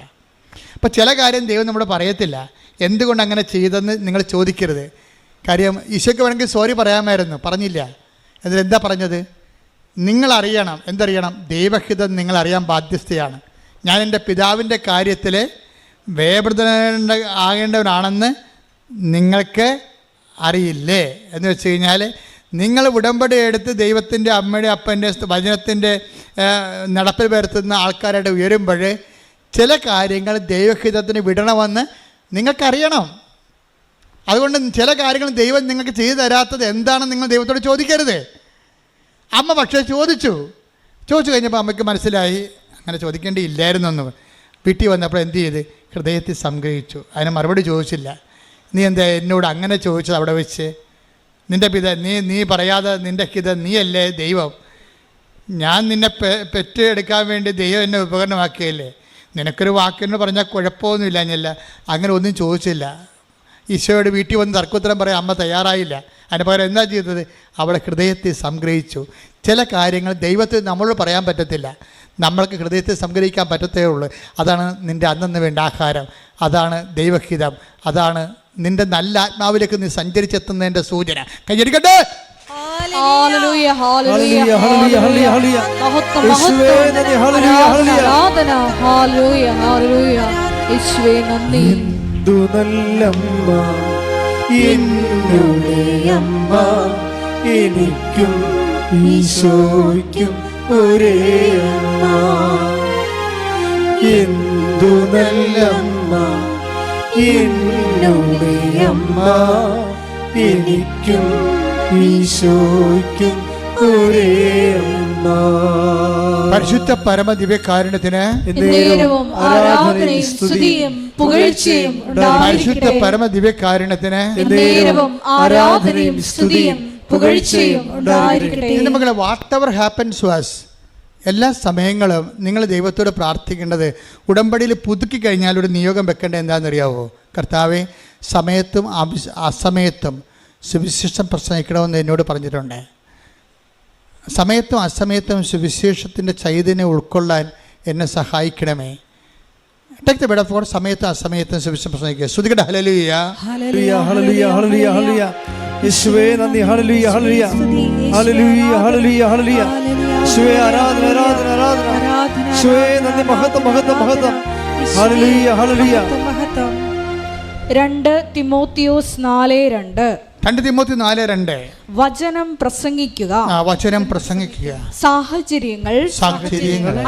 അപ്പോൾ ചില കാര്യം ദൈവം നമ്മളോട് പറയത്തില്ല. എന്തുകൊണ്ട് അങ്ങനെ ചെയ്തെന്ന് നിങ്ങൾ ചോദിക്കരുത്. കാര്യം ഈശോയ്ക്ക് വേണമെങ്കിൽ സോറി പറയാമായിരുന്നു, പറഞ്ഞില്ല. എന്നിട്ട് എന്താ പറഞ്ഞത്? നിങ്ങളറിയണം. എന്തറിയണം? ദൈവഹിതം നിങ്ങളറിയാൻ ബാധ്യസ്ഥയാണ്. ഞാൻ എൻ്റെ പിതാവിൻ്റെ കാര്യത്തിൽ വേവൃതന ആകേണ്ടവനാണെന്ന് നിങ്ങൾക്ക് അറിയില്ലേ എന്ന് വെച്ച് കഴിഞ്ഞാൽ, നിങ്ങൾ ഉടമ്പടി എടുത്ത് ദൈവത്തിൻ്റെ അമ്മയുടെ അപ്പൻ്റെ വചനത്തിൻ്റെ നടപ്പിൽ വരുത്തുന്ന ആൾക്കാരായിട്ട് ഉയരുമ്പോൾ ചില കാര്യങ്ങൾ ദൈവഹിതത്തിന് വിടണമെന്ന് നിങ്ങൾക്കറിയണം. അതുകൊണ്ട് ചില കാര്യങ്ങൾ ദൈവം നിങ്ങൾക്ക് ചെയ്തു തരാത്തത് എന്താണെന്ന് നിങ്ങൾ ദൈവത്തോട് ചോദിക്കരുത്. അമ്മ പക്ഷേ ചോദിച്ചു കഴിഞ്ഞപ്പോൾ അമ്മയ്ക്ക് മനസ്സിലായി അങ്ങനെ ചോദിക്കേണ്ടിയില്ലായിരുന്നെന്ന്. വീട്ടിൽ വന്നപ്പോൾ എന്ത് ചെയ്ത്? ഹൃദയത്തിൽ സംഗ്രഹിച്ചു. അതിന് മറുപടി ചോദിച്ചില്ല. നീ എന്താ എന്നോട് അങ്ങനെ ചോദിച്ചത് അവിടെ വെച്ച്? നിൻ്റെ പിത നീ പറയാതെ നിൻ്റെ ഹിത നീയല്ലേ ദൈവം? ഞാൻ നിന്നെ പെറ്റെടുക്കാൻ വേണ്ടി ദൈവം എന്നെ ഉപകരണമാക്കിയല്ലേ, നിനക്കൊരു വാക്കെന്ന് പറഞ്ഞാൽ കുഴപ്പമൊന്നുമില്ല എന്നല്ല, അങ്ങനെ ഒന്നും ചോദിച്ചില്ല. ഈശോയുടെ വീട്ടിൽ വന്ന് തർക്കോത്തരം പറയാൻ അമ്മ തയ്യാറായില്ല. അതിന് പകരം എന്താ ചെയ്തത്? അവളെ ഹൃദയത്തെ സംഗ്രഹിച്ചു. ചില കാര്യങ്ങൾ ദൈവത്തിന് നമ്മളോട് പറയാൻ പറ്റത്തില്ല, നമ്മൾക്ക് ഹൃദയത്തെ സംഗ്രഹിക്കാൻ പറ്റത്തേ ഉള്ളൂ. അതാണ് നിൻ്റെ അന്നന്ന് വേണ്ട ആഹാരം, അതാണ് ദൈവഹിതം, അതാണ് നിൻ്റെ നല്ല ആത്മാവിലേക്ക് നീ സഞ്ചരിച്ചെത്തുന്നതിൻ്റെ സൂചന. കൈയടിക്കട്ടെ. ഹല്ലേലൂയ ഹല്ലേലൂയ ഹല്ലേലൂയ ഹല്ലേലൂയ ഹല്ലേലൂയ. മഹത്വം യേശുവേ നന്ദി. ഹല്ലേലൂയ ഹല്ലേലൂയ. ആരാധന. ഹല്ലേലൂയ ഹല്ലേലൂയ. യേശുവേ നന്ദി. എന്തു നല്ലമ്മ എന്നുടെ അമ്മ, എനിക്കും ഈശോയ്ക്കും ഒരേ അമ്മ. എന്തു നല്ലമ്മ എന്നുടെ അമ്മ, എനിക്കും ഈശോയ്ക്കും ഒരേ അമ്മ. പരിശുദ്ധ പരമദിവ്യകാരുണ്യത്തിന് എന്നേരവും ആരാധനയും സ്തുതിയും പുകഴ്ചയും പരിശുദ്ധ ഉണ്ടായിരിക്കട്ടെ. പരമദിവ്യകാരുണ്യത്തിന് എന്നേരവും ആരാധനയും സ്തുതിയും പുകഴ്ചയും ഉണ്ടായിരിക്കട്ടെ. ഇതിന്റെ മക്കളെ, വാട്ട് എവർ ഹാപ്പൻസ് വാസ്, എല്ലാ സമയങ്ങളും നിങ്ങൾ ദൈവത്തോട് പ്രാർത്ഥിക്കേണ്ടത്, ഉടമ്പടിയിൽ പുതുക്കി കഴിഞ്ഞാൽ ഒരു നിയോഗം വെക്കേണ്ടത് എന്താണെന്നറിയാവോ? കർത്താവെ, സമയത്തും അസമയത്തും സുവിശേഷം പ്രസംഗിക്കണമെന്ന് എന്നോട് പറഞ്ഞിട്ടുണ്ട്. സമയത്തും അസമയത്തും സുവിശേഷത്തിൻ്റെ ചൈതന്യം ഉൾക്കൊള്ളാൻ എന്നെ സഹായിക്കണമേ. ടേക്ക് ദ ബെഡ് ഫോർ സമയത്തും അസമയത്തും സുവിശേഷം പ്രസംഗിക്കുക. ശ്രുതികട ഹല്ലേലൂയ ഹല്ലേലൂയ ഹല്ലേലൂയ ഹല്ലേലൂയ ഹല്ലേലൂയ. യേശുവേ നന്ദി. ഹല്ലേലൂയ ഹല്ലേലൂയ ഹല്ലേലൂയ ഹല്ലേലൂയ ഹല്ലേലൂയ. യേശുവേ ആരാധന ആരാധന ആരാധന. യേശുവേ നന്ദി. മഹത്വം മഹത്വം മഹത്വം. ഹല്ലേലൂയ ഹല്ലേലൂയ. 2 തിമോത്തിയോസ് 4:2. 2 തിമോത്തി 4:2. വചനം പ്രസംഗിക്കുക, വചനം പ്രസംഗിക്കുക. സാഹചര്യങ്ങൾ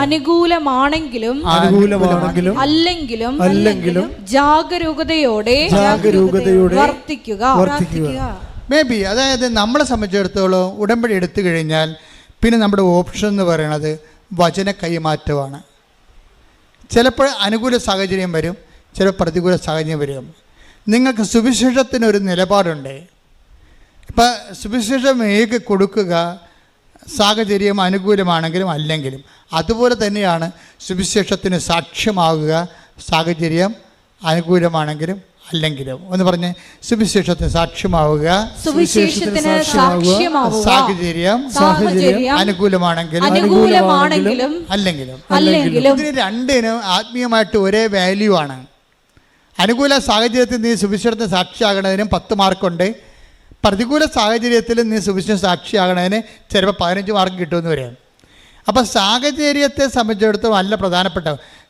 അനുകൂലമാണെങ്കിലും അല്ലെങ്കിലും ജാഗരൂകതയോടെ വർത്തിക്കുക. മേ ബി, അതായത് നമ്മളെ സംബന്ധിച്ചിടത്തോളം ഉടമ്പടി എടുത്തു കഴിഞ്ഞാൽ പിന്നെ നമ്മുടെ ഓപ്ഷൻ എന്ന് പറയുന്നത് വചന കൈമാറ്റമാണ്. ചിലപ്പോൾ അനുകൂല സാഹചര്യം വരും, ചിലപ്പോൾ പ്രതികൂല സാഹചര്യം വരും. നിങ്ങൾക്ക് സുവിശേഷത്തിനൊരു നിലപാടുണ്ട്. ഇപ്പം സുവിശേഷം ഏക കൊടുക്കുക, സാഹചര്യം അനുകൂലമാണെങ്കിലും അല്ലെങ്കിലും. അതുപോലെ തന്നെയാണ് സുവിശേഷത്തിന് സാക്ഷ്യമാകുക, സാഹചര്യം അനുകൂലമാണെങ്കിലും അല്ലെങ്കിലും. ഒന്ന് പറഞ്ഞ്, സുവിശേഷത്തിന് സാക്ഷ്യമാവുക, സുവിശേഷത്തിന് സാക്ഷ്യമാവുക, സാഹചര്യം അനുകൂലമാണെങ്കിലും അല്ലെങ്കിലും. ഇതിന് രണ്ടിനും ആത്മീയമായിട്ട് ഒരേ വാല്യൂ ആണ്. അനുകൂല സാഹചര്യത്തിൽ നീ സുവിശേഷത്തിന് സാക്ഷിയാകണതിനും 10 മാർക്കുണ്ട്. പ്രതികൂല സാഹചര്യത്തിൽ നീ സുവിശേഷം സാക്ഷിയാകണതിന് ചിലപ്പോൾ 15 മാർക്ക് കിട്ടുമെന്ന് വരാം. അപ്പോൾ സാഹചര്യത്തെ സംബന്ധിച്ചിടത്തോളം നല്ല പ്രധാനപ്പെട്ട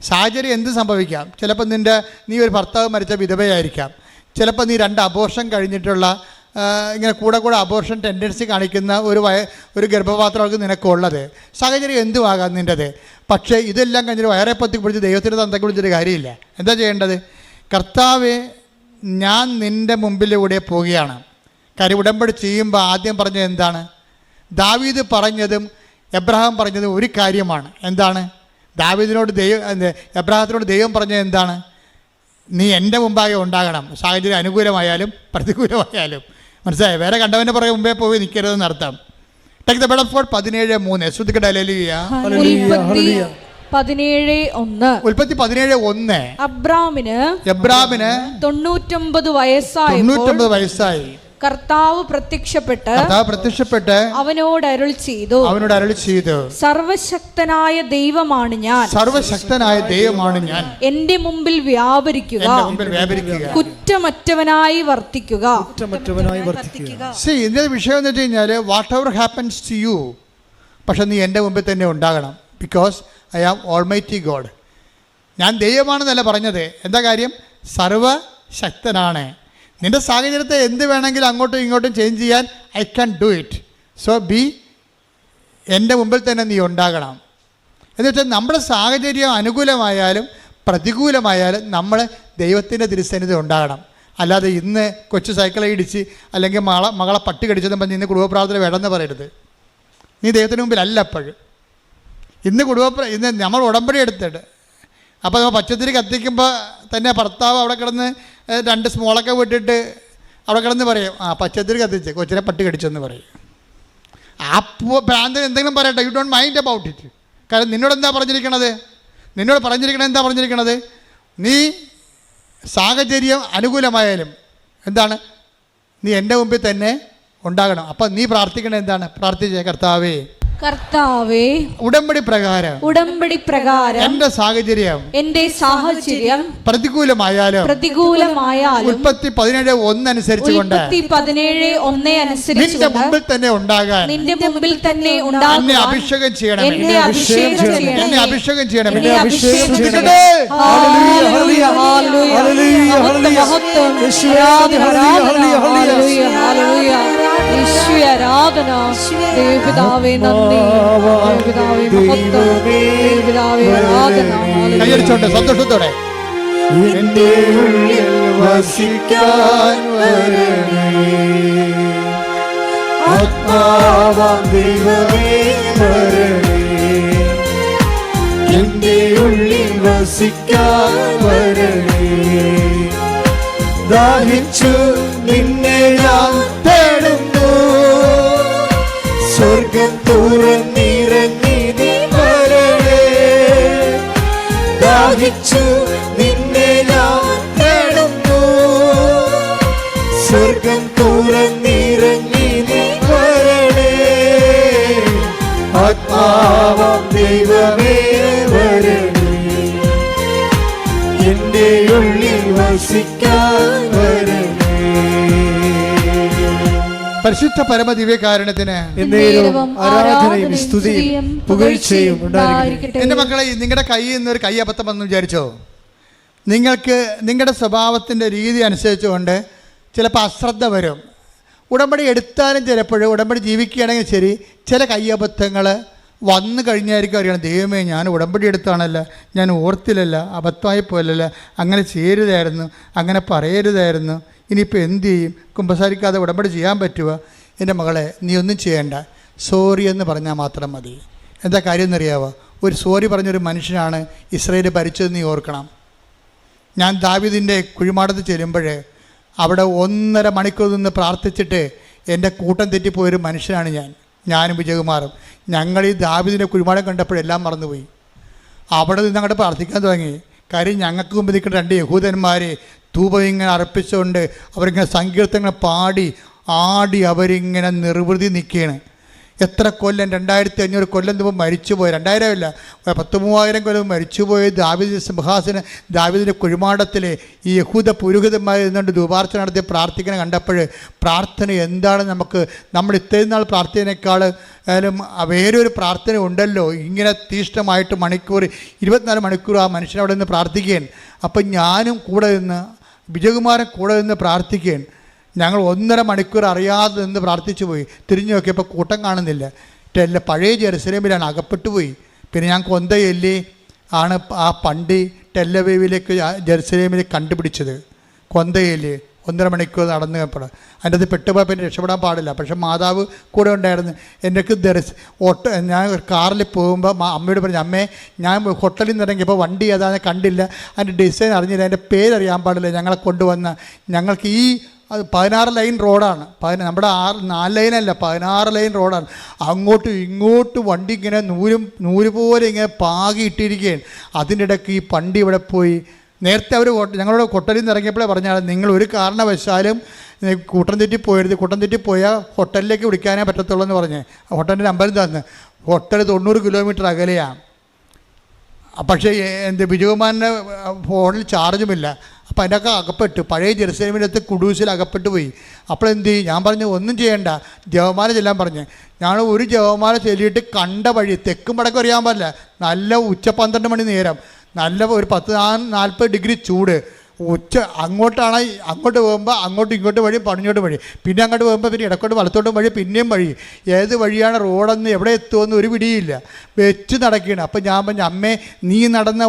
സാഹചര്യം എന്ത് സംഭവിക്കാം. ചിലപ്പോൾ നീ ഒരു ഭർത്താവ് മരിച്ച വിധവയായിരിക്കാം. ചിലപ്പോൾ നീ 2 അബോർഷൻ കഴിഞ്ഞിട്ടുള്ള ഇങ്ങനെ കൂടെ അബോർഷൻ ടെൻഡൻസി കാണിക്കുന്ന ഒരു ഗർഭപാത്രമൊക്കെ നിനക്കുള്ളത്. സാഹചര്യം എന്തുമാകാം നിൻ്റെത്. പക്ഷേ ഇതെല്ലാം കഴിഞ്ഞിട്ട് വയറെ പൊത്തി പിടിച്ച് ദൈവത്തിൻ്റെ തന്തയ്ക്ക് വിളിച്ചിട്ട് കാര്യമില്ല. എന്താ ചെയ്യേണ്ടത്? കർത്താവേ, ഞാൻ നിൻ്റെ മുമ്പിലൂടെ പോവുകയാണ്. കാര്യം ഉടമ്പടി ചെയ്യുമ്പോൾ ആദ്യം പറഞ്ഞത് എന്താണ്? ദാവീദ് പറഞ്ഞതും എബ്രഹാം പറഞ്ഞതും ഒരു കാര്യമാണ്. എന്താണ്? എബ്രഹാത്തിനോട് ദൈവം പറഞ്ഞത് എന്താണ്? നീ എൻ്റെ മുമ്പാകെ ഉണ്ടാകണം, സാഹചര്യം അനുകൂലമായാലും പ്രതികൂലമായാലും. മനസ്സിലായോ? വേറെ കണ്ടവൻ്റെ പുറകെ മുമ്പേ പോയി നിൽക്കരുതെന്ന് അർത്ഥം. Take the bread for 17:3. ശ്രുതികട ഹല്ലേലൂയ. ഉൽപ്പത്തി 17:1. അബ്രാമിന് 99 വയസ്സായി കർത്താവ് പ്രത്യക്ഷപ്പെട്ട് അവനോട് അരുളി ചെയ്തു, സർവശക്തനായ ദൈവമാണ് ഞാൻ, എന്റെ മുമ്പിൽ വ്യാപരിക്കുക, കുറ്റമറ്റവനായി വർത്തിക്കുക. ഇതിന്റെ വിഷയം എന്ന് വെച്ച് കഴിഞ്ഞാൽ, whatever happens to you, പക്ഷെ നീ എൻ്റെ മുമ്പിൽ തന്നെ ഉണ്ടാകണം. Because I am almighty God. ഞാൻ ദൈവമാണെന്നല്ല പറഞ്ഞത്. എന്താ കാര്യം? സർവശക്തനാണ്. നിൻ്റെ സാഹചര്യത്തെ എന്ത് വേണമെങ്കിലും അങ്ങോട്ടും ഇങ്ങോട്ടും ചേഞ്ച് ചെയ്യാൻ I can do it. So എൻ്റെ മുമ്പിൽ തന്നെ നീ ഉണ്ടാകണം. എന്ന് വെച്ചാൽ നമ്മുടെ സാഹചര്യം അനുകൂലമായാലും പ്രതികൂലമായാലും നമ്മൾ ദൈവത്തിൻ്റെ തിരുസന്നിധി ഉണ്ടാകണം. അല്ലാതെ ഇന്ന് കൊച്ചു സൈക്കിളെ ഇടിച്ച് അല്ലെങ്കിൽ മകളെ പട്ടി കടിച്ചെന്ന് പറഞ്ഞ് ഇന്ന് കുടുംബപ്രാർത്ഥന വേണമെന്ന് പറയരുത്. നീ ദൈവത്തിന് മുമ്പിലല്ല. അപ്പോഴും ഇന്ന് നമ്മൾ ഉടമ്പടി എടുത്തിട്ട് അപ്പോൾ നമ്മൾ പച്ചത്തിരി കത്തിക്കുമ്പോൾ തന്നെ ഭർത്താവ് അവിടെ കിടന്ന് 2 സ്മോളൊക്കെ വിട്ടിട്ട് അവിടെ കിടന്ന് പറയും, പച്ചത്തിരി കത്തിച്ച് കൊച്ചിനെ പട്ടി കടിച്ചെന്ന് പറയും. ആ ഭ്രാന്തൻ എന്തെങ്കിലും പറയട്ടെ, you don't mind about it. കാരണം നിന്നോട് എന്താ പറഞ്ഞിരിക്കണത്? എന്താ പറഞ്ഞിരിക്കണത്? നീ സാഹചര്യം അനുകൂലമായാലും എന്താണ്, നീ എൻ്റെ മുമ്പിൽ തന്നെ ഉണ്ടാകണം. അപ്പം നീ പ്രാർത്ഥിക്കണത് എന്താണ്? പ്രാർത്ഥിച്ചേ, കർത്താവേ ഉടമ്പടി പ്രകാരം എന്റെ സാഹചര്യം പ്രതികൂലമായാലും ഉൽപ്പത്തി 17:1 അനുസരിച്ചുകൊണ്ട് നിന്റെ മുമ്പിൽ തന്നെ ഉണ്ടാകാൻ എന്നെ അഭിഷേകം ചെയ്യണം. കൈയടിച്ചോണ്ട് സന്തോഷത്തോടെ എന്റെ ഉള്ളിൽ വസിക്കാൻ വരണേ, ആത്മാവാം ദൈവമേ വരണേ, എന്റെ ഉള്ളിൽ വസിക്കാൻ വരണേ. ദാഹിച്ചു നിന്നെ ഞാൻ തേടുന്നു, സ്വർഗം തുറന്നിറങ്ങി നീ വരണേ. ദാഹിച്ചു നിന്നെ ഞാൻ തേടുന്നു, സ്വർഗം തുറന്നിറങ്ങി നീ വരണേ. ആത്മാവാം ദൈവമേ വരണേ, എന്റെ ഉള്ളിൽ വസിക്കാൻ വരണേ. പരിശുദ്ധ പരമദിവ്യകാരുണ്യത്തിന് ആരാധനയും സ്തുതിയും പുകഴ്ചയും ഉണ്ടായിരിക്കട്ടെ. എൻ്റെ മക്കളെ, നിങ്ങളുടെ കയ്യിൽ നിന്നൊരു കയ്യബദ്ധം വന്നു വിചാരിച്ചോ? നിങ്ങൾക്ക് നിങ്ങളുടെ സ്വഭാവത്തിൻ്റെ രീതി അനുസരിച്ചുകൊണ്ട് ചിലപ്പോൾ അശ്രദ്ധ വരും. ഉടമ്പടി എടുത്താലും ചിലപ്പോൾ ഉടമ്പടി ജീവിക്കുകയാണെങ്കിൽ ശരി, ചില കയ്യബദ്ധങ്ങൾ വന്നു കഴിഞ്ഞായിരിക്കും അറിയണം, ദൈവമേ ഞാൻ ഉടമ്പടി എടുത്താണല്ലോ, ഞാൻ ഓർത്തില്ലല്ല, അബദ്ധമായി പോലല്ല, അങ്ങനെ ചെയ്യരുതായിരുന്നു, അങ്ങനെ പറയരുതായിരുന്നു, ഇനിയിപ്പോൾ എന്തു ചെയ്യും? കുമ്പസാരിക്കാതെ ഉടമ്പടി ചെയ്യാൻ പറ്റുമോ? എൻ്റെ മകളെ, നീ ഒന്നും ചെയ്യേണ്ട, സോറി എന്ന് പറഞ്ഞാൽ മാത്രം മതി. എന്താ കാര്യം എന്നറിയാവോ? ഒരു സോറി പറഞ്ഞൊരു മനുഷ്യനാണ് ഇസ്രായേൽ ഭരിച്ചതെന്ന് നീ ഓർക്കണം. ഞാൻ ദാവീദിൻ്റെ കുഴിമാടത്ത് ചെല്ലുമ്പോൾ അവിടെ 1.5 മണിക്കൂർ നിന്ന് പ്രാർത്ഥിച്ചിട്ട് എൻ്റെ കൂട്ടം തെറ്റിപ്പോയൊരു മനുഷ്യനാണ് ഞാനും വിജയകുമാറും. ഞങ്ങൾ ഈ ദാവീദിൻ്റെ കുഴിമാടം കണ്ടപ്പോഴെല്ലാം മറന്നുപോയി. അവിടെ നിന്ന് അങ്ങോട്ട് പ്രാർത്ഥിക്കാൻ തുടങ്ങി. കാര്യം ഞങ്ങൾക്ക് മുമ്പ് നിൽക്കുന്ന 2 യഹൂദന്മാർ ധൂപം ഇങ്ങനെ അർപ്പിച്ചുകൊണ്ട് അവരിങ്ങനെ സങ്കീർത്തനങ്ങൾ പാടി ആടി അവരിങ്ങനെ നിർവൃതി നിൽക്കുകയാണ്. എത്ര കൊല്ലം, 2500 കൊല്ലം മുമ്പ് മരിച്ചുപോയി, 2000 അല്ല 10,000-3000 കൊല്ലം മരിച്ചുപോയ ദാവീദിന്റെ സിംഹാസനം, ദാവീദിൻ്റെ കുഴിമാടത്തിൽ ഈ യഹൂദ പുരോഹിതന്മാർ ഇരുന്നുകൊണ്ട് ധൂപാർച്ചന നടത്തി പ്രാർത്ഥിക്കണം കണ്ടപ്പോൾ പ്രാർത്ഥന എന്താണ് നമ്മൾ ഇത്രയും നാൾ പ്രാർത്ഥനയേക്കാൾ വേറൊരു പ്രാർത്ഥന ഉണ്ടല്ലോ, ഇങ്ങനെ തീഷ്ണമായിട്ട് 24 മണിക്കൂർ ആ മനുഷ്യനവിടെ നിന്ന് പ്രാർത്ഥിക്കുകയാണ്. അപ്പം ഞാനും കൂടെ നിന്ന്, വിജയകുമാരൻ കൂടെ നിന്ന് പ്രാർത്ഥിക്കുകയാണ്. ഞങ്ങൾ 1.5 മണിക്കൂർ അറിയാതെ നിന്ന് പ്രാർത്ഥിച്ചു പോയി. തിരിഞ്ഞു നോക്കിയപ്പോൾ കൂട്ടം കാണുന്നില്ല. പഴയ ജെറുസലേമിലാണ്, അകപ്പെട്ടു പോയി. പിന്നെ ഞാൻ കൊന്തയല്ലി ആണ് ആ പണ്ടി ടെല്ലവീവിലേക്ക് ജെറുസലേമിലേക്ക് കണ്ടുപിടിച്ചത്. കൊന്തയല്ലി 1.5 മണിക്കൂർ നടന്നു പോയപ്പോൾ അതിൻ്റെ അത് പെട്ടുപോയി, പിന്നെ രക്ഷപ്പെടാൻ പാടില്ല. പക്ഷെ മാതാവ് കൂടെ ഉണ്ടായിരുന്നു. എനിക്ക് ഞാൻ കാറിൽ പോകുമ്പോൾ അമ്മയോട് പറഞ്ഞു, അമ്മേ ഞാൻ ഹോട്ടലിൽ നിന്ന് ഇറങ്ങിയപ്പോൾ വണ്ടി ഏതാണെന്ന് കണ്ടില്ല, അതിൻ്റെ ഡിസൈൻ അറിഞ്ഞില്ല, അതിൻ്റെ പേരറിയാൻ പാടില്ല. ഞങ്ങളെ കൊണ്ടുവന്ന ഞങ്ങൾക്ക് ഈ 16 ലൈൻ റോഡാണ്, നമ്മുടെ 4 ലൈനല്ല 16 ലൈൻ റോഡാണ്. അങ്ങോട്ടും ഇങ്ങോട്ടും വണ്ടി ഇങ്ങനെ നൂല് പോലെ ഇങ്ങനെ പാകിയിട്ടിരിക്കുകയാണ്. അതിൻ്റെ ഇടയ്ക്ക് ഈ വണ്ടി ഇവിടെ പോയി. നേരത്തെ അവർ ഞങ്ങളോട് ഹോട്ടലിൽ നിന്ന് ഇറങ്ങിയപ്പോഴേ പറഞ്ഞാൽ, നിങ്ങൾ ഒരു കാരണവശാലും കൂട്ടം തെറ്റി പോയരുത്, കൂട്ടം തെറ്റി പോയാൽ ഹോട്ടലിലേക്ക് വിളിക്കാനേ പറ്റത്തുള്ളൂ എന്ന് പറഞ്ഞ് ഹോട്ടലിൻ്റെ നമ്പർ തന്ന്. ഹോട്ടൽ 90 കിലോമീറ്റർ അകലെയാണ്. പക്ഷേ വിജയകുമാറിൻ്റെ ഫോണിൽ ചാർജുമില്ല. അപ്പോൾ അതിൻ്റെയൊക്കെ അകപ്പെട്ടു. പഴയ ജെറുസലേമിനകത്ത് കുഡൂസിൽ അകപ്പെട്ടു പോയി. അപ്പോഴെന്ത് ചെയ്യും? ഞാൻ പറഞ്ഞു, ഒന്നും ചെയ്യണ്ട, ജപമാല ചെല്ലാൻ പറഞ്ഞ്. ഞാൻ ഒരു ജപമാല ചെല്ലിയിട്ട് കണ്ട വഴി, തെക്കും വടക്കും അറിയാൻ പാടില്ല, നല്ല ഉച്ച 12 മണി നേരം, നല്ല ഒരു 40 ഡിഗ്രി ചൂട്, അങ്ങോട്ടാണ്. അങ്ങോട്ട് പോകുമ്പോൾ അങ്ങോട്ടും ഇങ്ങോട്ടും വഴി, പടിഞ്ഞോട്ട് വഴി, പിന്നെ അങ്ങോട്ട് പോകുമ്പോൾ പിന്നെ ഇടക്കോട്ട് വലത്തോട്ടും വഴി, പിന്നെയും വഴി. ഏത് വഴിയാണ് റോഡെന്ന് എവിടെ എത്തുമെന്ന് ഒരു പിടിയില്ല, വെച്ച് നടക്കുകയാണ്. അപ്പം ഞാൻ പറഞ്ഞു, അമ്മേ നീ നടന്ന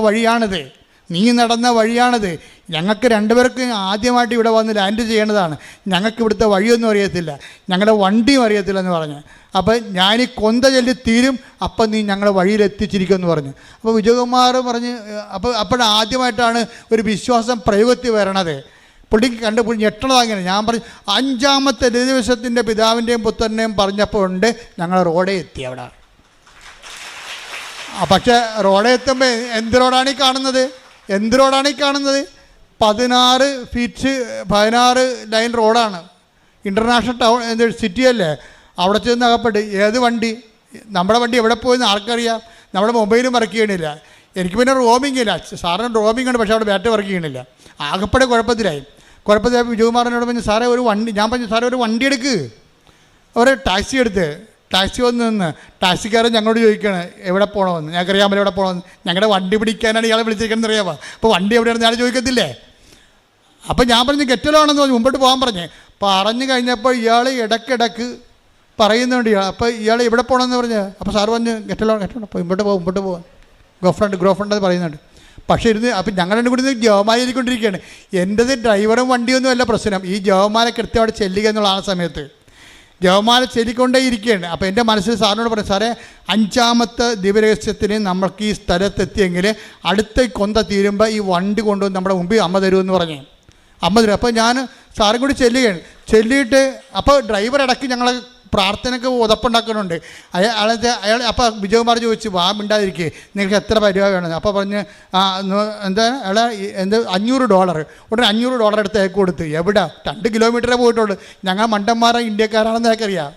വഴിയാണിത്, ഞങ്ങൾക്ക് 2 പേർക്ക് ആദ്യമായിട്ട് ഇവിടെ വന്ന് ലാൻഡ് ചെയ്യേണ്ടതാണ്, ഞങ്ങൾക്ക് ഇവിടുത്തെ വഴിയൊന്നും അറിയത്തില്ല, ഞങ്ങളുടെ വണ്ടിയും അറിയത്തില്ലെന്ന് പറഞ്ഞു. അപ്പം ഞാൻ ഈ കൊന്ത ചൊല്ലി തീരും, അപ്പം നീ ഞങ്ങളെ വഴിയിലെത്തിച്ചിരിക്കുമെന്ന് പറഞ്ഞു. അപ്പോൾ വിജയകുമാർ പറഞ്ഞ്, അപ്പോഴാദ്യമായിട്ടാണ് ഒരു വിശ്വാസം പ്രയോഗത്തിൽ വരണത്. പുള്ളിക്ക് പുള്ളി ഞെട്ടണത് അങ്ങനെ. ഞാൻ പറഞ്ഞു 5-ാമത്തെ ദിവസത്തിൻ്റെ പിതാവിൻ്റെയും പുത്രൻ്റെയും പറഞ്ഞപ്പോൾ ഉണ്ട് ഞങ്ങൾ റോഡേ എത്തി അവിടെ. പക്ഷേ റോഡേ എത്തുമ്പോൾ എന്ത് റോഡാണ് ഈ കാണുന്നത്? 16 ലൈൻ റോഡാണ്. ഇൻ്റർനാഷണൽ ടൗൺ സിറ്റിയല്ലേ. അവിടെ ചെന്ന് അകപ്പെട്ട് ഏത് വണ്ടി, നമ്മുടെ വണ്ടി എവിടെ പോയെന്ന് ആർക്കറിയാം? നമ്മുടെ മൊബൈലും വർക്ക് ചെയ്യണില്ല. എനിക്ക് പിന്നെ റോമിംഗ് ഇല്ല, സാറിന് റോമിംഗ് ഉണ്ട്, പക്ഷേ അവിടെ ബാറ്ററി വർക്ക് ചെയ്യണില്ല. ആകപ്പെടെ കുഴപ്പത്തിലായി വിജയകുമാറിനോട് പറഞ്ഞു സാറേ ഒരു വണ്ടി, ഞാൻ പറഞ്ഞു സാറേ ഒരു വണ്ടി എടുക്ക്. ഒരു ടാക്സി എടുത്ത് ടാക്സി വന്ന് നിന്ന് ടാക്സിക്കാരൻ ഞങ്ങളോട് ചോദിക്കുകയാണ് എവിടെ പോകണമെന്ന്. ഞങ്ങൾക്കറിയാമല്ലോ എവിടെ പോകണമെന്ന്. ഞങ്ങളുടെ വണ്ടി പിടിക്കാനാണ് ഇയാളെ വിളിച്ചിരിക്കുന്നത് അറിയാമോ? അപ്പോൾ വണ്ടി എവിടെയാണെന്ന് ഞാൻ ചോദിക്കത്തില്ലേ? അപ്പോൾ ഞാൻ പറഞ്ഞു ഗെറ്റലാണെന്ന് പറഞ്ഞു, മുമ്പോട്ട് പോകാൻ പറഞ്ഞു കഴിഞ്ഞപ്പോൾ ഇയാൾ ഇടയ്ക്കിടയ്ക്ക് പറയുന്നുണ്ട്. അപ്പോൾ ഇയാൾ എവിടെ പോകണമെന്ന് പറഞ്ഞ് അപ്പോൾ സാറ് പറഞ്ഞു ഗെറ്റലോ അപ്പോൾ മുമ്പോട്ട് പോകാൻ ഗ്രോഫ്രണ്ട് എന്ന് പറയുന്നുണ്ട്. പക്ഷേ അപ്പം ഞങ്ങളുടെ കൂടി ജവമാലയിക്കൊണ്ടിരിക്കുകയാണ്. എൻ്റെത് ഡ്രൈവറും വണ്ടിയൊന്നും അല്ല പ്രശ്നം, ഈ ജവമാല കൃത്യമായിട്ട് ചെല്ലുക എന്നുള്ള ആ സമയത്ത് ജവമാല ചെല്ലിക്കൊണ്ടേ ഇരിക്കുകയാണ്. അപ്പോൾ എൻ്റെ മനസ്സിൽ സാറിനോട് പറയും സാറേ 5-ാമത്തെ ദിവരഹസ്യത്തിന് നമ്മൾക്ക് ഈ സ്ഥലത്തെത്തിയെങ്കിൽ അടുത്ത കൊന്ത തീരുമ്പോൾ ഈ വണ്ടി കൊണ്ടുവന്ന് നമ്മുടെ മുമ്പിൽ അമ്മ തരുമെന്ന് പറഞ്ഞു. അമ്മ തരും. അപ്പോൾ ഞാൻ സാറും കൂടി ചെല്ലിയിട്ട് അപ്പോൾ ഡ്രൈവർ ഇടയ്ക്ക് ഞങ്ങളെ പ്രാർത്ഥനയ്ക്ക് ഉതപ്പുണ്ടാക്കുന്നുണ്ട്. അയാൾ അപ്പോൾ വിജയകുമാർ ചോദിച്ചു വാ മിണ്ടാതിരിക്കുക, നിങ്ങൾക്ക് എത്ര രൂപ വേണം? അപ്പോൾ പറഞ്ഞ് എന്താണ് അയാളെ $500. ഉടനെ $500 എടുത്ത് അയക്ക് കൊടുത്ത്. എവിടെ? 2 കിലോമീറ്ററേ പോയിട്ടുള്ളൂ. ഞങ്ങൾ മണ്ടന്മാരെ ഇന്ത്യക്കാരാണെന്ന് അയാൾക്കറിയാം.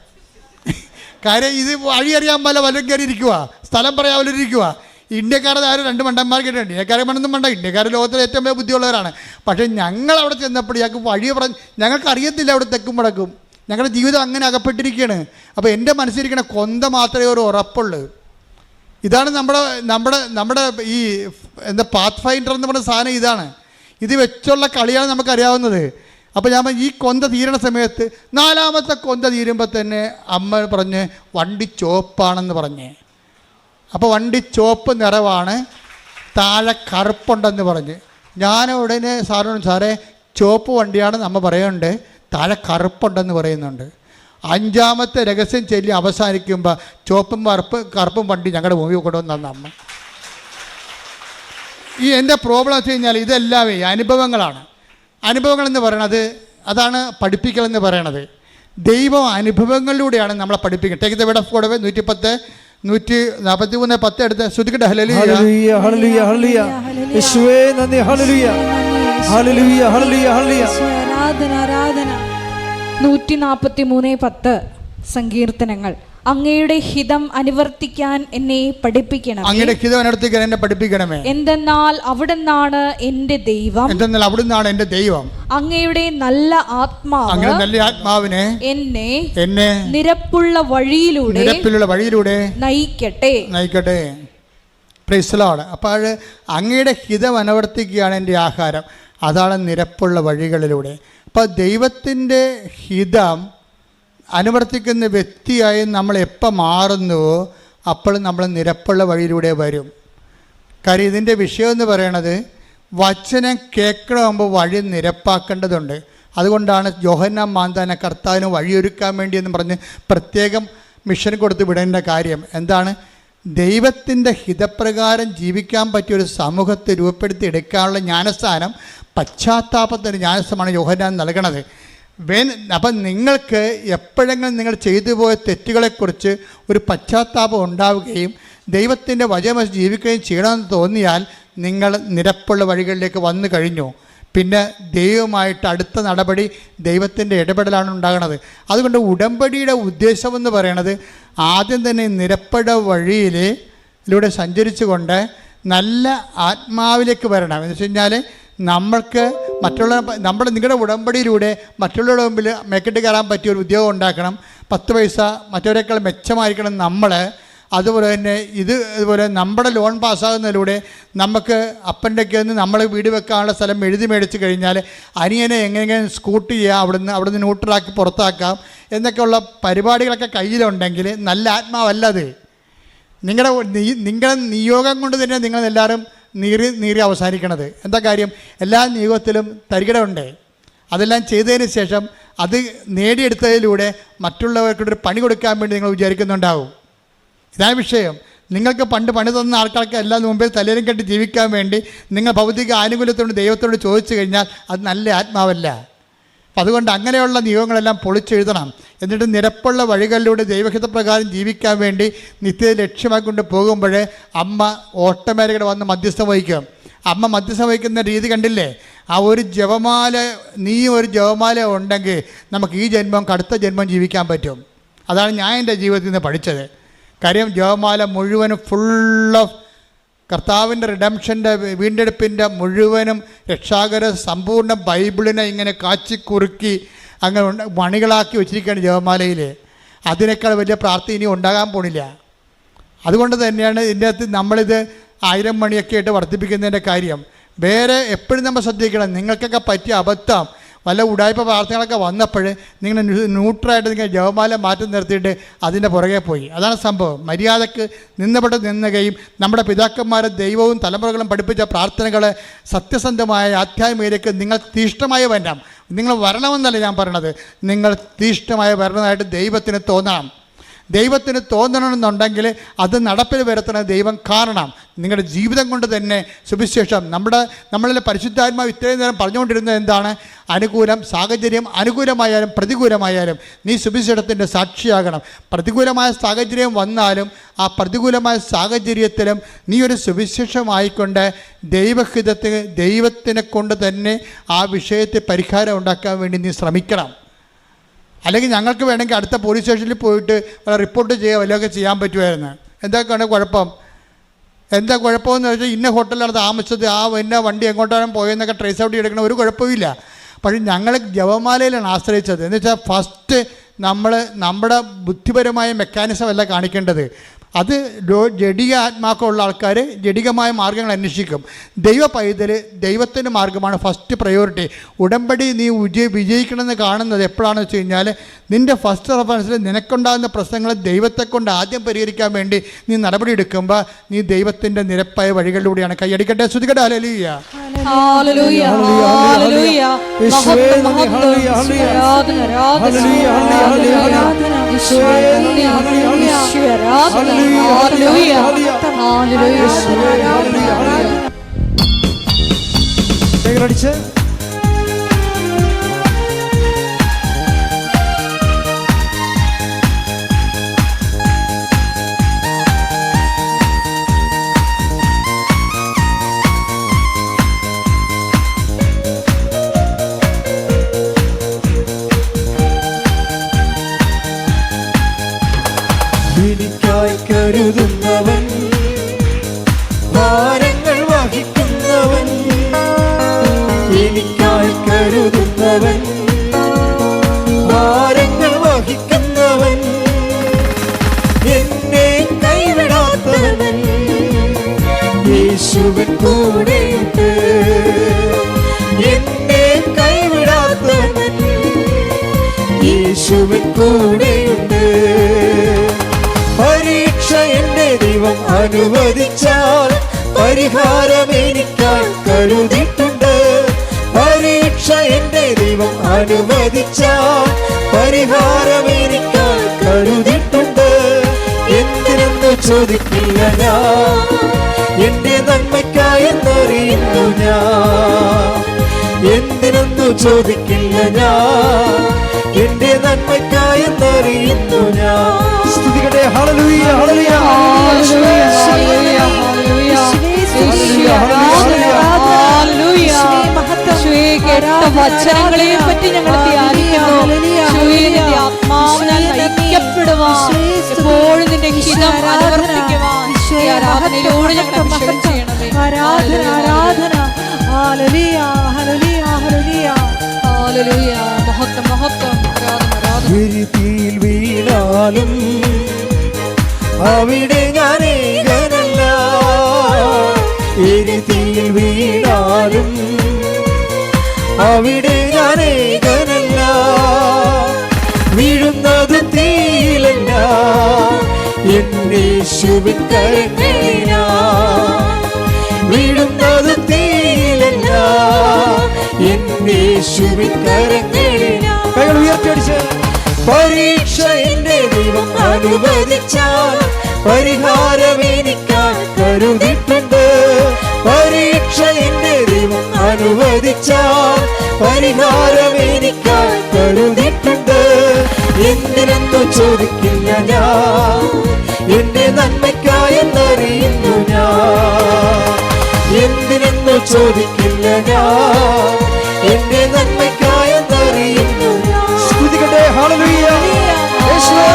കാര്യം ഇത് വഴി അറിയാൻ വല്ലതും കയറി ഇരിക്കുക, സ്ഥലം പറയാൻ വല്ലതും ഇരിക്കുക. ഇന്ത്യക്കാരുടെ ആരും 2 മണ്ടന്മാർ കേട്ടിട്ടുണ്ട്. ഇന്ത്യക്കാരെ മണ്ണൊന്നും വേണ്ട, ഇന്ത്യക്കാർ ലോകത്തിലെ ഏറ്റവും വലിയ ബുദ്ധിയുള്ളവരാണ്. പക്ഷേ ഞങ്ങൾ അവിടെ ചെന്നപ്പോൾ ഞങ്ങൾക്ക് വഴി പറഞ്ഞ് ഞങ്ങൾക്ക് അറിയത്തില്ല അവിടെ തെക്കും വടക്കും. ഞങ്ങളുടെ ജീവിതം അങ്ങനെ അകപ്പെട്ടിരിക്കുകയാണ്. അപ്പോൾ എൻ്റെ മനസ്സിലിരിക്കണ കൊന്ത മാത്രമേ ഒരു ഉറപ്പുള്ളൂ. ഇതാണ് നമ്മുടെ ഈ പാത്ത് ഫൈൻഡർ എന്ന് പറഞ്ഞ സാധനം ഇതാണ്. ഇത് വെച്ചുള്ള കളിയാണ് നമുക്കറിയാവുന്നത്. അപ്പോൾ ഞാൻ ഈ കൊന്ത തീരണ സമയത്ത് 4-ാമത്തെ കൊന്ത തീരുമ്പോൾ തന്നെ അമ്മ പറഞ്ഞ് വണ്ടി ചുവപ്പാണെന്ന് പറഞ്ഞ്. അപ്പോൾ വണ്ടി ചുവപ്പ് നിറവാണ്, താഴെ കറുപ്പുണ്ടെന്ന് പറഞ്ഞ്. ഞാൻ ഉടനെ സാറേ ചുവപ്പ് വണ്ടിയാണ് നമ്മ പറയുന്നുണ്ട്, താഴെ കറുപ്പുണ്ടെന്ന് പറയുന്നുണ്ട്. 5-ാമത്തെ രഹസ്യം ചൊല്ലി അവസാനിക്കുമ്പോൾ ചുവപ്പും കറുപ്പും വണ്ടി ഞങ്ങളുടെ മുമ്പിൽ കൊണ്ടുവന്ന് തന്ന അമ്മ. ഈ എൻ്റെ പ്രോബ്ലം വെച്ച് കഴിഞ്ഞാൽ ഇതെല്ലാം അനുഭവങ്ങളാണ്. അനുഭവങ്ങളെന്ന് പറയണത് അതാണ് പഠിപ്പിക്കലെന്ന് പറയണത്. ദൈവം അനുഭവങ്ങളിലൂടെയാണ് നമ്മളെ പഠിപ്പിക്കുന്നത്. Take the word of God 143:10 എടുത്ത് ശ്രുതിക്കട്ടെ. ഹല്ലേലൂയ ഹല്ലേലൂയ ഹല്ലേലൂയ യേശുവേ നന്ദി. ഹല്ലേലൂയ ഹല്ലേലൂയ ഹല്ലേലൂയ ഹല്ലേലൂയ ആരാധന. 143:10 സങ്കീർത്തനങ്ങൾ. അങ്ങയുടെ ഹിതം അനുവർത്തിക്കാൻ എന്നെ പഠിപ്പിക്കണം. അങ്ങയുടെ ഹിതം അനുവർത്തിക്കാൻ എന്നെ പഠിപ്പിക്കണമേ. എന്തെന്നാൽ അവിടുന്നാണ് എൻ്റെ ദൈവം. അങ്ങയുടെ നല്ല ആത്മാവിനെ എന്നെ നിരപ്പുള്ള വഴിയിലൂടെ നയിക്കട്ടെ. Praise the Lord. അപ്പോൾ അങ്ങയുടെ ഹിതം അനുവർത്തിക്കുകയാണ് എൻ്റെ ആഹാരം, അതാണ് നിരപ്പുള്ള വഴികളിലൂടെ. അപ്പോൾ ദൈവത്തിൻ്റെ ഹിതം അനുവർത്തിക്കുന്ന വ്യക്തിയായി നമ്മൾ എപ്പോൾ മാറുന്നുവോ അപ്പോൾ നമ്മൾ നിരപ്പുള്ള വഴിയിലൂടെ വരും. കാര്യം ഇതിൻ്റെ വിഷയം എന്ന് പറയണത് വചനം കേൾക്കണമെങ്കിൽ വഴി നിരപ്പാക്കേണ്ടതുണ്ട്. അതുകൊണ്ടാണ് യോഹന്നാൻ മാന്താനെ കർത്താവിന് വഴിയൊരുക്കാൻ വേണ്ടി എന്ന് പറഞ്ഞ് പ്രത്യേകം മിഷൻ കൊടുത്ത് വിടേണ്ട കാര്യം എന്താണ്? ദൈവത്തിൻ്റെ ഹിതപ്രകാരം ജീവിക്കാൻ പറ്റിയൊരു സമൂഹത്തെ രൂപപ്പെടുത്തി എടുക്കാനുള്ള ജ്ഞാനസ്ഥാനം, പശ്ചാത്താപത്തിൻ്റെ ജ്ഞാനസ്ഥാനമാണ് യോഹന്നാൻ നൽകണത്. അപ്പം നിങ്ങൾക്ക് എപ്പോഴെങ്കിലും നിങ്ങൾ ചെയ്തു പോയ തെറ്റുകളെക്കുറിച്ച് ഒരു പശ്ചാത്താപം ഉണ്ടാവുകയും ദൈവത്തിൻ്റെ വചനം ജീവിക്കുകയും ചെയ്യണമെന്ന് തോന്നിയാൽ നിങ്ങൾ നിരപ്പുള്ള വഴികളിലേക്ക് വന്നു കഴിഞ്ഞു. പിന്നെ ദൈവമായിട്ട് അടുത്ത നടപടി ദൈവത്തിൻ്റെ ഇടപെടലാണ് ഉണ്ടാകുന്നത്. അതുകൊണ്ട് ഉടമ്പടിയുടെ ഉദ്ദേശമെന്ന് പറയണത് ആദ്യം തന്നെ നിരപ്പുള്ള വഴിയിലൂടെ സഞ്ചരിച്ചുകൊണ്ട് നല്ല ആത്മാവിലേക്ക് വരണം. എന്ന് വെച്ച് കഴിഞ്ഞാൽ നമ്മൾക്ക് നിങ്ങളുടെ ഉടമ്പടിയിലൂടെ മറ്റുള്ളവരുടെ മുമ്പിൽ മേക്കിട്ട് കയറാൻ പറ്റിയ ഒരു ഉദ്യോഗം ഉണ്ടാക്കണം. 10 പൈസ മറ്റവരെക്കാൾ മെച്ചമായിരിക്കണം നമ്മൾ. അതുപോലെ തന്നെ ഇതുപോലെ നമ്മുടെ ലോൺ പാസ്സാകുന്നതിലൂടെ നമുക്ക് അപ്പൻ്റെയൊക്കെ നിന്ന് നമ്മൾ വീട് വെക്കാനുള്ള സ്ഥലം എഴുതി മേടിച്ച് കഴിഞ്ഞാൽ അനിയനെ എങ്ങനെയെങ്കിലും സ്കൂട്ട് ചെയ്യാം, അവിടുന്ന് ന്യൂട്രലാക്കി പുറത്താക്കാം എന്നൊക്കെയുള്ള പരിപാടികളൊക്കെ കയ്യിലുണ്ടെങ്കിൽ നല്ല ആത്മാവല്ലത്. നിങ്ങളുടെ നിയോഗം കൊണ്ട് തന്നെ നിങ്ങളെല്ലാവരും നീറി അവസാനിക്കണത്. എന്താ കാര്യം? എല്ലാ നിയോഗത്തിലും തരികിടയുണ്ട്. അതെല്ലാം ചെയ്തതിന് ശേഷം അത് നേടിയെടുത്തതിലൂടെ മറ്റുള്ളവർക്കൊരു പണി കൊടുക്കാൻ വേണ്ടി നിങ്ങൾ വിചാരിക്കുന്നുണ്ടാവും. ഇതാണ് വിഷയം. നിങ്ങൾക്ക് പണ്ട് പണി തന്ന ആൾക്കാർക്ക് എല്ലാം മുമ്പേ തലേലും കെട്ടി ജീവിക്കാൻ വേണ്ടി നിങ്ങൾ ഭൗതിക ആനുകൂല്യത്തോട് ദൈവത്തോട് ചോദിച്ചു കഴിഞ്ഞാൽ അത് നല്ല ആത്മാവല്ല. അപ്പം അതുകൊണ്ട് അങ്ങനെയുള്ള നിയമങ്ങളെല്ലാം പൊളിച്ചെഴുതണം. എന്നിട്ട് നിരപ്പുള്ള വഴികളിലൂടെ ദൈവഹിതപ്രകാരം ജീവിക്കാൻ വേണ്ടി നിത്യത ലക്ഷ്യമാക്കൊണ്ട് പോകുമ്പോഴേ അമ്മ ഓട്ടോമാറ്റിക്കായിട്ട് വന്ന് മധ്യസ്ഥം വഹിക്കും. അമ്മ മധ്യസ്ഥം വഹിക്കുന്ന രീതി കണ്ടില്ലേ? ആ ഒരു ജപമാല, നീ ഒരു ജപമാല ഉണ്ടെങ്കിൽ നമുക്ക് ഈ ജന്മം അടുത്ത ജന്മം ജീവിക്കാൻ പറ്റും. അതാണ് ഞാൻ എൻ്റെ ജീവിതത്തിൽ നിന്ന് പഠിച്ചത്. കാര്യം ജപമാല മുഴുവനും ഫുൾ ഓഫ് കർത്താവിൻ്റെ റിഡംഷൻ്റെ വീണ്ടെടുപ്പിൻ്റെ മുഴുവനും രക്ഷാകര സമ്പൂർണ്ണ ബൈബിളിനെ ഇങ്ങനെ കാച്ചിക്കുറുക്കി അങ്ങനെ മണികളാക്കി വെച്ചിരിക്കുകയാണ് ജപമാലയിൽ. അതിനേക്കാൾ വലിയ പ്രാർത്ഥന ഇനി ഉണ്ടാകാൻ പോണില്ല. അതുകൊണ്ട് തന്നെയാണ് ഇതിൻ്റെ അകത്ത് നമ്മളിത് 1000 മണിയൊക്കെ ആയിട്ട് വർദ്ധിപ്പിക്കുന്നതിൻ്റെ കാര്യം. വേറെ എപ്പോഴും നമ്മൾ ശ്രദ്ധിക്കണം. നിങ്ങൾക്കൊക്കെ പറ്റിയ അബദ്ധം വല്ല ഉടായ്പ പ്രാർത്ഥനകളൊക്കെ വന്നപ്പോൾ നിങ്ങൾ ന്യൂട്രലായിട്ട് നിങ്ങൾ ജപമാല മാറ്റി നിർത്തിയിട്ട് അതിൻ്റെ പുറകെ പോയി. അതാണ് സംഭവം. മര്യാദക്ക് നിന്നുകയും നമ്മുടെ പിതാക്കന്മാരെ ദൈവവും തലമുറകളും പഠിപ്പിച്ച പ്രാർത്ഥനകൾ സത്യസന്ധമായ ആധ്യാത്മികതയിലേക്ക് നിങ്ങൾ തീഷ്ണമായി വരണം. നിങ്ങൾ വരണമെന്നല്ല ഞാൻ പറയണത്, നിങ്ങൾ തീഷ്ണമായി വരണമായിട്ട് ദൈവത്തിന് തോന്നണം. ദൈവത്തിന് തോന്നണമെന്നുണ്ടെങ്കിൽ അത് നടപ്പിൽ വരുത്തണം ദൈവം കാണണം. നിങ്ങളുടെ ജീവിതം കൊണ്ട് തന്നെ സുവിശേഷം നമ്മളിലെ പരിശുദ്ധാത്മാവ് ഇത്രയും നേരം പറഞ്ഞുകൊണ്ടിരുന്നത് എന്താണ്? അനുകൂലം സാഹചര്യം അനുകൂലമായാലും പ്രതികൂലമായാലും നീ സുവിശേഷത്തിൻ്റെ സാക്ഷിയാകണം. പ്രതികൂലമായ സാഹചര്യം വന്നാലും ആ പ്രതികൂലമായ സാഹചര്യത്തിലും നീ ഒരു സുവിശേഷമായിക്കൊണ്ട് ദൈവത്തിനെ കൊണ്ട് തന്നെ ആ വിഷയത്തെ പരിഹാരം ഉണ്ടാക്കാൻ വേണ്ടി നീ ശ്രമിക്കണം. അല്ലെങ്കിൽ ഞങ്ങൾക്ക് വേണമെങ്കിൽ അടുത്ത പോലീസ് സ്റ്റേഷനിൽ പോയിട്ട് റിപ്പോർട്ട് ചെയ്യുക വല്ലതൊക്കെ ചെയ്യാൻ പറ്റുമായിരുന്നു. എന്തൊക്കെയാണ് കുഴപ്പം? എന്താ കുഴപ്പമെന്ന് വെച്ചാൽ ഇന്ന ഹോട്ടലിലാണ് താമസിച്ചത്, ഇന്ന വണ്ടി എങ്ങോട്ടാണ് പോയെന്നൊക്കെ ട്രേസ് ഔട്ട് ചെയ്തെടുക്കണ ഒരു കുഴപ്പമില്ല. പക്ഷേ ഞങ്ങൾ ജപമാലയിലാണ് ആശ്രയിച്ചത്. എന്ന് വെച്ചാൽ ഫസ്റ്റ് നമ്മുടെ ബുദ്ധിപരമായ മെക്കാനിസം അല്ല കാണിക്കേണ്ടത്. അത് ജഡിക ആത്മാക്കളുള്ള ആൾക്കാർ ജഡികമായ മാർഗ്ഗങ്ങൾ അന്വേഷിക്കും. ദൈവ പൈതൽ ദൈവത്തിൻ്റെ മാർഗ്ഗമാണ് ഫസ്റ്റ് പ്രയോറിറ്റി. ഉടമ്പടി നീ വിജയിക്കണമെന്ന് കാണുന്നത് എപ്പോഴാണെന്ന് വെച്ച് കഴിഞ്ഞാൽ നിൻ്റെ ഫസ്റ്റ് റെഫറൻസിൽ നിനക്കുണ്ടാകുന്ന പ്രശ്നങ്ങൾ ദൈവത്തെ കൊണ്ട് ആദ്യം പരിഹരിക്കാൻ വേണ്ടി നീ നടപടി എടുക്കുമ്പോൾ നീ ദൈവത്തിൻ്റെ നിരപ്പായ വഴികളിലൂടെയാണ്. കൈയടിക്കട്ടെ, സ്തുതിക്കട്ടെ. ഹല്ലേലൂയ, ഹല്ലേലൂയ, ഹല്ലേലൂയ. അടിച്ച് കരുതുന്നവൻ, ഭാരങ്ങൾ വഹിക്കുന്നവൻ, എനിക്കായി കരുതുന്നവൻ, ഭാരങ്ങൾ വഹിക്കുന്നവൻ, എന്നെ കൈവിടാത്തവൻ, യേശുവിൻ കൂടെയുണ്ട്. എന്നെ കൈവിടാത്തവൻ, യേശുവിൻ കൂടെയുണ്ട്. പരീക്ഷ എന്റെ ദൈവം അനുവദിച്ചാൽ പരിഹാരം എനിക്കായി കരുതിയിട്ടുണ്ട്. പരീക്ഷ എന്റെ ദൈവം അനുവദിച്ചാൽ പരിഹാരം എനിക്കായി കരുതിയിട്ടുണ്ട്. എന്തിനെന്ന് ചോദിക്കില്ല ഞാൻ, എന്റെ നന്മയ്ക്കായെന്നറിയുന്നു ഞാൻ. എന്തിനെന്നു ചോദിക്കില്ല ഞാൻ, എന്റെ നന്മയ്ക്കായെന്നറിയുന്നു ഞാൻ. സ്തുതിക്കട്ടെ. ഹല്ലേലൂയ, ഹല്ലേലൂയ, ഹല്ലേലൂയ, ഹല്ലേലൂയ, വചനങ്ങളെ പറ്റി ഞങ്ങൾ ധ്യാനിക്കുന്നു. ആത്മാവിനാൽ നയിക്കപ്പെടുവാൻ എപ്പോഴും നിന്റെ ഹിതം അനുവർത്തിക്കുവാൻ ആരാധനയിലൂടെ ഞങ്ങൾ അഭിഷേകം ചെയ്യണമേ. ആരാധന, ആരാധന. ഹല്ലേലൂയ, ഹല്ലേലൂയ, ഹല്ലേലൂയ, ഹല്ലേലൂയ. മഹത്വം, മഹത്വം. വിരിതിയിൽ വീണാലും അവിടെ ഞാൻ ഏകനല്ല. വിരിതിയിൽ വീണാലും അവിടെ ഞാൻ ഏകനല്ല. വീഴുന്നത് തീയിലല്ല, എന്നേശുവിൻ കരങ്ങളിലാ. വീഴുന്നത് തീയിലല്ല, എന്നേശുവിൻ കരങ്ങളിലാ. കൈകൾ ഉയർത്തിയടിച്ച് പരീക്ഷ എന്റെ ദൈവം അനുവദിച്ചാൽ പരിഹാരം എനിക്കായി കരുതിയിട്ടുണ്ട്. പരീക്ഷ എന്റെ ദൈവം അനുവദിച്ചാൽ പരിഹാരം എനിക്കായി കരുതിയിട്ടുണ്ട്. എന്തിനെന്നു ചോദിക്കില്ല ഞാൻ, എന്റെ നന്മയ്ക്കായെന്നറിയുന്നു ഞാൻ. എന്തിനെന്നു ചോദിക്കില്ല ഞാൻ, എന്റെ നന്മയ്ക്കായെന്നറിയുന്നു ഞാൻ. സ്തുതിക്കട്ടെ. ഹല്ലേലൂയ. യേശുവേ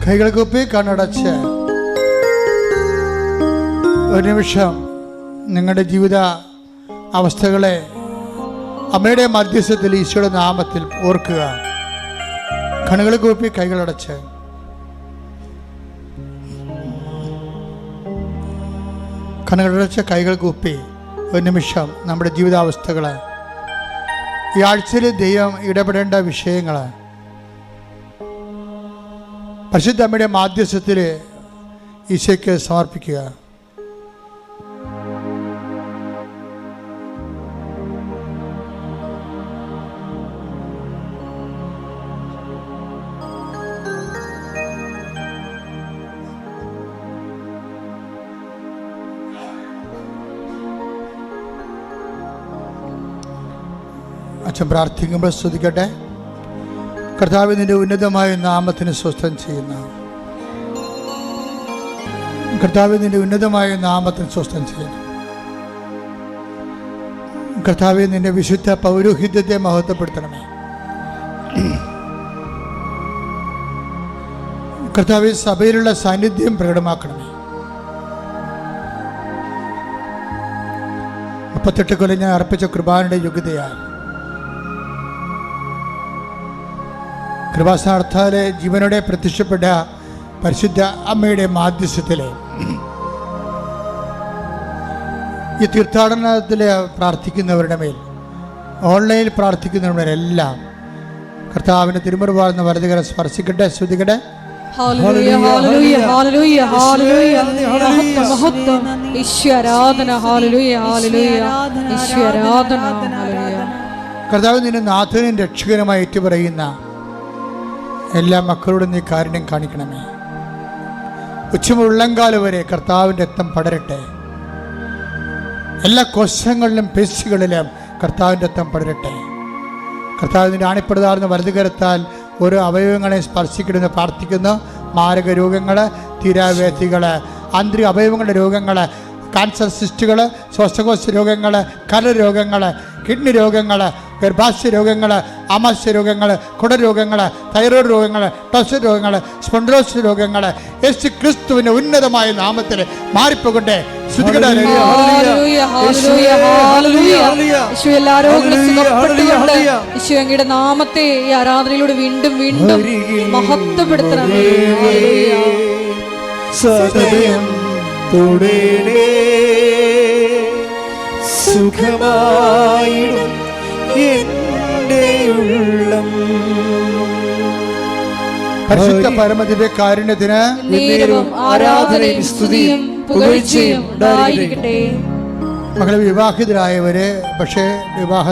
കൈകൾ കൂപ്പി കണ്ണടച്ച് ഒരു നിമിഷം നിങ്ങളുടെ ജീവിത അവസ്ഥകളെ അമ്മയുടെ മധ്യസ്ഥത്തിൽ ഈശോയുടെ നാമത്തിൽ ഓർക്കുക. കണ്ണുകൾ കൂപ്പി കൈകളടച്ച് കണ്ണുകളടച്ച് കൈകൾ കൂപ്പി ഒരു നിമിഷം നമ്മുടെ ജീവിതാവസ്ഥകൾ, ഈ ആഴ്ചയിൽ ദൈവം ഇടപെടേണ്ട വിഷയങ്ങൾ പരിശുദ്ധ അമ്മയുടെ മാധ്യസ്ഥത്തിൽ ഈശോയ്ക്ക് സമർപ്പിക്കുക. അച്ഛൻ പ്രാർത്ഥിക്കുമ്പോൾ സ്തുതിക്കട്ടെ. കർത്താവ് നിന്റെ ഉന്നതമായ നാമത്തിന് സ്വസ്ഥം ചെയ്യുന്ന കർത്താവ് നിന്റെ ഉന്നതമായ നാമത്തിന് സ്വസ്ഥം ചെയ്യുന്നു. കർത്താവ് നിന്റെ വിശുദ്ധ പൗരോഹിത്യത്തെ മഹത്വപ്പെടുത്തണമേ. കർത്താവ് സഭയിലുള്ള സാന്നിധ്യം പ്രകടമാക്കണമേ. 38 കൊല്ലം ഞാൻ അർപ്പിച്ച കൃപാനയുടെ യോഗ്യതയാൽ കൃപാസ്ഥാനത്താലെ ജീവനോടെ പ്രത്യക്ഷപ്പെട്ട പരിശുദ്ധ അമ്മയുടെ മാധ്യസ്ഥത്തിലെ ഈ തീർത്ഥാടനത്തിൽ പ്രാർത്ഥിക്കുന്നവരുടെ മേൽ, ഓൺലൈനിൽ പ്രാർത്ഥിക്കുന്നവരുടെ മേലെല്ലാം കർത്താവിൻ്റെ തിരുമുറുവാർന്ന വലതുകരം സ്പർശിക്കട്ടെ. ശ്രുതിക്കട്ടെ. കർത്താവ് നിന്റെ നാഥനും രക്ഷകനുമായി ഏറ്റുപറയുന്ന എല്ലാ മക്കളോടും നീ കാരുണ്യം കാണിക്കണമേ. ഉച്ചമുള്ളങ്കാല് വരെ കർത്താവിൻ്റെ രക്തം പടരട്ടെ. എല്ലാ കോശങ്ങളിലും പേശികളിലും കർത്താവിൻ്റെ രക്തം പടരട്ടെ. കർത്താവിൻ്റെ ആണിപ്പെടുതാർന്ന വലതുകരത്താൽ ഓരോ അവയവങ്ങളെ സ്പർശിക്കണമെന്ന് പ്രാർത്ഥിക്കുന്നു. മാരക രോഗങ്ങൾ, തീരാവേദികൾ, ആന്തരിക അവയവങ്ങളുടെ രോഗങ്ങൾ, കാൻസർ സിസ്റ്റുകൾ, ശ്വാസകോശ രോഗങ്ങൾ, കരരോഗങ്ങൾ, കിഡ്നി രോഗങ്ങൾ, ഗർഭാശയ രോഗങ്ങൾ, ആമാശയ രോഗങ്ങൾ, കുടരോഗങ്ങൾ, തൈറോയ്ഡ് രോഗങ്ങൾ, ടോക്സിൻ രോഗങ്ങൾ, സ്പോണ്ടിലോസിസ് രോഗങ്ങൾ യേശു ക്രിസ്തുവിന്റെ ഉന്നതമായ നാമത്തിൽ മാറിപ്പോകട്ടെ. ഈശോയുടെ നാമത്തെ ഈ ആരാധനയിലൂടെ വീണ്ടും വീണ്ടും മഹത്വപ്പെടുത്തണമേ. സദയം തുടരേ സുഖമായിടും എൻ്റെ ഉള്ളം. പരിശുദ്ധ പരമദിവ്യ കാരുണ്യത്തിന് ആരാധനയും സ്തുതിയും പുകഴ്ചയും ഉണ്ടായിരിക്കട്ടെ. മകളെ വിവാഹിതരായവര്, പക്ഷേ വിവാഹ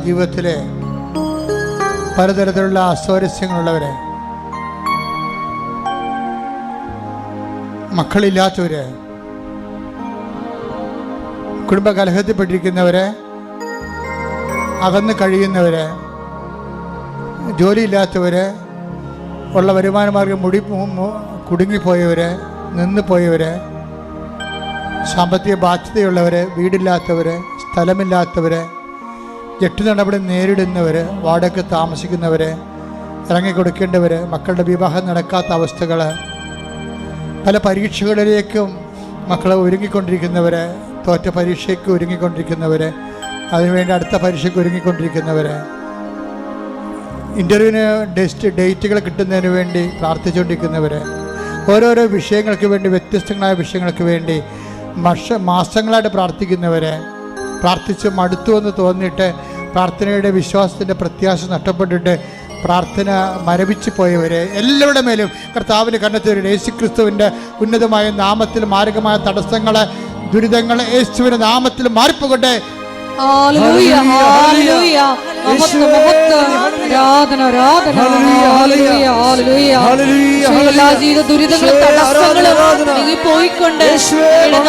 ജീവിതത്തിലെ പലതരത്തിലുള്ള അസ്വാരസ്യങ്ങളുള്ളവര്, മക്കളില്ലാത്തവര്, കുടുംബകലഹത്തിൽപ്പെട്ടിരിക്കുന്നവര്, അകന്ന് കഴിയുന്നവര്, ജോലിയില്ലാത്തവര്, ഉള്ള വരുമാനമാർഗം കുടുങ്ങിപ്പോയവര്, നിന്ന് പോയവര്, സാമ്പത്തിക ബാധ്യതയുള്ളവർ, വീടില്ലാത്തവർ, സ്ഥലമില്ലാത്തവർ, ജപ്തി നടപടി നേരിടുന്നവർ, വാടക താമസിക്കുന്നവർ, ഇറങ്ങിക്കൊടുക്കേണ്ടവർ, മക്കളുടെ വിവാഹം നടക്കാത്ത അവസ്ഥകൾ, പല പരീക്ഷകളിലേക്കും മക്കളെ ഒരുങ്ങിക്കൊണ്ടിരിക്കുന്നവർ, തോറ്റ പരീക്ഷയ്ക്ക് ഒരുങ്ങിക്കൊണ്ടിരിക്കുന്നവർ, അതിനുവേണ്ടി അടുത്ത പരീക്ഷയ്ക്ക് ഒരുങ്ങിക്കൊണ്ടിരിക്കുന്നവർ, ഇൻ്റർവ്യൂവിന് ഡേറ്റുകൾ കിട്ടുന്നതിന് വേണ്ടി പ്രാർത്ഥിച്ചുകൊണ്ടിരിക്കുന്നവർ, ഓരോരോ വിഷയങ്ങൾക്ക് വേണ്ടി, വ്യത്യസ്തങ്ങളായ വിഷയങ്ങൾക്ക് വേണ്ടി മാസങ്ങളായിട്ട് പ്രാർത്ഥിക്കുന്നവർ, പ്രാർത്ഥിച്ച് മടുത്തു എന്ന് തോന്നിയിട്ട് പ്രാർത്ഥനയുടെ വിശ്വാസത്തിൻ്റെ പ്രത്യാശ നഷ്ടപ്പെട്ടിട്ട് പ്രാർത്ഥന മരവിച്ചു പോയവർ, എല്ലാവരുടെ മേലും കർത്താവിൻ്റെ കണ്ടെത്തിയവർ യേശുക്രിസ്തുവിൻ്റെ ഉന്നതമായ നാമത്തിൽ മാരകമായ തടസ്സങ്ങളെ, ദുരിതങ്ങളെ യേശുവിൻ്റെ നാമത്തിൽ മാറിപ്പോകട്ടെ. ഹല്ലേലൂയ, ഹല്ലേലൂയ, മഹത്വം, മഹത്വം, ആരാധന, ആരാധന, ഹല്ലേലൂയ, ഹല്ലേലൂയ. എല്ലാ ജീവിത ദുരിതങ്ങളും തടസ്സങ്ങളും നീങ്ങി പോയിക്കൊണ്ട്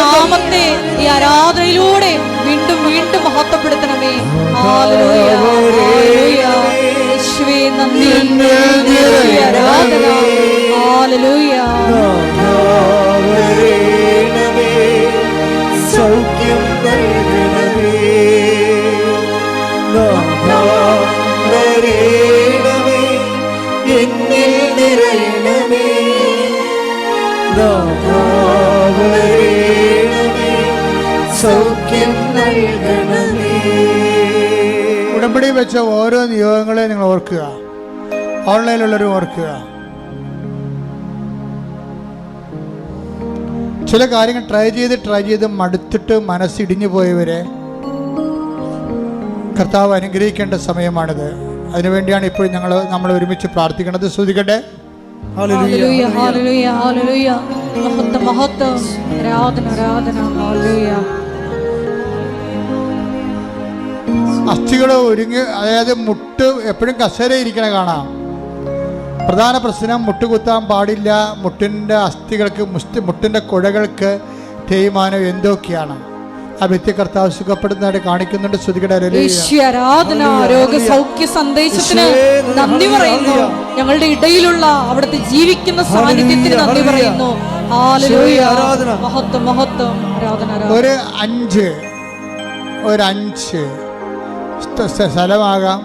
നാമത്തെ ഈ ആരാധനയിലൂടെ വീണ്ടും വീണ്ടും മഹത്വപ്പെടുത്തണമേ. ഹല്ലേലൂയ, ഹല്ലേലൂയ. യേശുവേ നന്ദി, ആരാധന, ഹല്ലേലൂയ. സൗഖ്യം നൽകണമേ, വരേണമേ, എന്നിൽ നിറയണമേ, വരേണമേ, സൗഖ്യം നൽകണമേ. ഉടമ്പടി വെച്ച ഓരോ നിയോഗങ്ങളെ നിങ്ങൾ ഓർക്കുക, ഓൺലൈനിലുള്ളവരും ഓർക്കുക. ചില കാര്യങ്ങൾ ട്രൈ ചെയ്ത് മടുത്തിട്ട് മനസ്സിടിഞ്ഞു പോയവരെ കർത്താവ് അനുഗ്രഹിക്കേണ്ട സമയമാണിത്. അതിനുവേണ്ടിയാണ് ഇപ്പോൾ നമ്മൾ ഒരുമിച്ച് പ്രാർത്ഥിക്കുന്നത്. ശ്രദ്ധിക്കട്ടെ. ഹല്ലേലൂയ, ഹല്ലേലൂയ, ഹല്ലേലൂയ. മഹത്വം, മഹത്വം, ആരാധന, ആരാധന, ഹല്ലേലൂയ. അസ്ഥികൾ ഒരുങ്ങി, അതായത് മുട്ട് എപ്പോഴും കസേര ഇരിക്കണ കാണാം. പ്രധാന പ്രശ്നം മുട്ടുകുത്താൻ പാടില്ല. മുട്ടിൻ്റെ അസ്ഥികൾക്ക്, മുട്ടിൻ്റെ കുഴകൾക്ക് തേയ്മാനം എന്തൊക്കെയാണ്. ആ വ്യക്തി കർത്താവ് സുഖപ്പെടുന്നതായിട്ട് കാണിക്കുന്നുണ്ട്. ആരാധന, രോഗസൗഖ്യ സന്ദേശത്തിന് നന്ദി പറയുന്നു. ഞങ്ങളുടെ ഇടയിലുള്ള അവിടുത്തെ ജീവിക്കുന്ന സാന്നിധ്യത്തിന് നന്ദി പറയുന്നു. ഹല്ലേലൂയ, മഹത്വം, മഹത്വം, ആരാധന. ഒരു അഞ്ച് സ്ഥലമാകാം,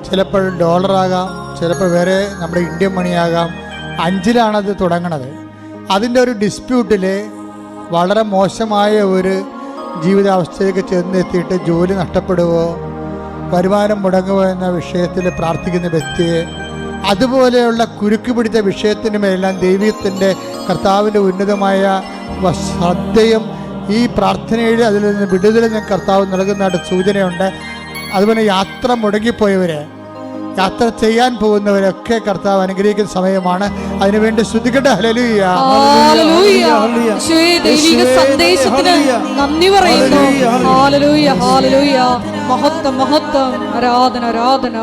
ചിലപ്പോൾ ഡോളറാകാം, ചിലപ്പോൾ വേറെ നമ്മുടെ ഇന്ത്യൻ മണിയാകാം. 5-ലാണത് തുടങ്ങണത്. അതിൻ്റെ ഒരു ഡിസ്പ്യൂട്ടിൽ വളരെ മോശമായ ഒരു ജീവിതാവസ്ഥയിലേക്ക് ചെന്നെത്തിയിട്ട് ജോലി നഷ്ടപ്പെടുവോ, വരുമാനം മുടങ്ങുമോ എന്ന വിഷയത്തിൽ പ്രാർത്ഥിക്കുന്ന വ്യക്തിയെ, അതുപോലെയുള്ള കുരുക്ക് പിടിച്ച വിഷയത്തിന് മേലെല്ലാം ദൈവത്തിൻ്റെ കർത്താവിൻ്റെ ഉന്നതമായ ശ്രദ്ധയും ഈ പ്രാർത്ഥനയിൽ അതിൽ നിന്ന് വിടുതലും കർത്താവ് നൽകുന്നതായിട്ട് സൂചനയുണ്ട്. അതുപോലെ യാത്ര മുടങ്ങിപ്പോയവരെ, യാത്ര ചെയ്യാൻ പോകുന്നവരൊക്കെ കർത്താവ് അനുഗ്രഹിക്കുന്ന സമയമാണ്. അതിനുവേണ്ടി സ്തുതിക്കട്ടെ. ഹല്ലേലൂയ, ദൈവിക സന്ദേശത്തിന് നന്ദി പറയുന്നു. ഹല്ലേലൂയ, ഹല്ലേലൂയ, മഹത്വം, മഹത്വം, ആരാധന, ആരാധന.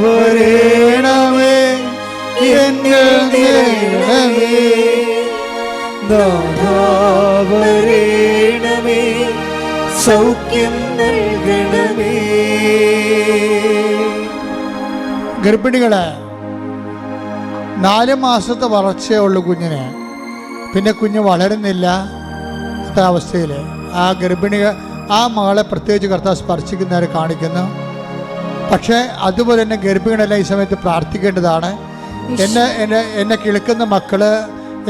വരേണമേ, എന്നിൽ നിറയണമേ, വരേണമേ, സൗഖ്യം നൽകണമേ. ഗർഭിണികളെ, 4 മാസത്തെ വളർച്ചയേ ഉള്ളൂ കുഞ്ഞിന്. പിന്നെ കുഞ്ഞ് വളരുന്നില്ല. അവസ്ഥയിൽ ആ ആ മകളെ പ്രത്യേകിച്ച് കർത്താവ് സ്പർശിക്കുന്നവരെ കാണിക്കുന്നു. പക്ഷേ അതുപോലെ തന്നെ ഗർഭിണികളെല്ലാം ഈ സമയത്ത് പ്രാർത്ഥിക്കേണ്ടതാണ്. എന്നെ കേൾക്കുന്ന മക്കള്,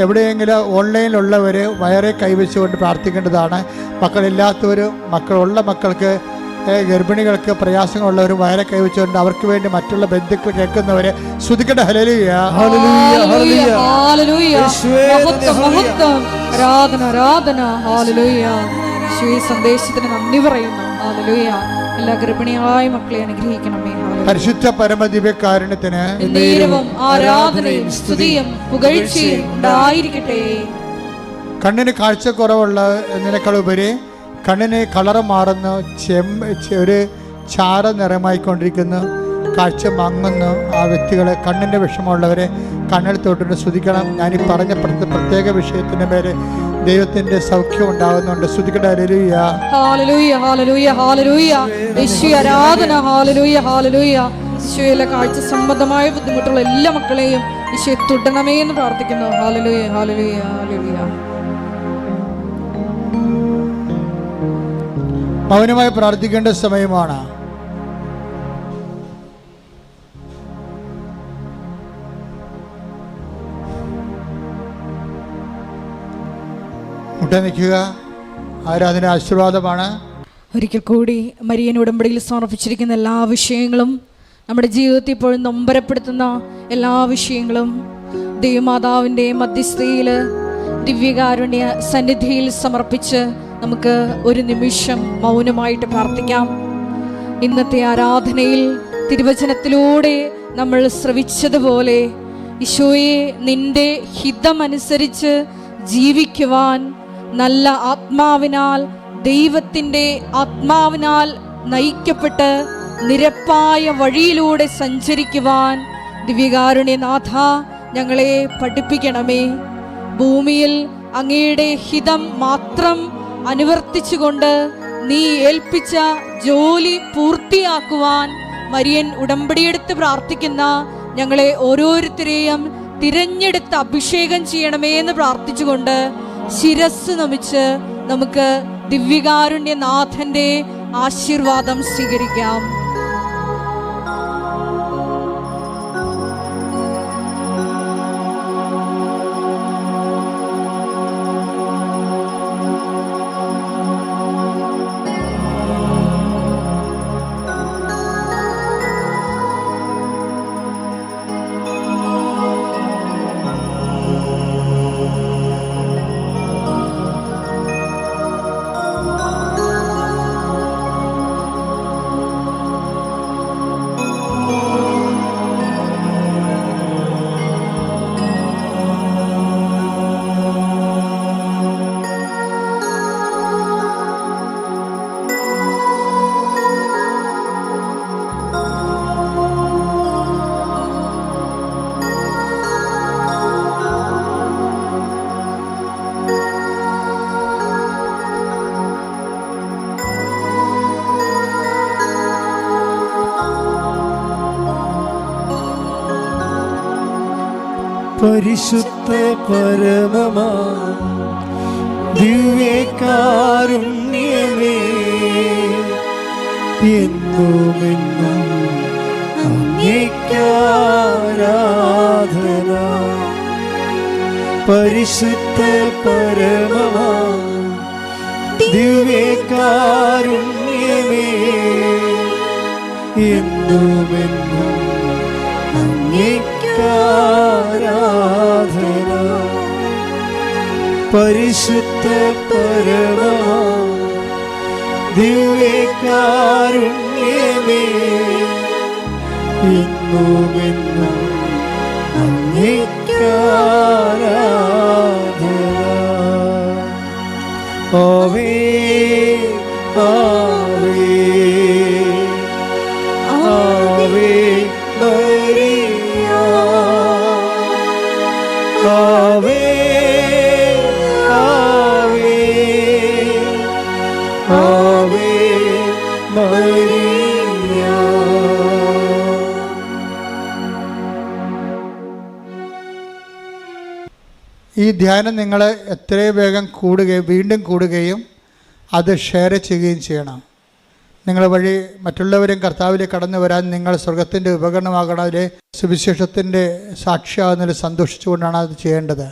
എവിടെയെങ്കിലും ഓൺലൈനിലുള്ളവർ വയറെ കൈവച്ചുകൊണ്ട് പ്രാർത്ഥിക്കേണ്ടതാണ്. മക്കളില്ലാത്തവരും മക്കളുള്ള മക്കൾക്ക്, ഗർഭിണികൾക്ക് പ്രയാസങ്ങളുള്ളവർ വയറെ കൈവച്ചുകൊണ്ട് അവർക്ക് വേണ്ടി മറ്റുള്ള ബന്ധുക്കൾ കേൾക്കുന്നവരെ സ്തുതിക്കട്ടെ. ഹല്ലേലൂയ, ഹല്ലേലൂയ, ഹല്ലേലൂയ, മഹത്വം, മഹത്വം, ആരാധന, ആരാധന, ഹല്ലേലൂയ. യേശുവേ സന്ദേശത്തിന് നന്ദി പറയുന്നു. ഹല്ലേലൂയ. എല്ലാ ഗർഭിണിയായ മക്കളെ അനുഗ്രഹിക്കണമേ. പരിശുദ്ധ പരമദിവ്യകാരുണ്യത്തിന് നേരവും ആരാധനയും സ്തുതിയും പുകഴ്ചയും ഉണ്ടായിരിക്കട്ടെ. കണ്ണിന് കാഴ്ചക്കുറവുള്ള എന്നതിനേക്കാളുപരി കണ്ണിന് കളറ് മാറുന്നു, ഒരു ചാര നിറമായിക്കൊണ്ടിരിക്കുന്നു, കാഴ്ച മങ്ങുന്നു. ആ വ്യക്തികളെ, കണ്ണിൻ്റെ വിഷമമുള്ളവരെ കണ്ണിൽ തൊട്ടിട്ട് സ്തുതിക്കണം. ഞാനീ പറഞ്ഞ പ്രത്യേക വിഷയത്തിൻ്റെ പേര് ദൈവത്തിൻ്റെ സൗഖ്യം ഉണ്ടാകുന്നുണ്ട്. സ്തുതിക്കട്ടെ. ഹല്ലേലൂയ, ഹല്ലേലൂയ, ഹല്ലേലൂയ, ഹല്ലേലൂയ. യേശുവേ ആരാധന. ഹല്ലേലൂയ, ഹല്ലേലൂയ. യേശുവേ കാഴ്ച സംബന്ധമായ ബുദ്ധിമുട്ടുള്ള എല്ലാ മക്കളെയും യേശുവേ തുടരണമേ എന്ന് പ്രാർത്ഥിക്കുന്നു. ഹല്ലേലൂയ, ഹല്ലേലൂയ, ഹല്ലേലൂയ. മൗനമായി പ്രാർത്ഥിക്കേണ്ട സമയമാണ്. മുട്ട നിൽക്കുക. ആരാധന ആശീർവാദമാണ്. ഒരിക്കൽ കൂടി മരിയൻ ഉടമ്പടിയിൽ സമർപ്പിച്ചിരിക്കുന്ന എല്ലാ വിഷയങ്ങളും, നമ്മുടെ ജീവിതത്തിൽ ഇപ്പോഴും നൊമ്പരപ്പെടുത്തുന്ന എല്ലാ വിഷയങ്ങളും ദൈവമാതാവിൻ്റെ മധ്യസ്ഥയിൽ ദിവ്യകാരുണ്യ സന്നിധിയിൽ സമർപ്പിച്ച് നമുക്ക് ഒരു നിമിഷം മൗനമായിട്ട് പ്രാർത്ഥിക്കാം. ഇന്നത്തെ ആരാധനയിൽ തിരുവചനത്തിലൂടെ നമ്മൾ ശ്രവിച്ചതുപോലെ ഈശോയെ, നിന്റെ ഹിതമനുസരിച്ച് ജീവിക്കുവാൻ, നല്ല ആത്മാവിനാൽ, ദൈവത്തിൻ്റെ ആത്മാവിനാൽ നയിക്കപ്പെട്ട് നിരപ്പായ വഴിയിലൂടെ സഞ്ചരിക്കുവാൻ ദിവ്യകാരുണ്യനാഥ ഞങ്ങളെ പഠിപ്പിക്കണമേ. ഭൂമിയിൽ അങ്ങയുടെ ഹിതം മാത്രം അനുവർത്തിച്ചുകൊണ്ട് നീ ഏൽപ്പിച്ച ജോലി പൂർത്തിയാക്കുവാൻ മരിയൻ ഉടമ്പടിയെടുത്ത് പ്രാർത്ഥിക്കുന്ന ഞങ്ങളെ ഓരോരുത്തരെയും തിരഞ്ഞെടുത്ത് അഭിഷേകം ചെയ്യണമേ എന്ന് പ്രാർത്ഥിച്ചുകൊണ്ട് ശിരസ് നമിച്ച് നമുക്ക് ദിവ്യകാരുണ്യനാഥന്റെ ആശീർവാദം സ്വീകരിക്കാം. പരിശുദ്ധ പരമമാ ദിവ്യകാരുണ്യമേ, എന്നുമെന്നും അങ്ങേക്കാരാധന. പരിശുദ്ധ പരമമാ ദിവ്യകാരുണ്യമേ, എന്നുമെന്നും അങ്ങേക്കാരാധന. പരിശുദ്ധ പരമമാ ദിവ്യകാരുണ്യമേ, എന്നുമെന്നും അങ്ങേക്കാരാധന. ആവേ ആവേ ആവേ മരിയ, ആവേ ആവേ ആവേ മരിയ. ഈ ധ്യാനം നിങ്ങൾ എത്രയും വേഗം വീണ്ടും കൂടുകയും അത് ഷെയർ ചെയ്യുകയും ചെയ്യണം. നിങ്ങൾ വഴി മറ്റുള്ളവരും കർത്താവിലേക്ക് കടന്നു വരാൻ നിങ്ങൾ സ്വർഗത്തിൻ്റെ ഉപകരണമാകണം. അതിലെ സുവിശേഷത്തിൻ്റെ സാക്ഷിയാകുന്നതിൽ സന്തോഷിച്ചുകൊണ്ടാണ് അത് ചെയ്യേണ്ടത്.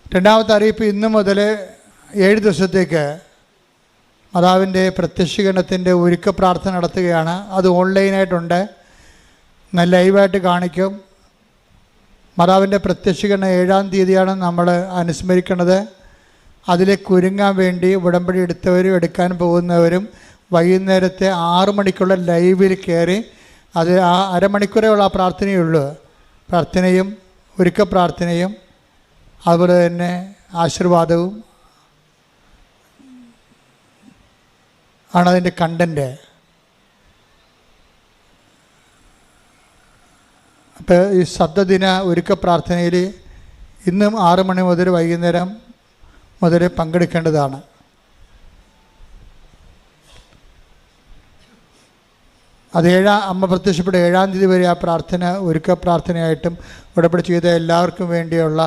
രണ്ടാമത്തെ അറിയിപ്പ്, ഇന്നു മുതൽ 7 ദിവസത്തേക്ക് മാതാവിൻ്റെ പ്രത്യക്ഷീകരണത്തിൻ്റെ ഒരുക്ക പ്രാർത്ഥന നടത്തുകയാണ്. അത് ഓൺലൈനായിട്ടുണ്ട്, ലൈവായിട്ട് കാണിക്കും. മാതാവിൻ്റെ പ്രത്യക്ഷീകരണം 7-ാം തീയതിയാണ് നമ്മൾ അനുസ്മരിക്കുന്നത്. അതിലേക്ക് ഒരുങ്ങാൻ വേണ്ടി ഉടമ്പടി എടുത്തവരും എടുക്കാൻ പോകുന്നവരും വൈകുന്നേരത്തെ 6 മണിക്കുള്ള ലൈവിൽ കയറി, അത് ആ അരമണിക്കൂറേയുള്ള ആ പ്രാർത്ഥനയുള്ളൂ. പ്രാർത്ഥനയും ഒരുക്ക പ്രാർത്ഥനയും അതുപോലെ തന്നെ ആശീർവാദവും ആണതിൻ്റെ കണ്ടൻറ്റ്. അപ്പോൾ ഈ ശബ്ദദിന ഒരുക്ക പ്രാർത്ഥനയിൽ ഇന്നും 6 മണി മുതൽ വൈകുന്നേരം മുതൽ പങ്കെടുക്കേണ്ടതാണ്. അത് അമ്മ പ്രത്യക്ഷപ്പെട്ട 7-ാം തീയതി വരെ ആ പ്രാർത്ഥന ഒരുക്ക പ്രാർത്ഥനയായിട്ടും ഉടമ്പടി ചെയ്ത എല്ലാവർക്കും വേണ്ടിയുള്ള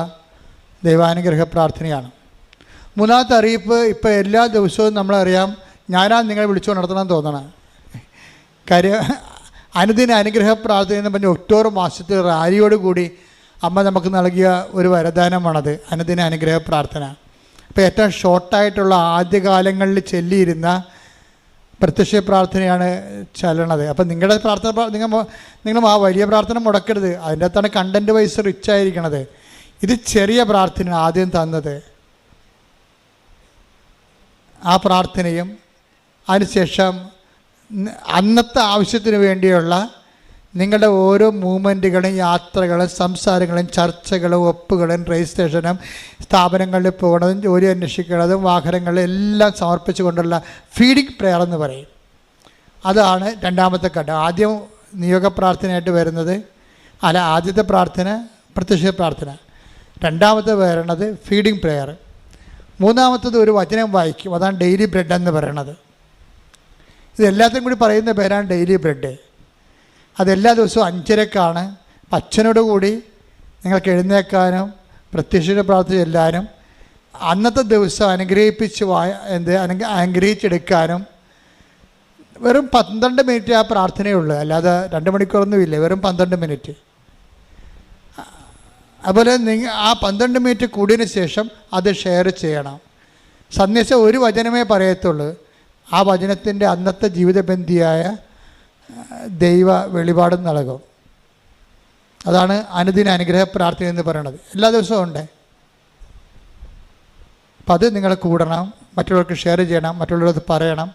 ദൈവാനുഗ്രഹ പ്രാർത്ഥനയാണ്. മൂന്നാമത്തെ അറിയിപ്പ്, ഇപ്പോൾ എല്ലാ ദിവസവും നമ്മളറിയാം നിങ്ങളെ വിളിച്ചുകൊണ്ട് നടത്തണമെന്ന് തോന്നണം. കാര്യം അനുദിന അനുഗ്രഹ പ്രാർത്ഥന എന്ന് പറഞ്ഞ് ഒക്ടോബർ മാസത്തിൽ റാലിയോടുകൂടി അമ്മ നമുക്ക് നൽകിയ ഒരു വരദാനമാണത്, അനുദിന അനുഗ്രഹ പ്രാർത്ഥന. അപ്പോൾ ഏറ്റവും ഷോർട്ടായിട്ടുള്ള ആദ്യകാലങ്ങളിൽ ചൊല്ലിയിരുന്ന പ്രത്യക്ഷ പ്രാർത്ഥനയാണ് ചൊല്ലണത്. അപ്പം നിങ്ങളുടെ പ്രാർത്ഥന നിങ്ങൾ ആ വലിയ പ്രാർത്ഥന മുടക്കരുത്. അതിൻ്റെ അകത്താണ് കണ്ടൻറ്റ് വൈസ് റിച്ച് ആയിരിക്കണത്. ഇത് ചെറിയ പ്രാർത്ഥനയാണ് ആദ്യം തന്നത്. ആ പ്രാർത്ഥനയും അതിനുശേഷം അന്നത്തെ ആവശ്യത്തിന് വേണ്ടിയുള്ള നിങ്ങളുടെ ഓരോ മൂവ്മെൻറ്റുകളും യാത്രകളും സംസാരങ്ങളും ചർച്ചകളും ഒപ്പുകളും രജിസ്ട്രേഷനും സ്ഥാപനങ്ങളിൽ പോകുന്നതും ജോലി അന്വേഷിക്കുന്നതും വാഹനങ്ങളും എല്ലാം സമർപ്പിച്ചുകൊണ്ടുള്ള ഫീഡിംഗ് പ്രെയർ എന്ന് പറയും. അതാണ് രണ്ടാമത്തെ ഘട്ടം. ആദ്യം നിയോഗ പ്രാർത്ഥനയായിട്ട് വരുന്നത് ആദ്യത്തെ പ്രാർത്ഥന പ്രത്യക്ഷ പ്രാർത്ഥന, രണ്ടാമത്തെ വരുന്നത് ഫീഡിംഗ് പ്രെയർ, മൂന്നാമത്തത് ഒരു വചനം വായിക്കും. അതാണ് ഡെയിലി ബ്രെഡ് എന്ന് പറയണത്. ഇതെല്ലാത്തിനും കൂടി പറയുന്ന പേരാണ് ഡെയിലി ബ്രെഡ്. അതെല്ലാ ദിവസവും 5:30 അച്ഛനോട് കൂടി നിങ്ങൾക്ക് എഴുന്നേൽക്കാനും പ്രത്യക്ഷ പ്രാർത്ഥന ചെല്ലാനും അന്നത്തെ ദിവസം അനുഗ്രഹിച്ചെടുക്കാനും വെറും 12 മിനിറ്റ് ആ പ്രാർത്ഥനയുള്ളൂ. അല്ലാതെ 2 മണിക്കൂറൊന്നുമില്ല, വെറും 12 മിനിറ്റ്. അതുപോലെ ആ 12 മിനിറ്റ് കൂടിയതിന് ശേഷം അത് ഷെയർ ചെയ്യണം. സന്ദേശം ഒരു വചനമേ പറയത്തുള്ളൂ. ആ വചനത്തിൻ്റെ അന്നത്തെ ജീവിതബന്ധിയായ ദൈവ വെളിപാടും നൽകും. അതാണ് അനുദിന അനുഗ്രഹ പ്രാർത്ഥന എന്ന് പറയുന്നത്. എല്ലാ ദിവസവും ഉണ്ട്. അപ്പം അത് നിങ്ങൾ കൂടണം, മറ്റുള്ളവർക്ക് ഷെയർ ചെയ്യണം, മറ്റുള്ളവർക്ക് പറയണം.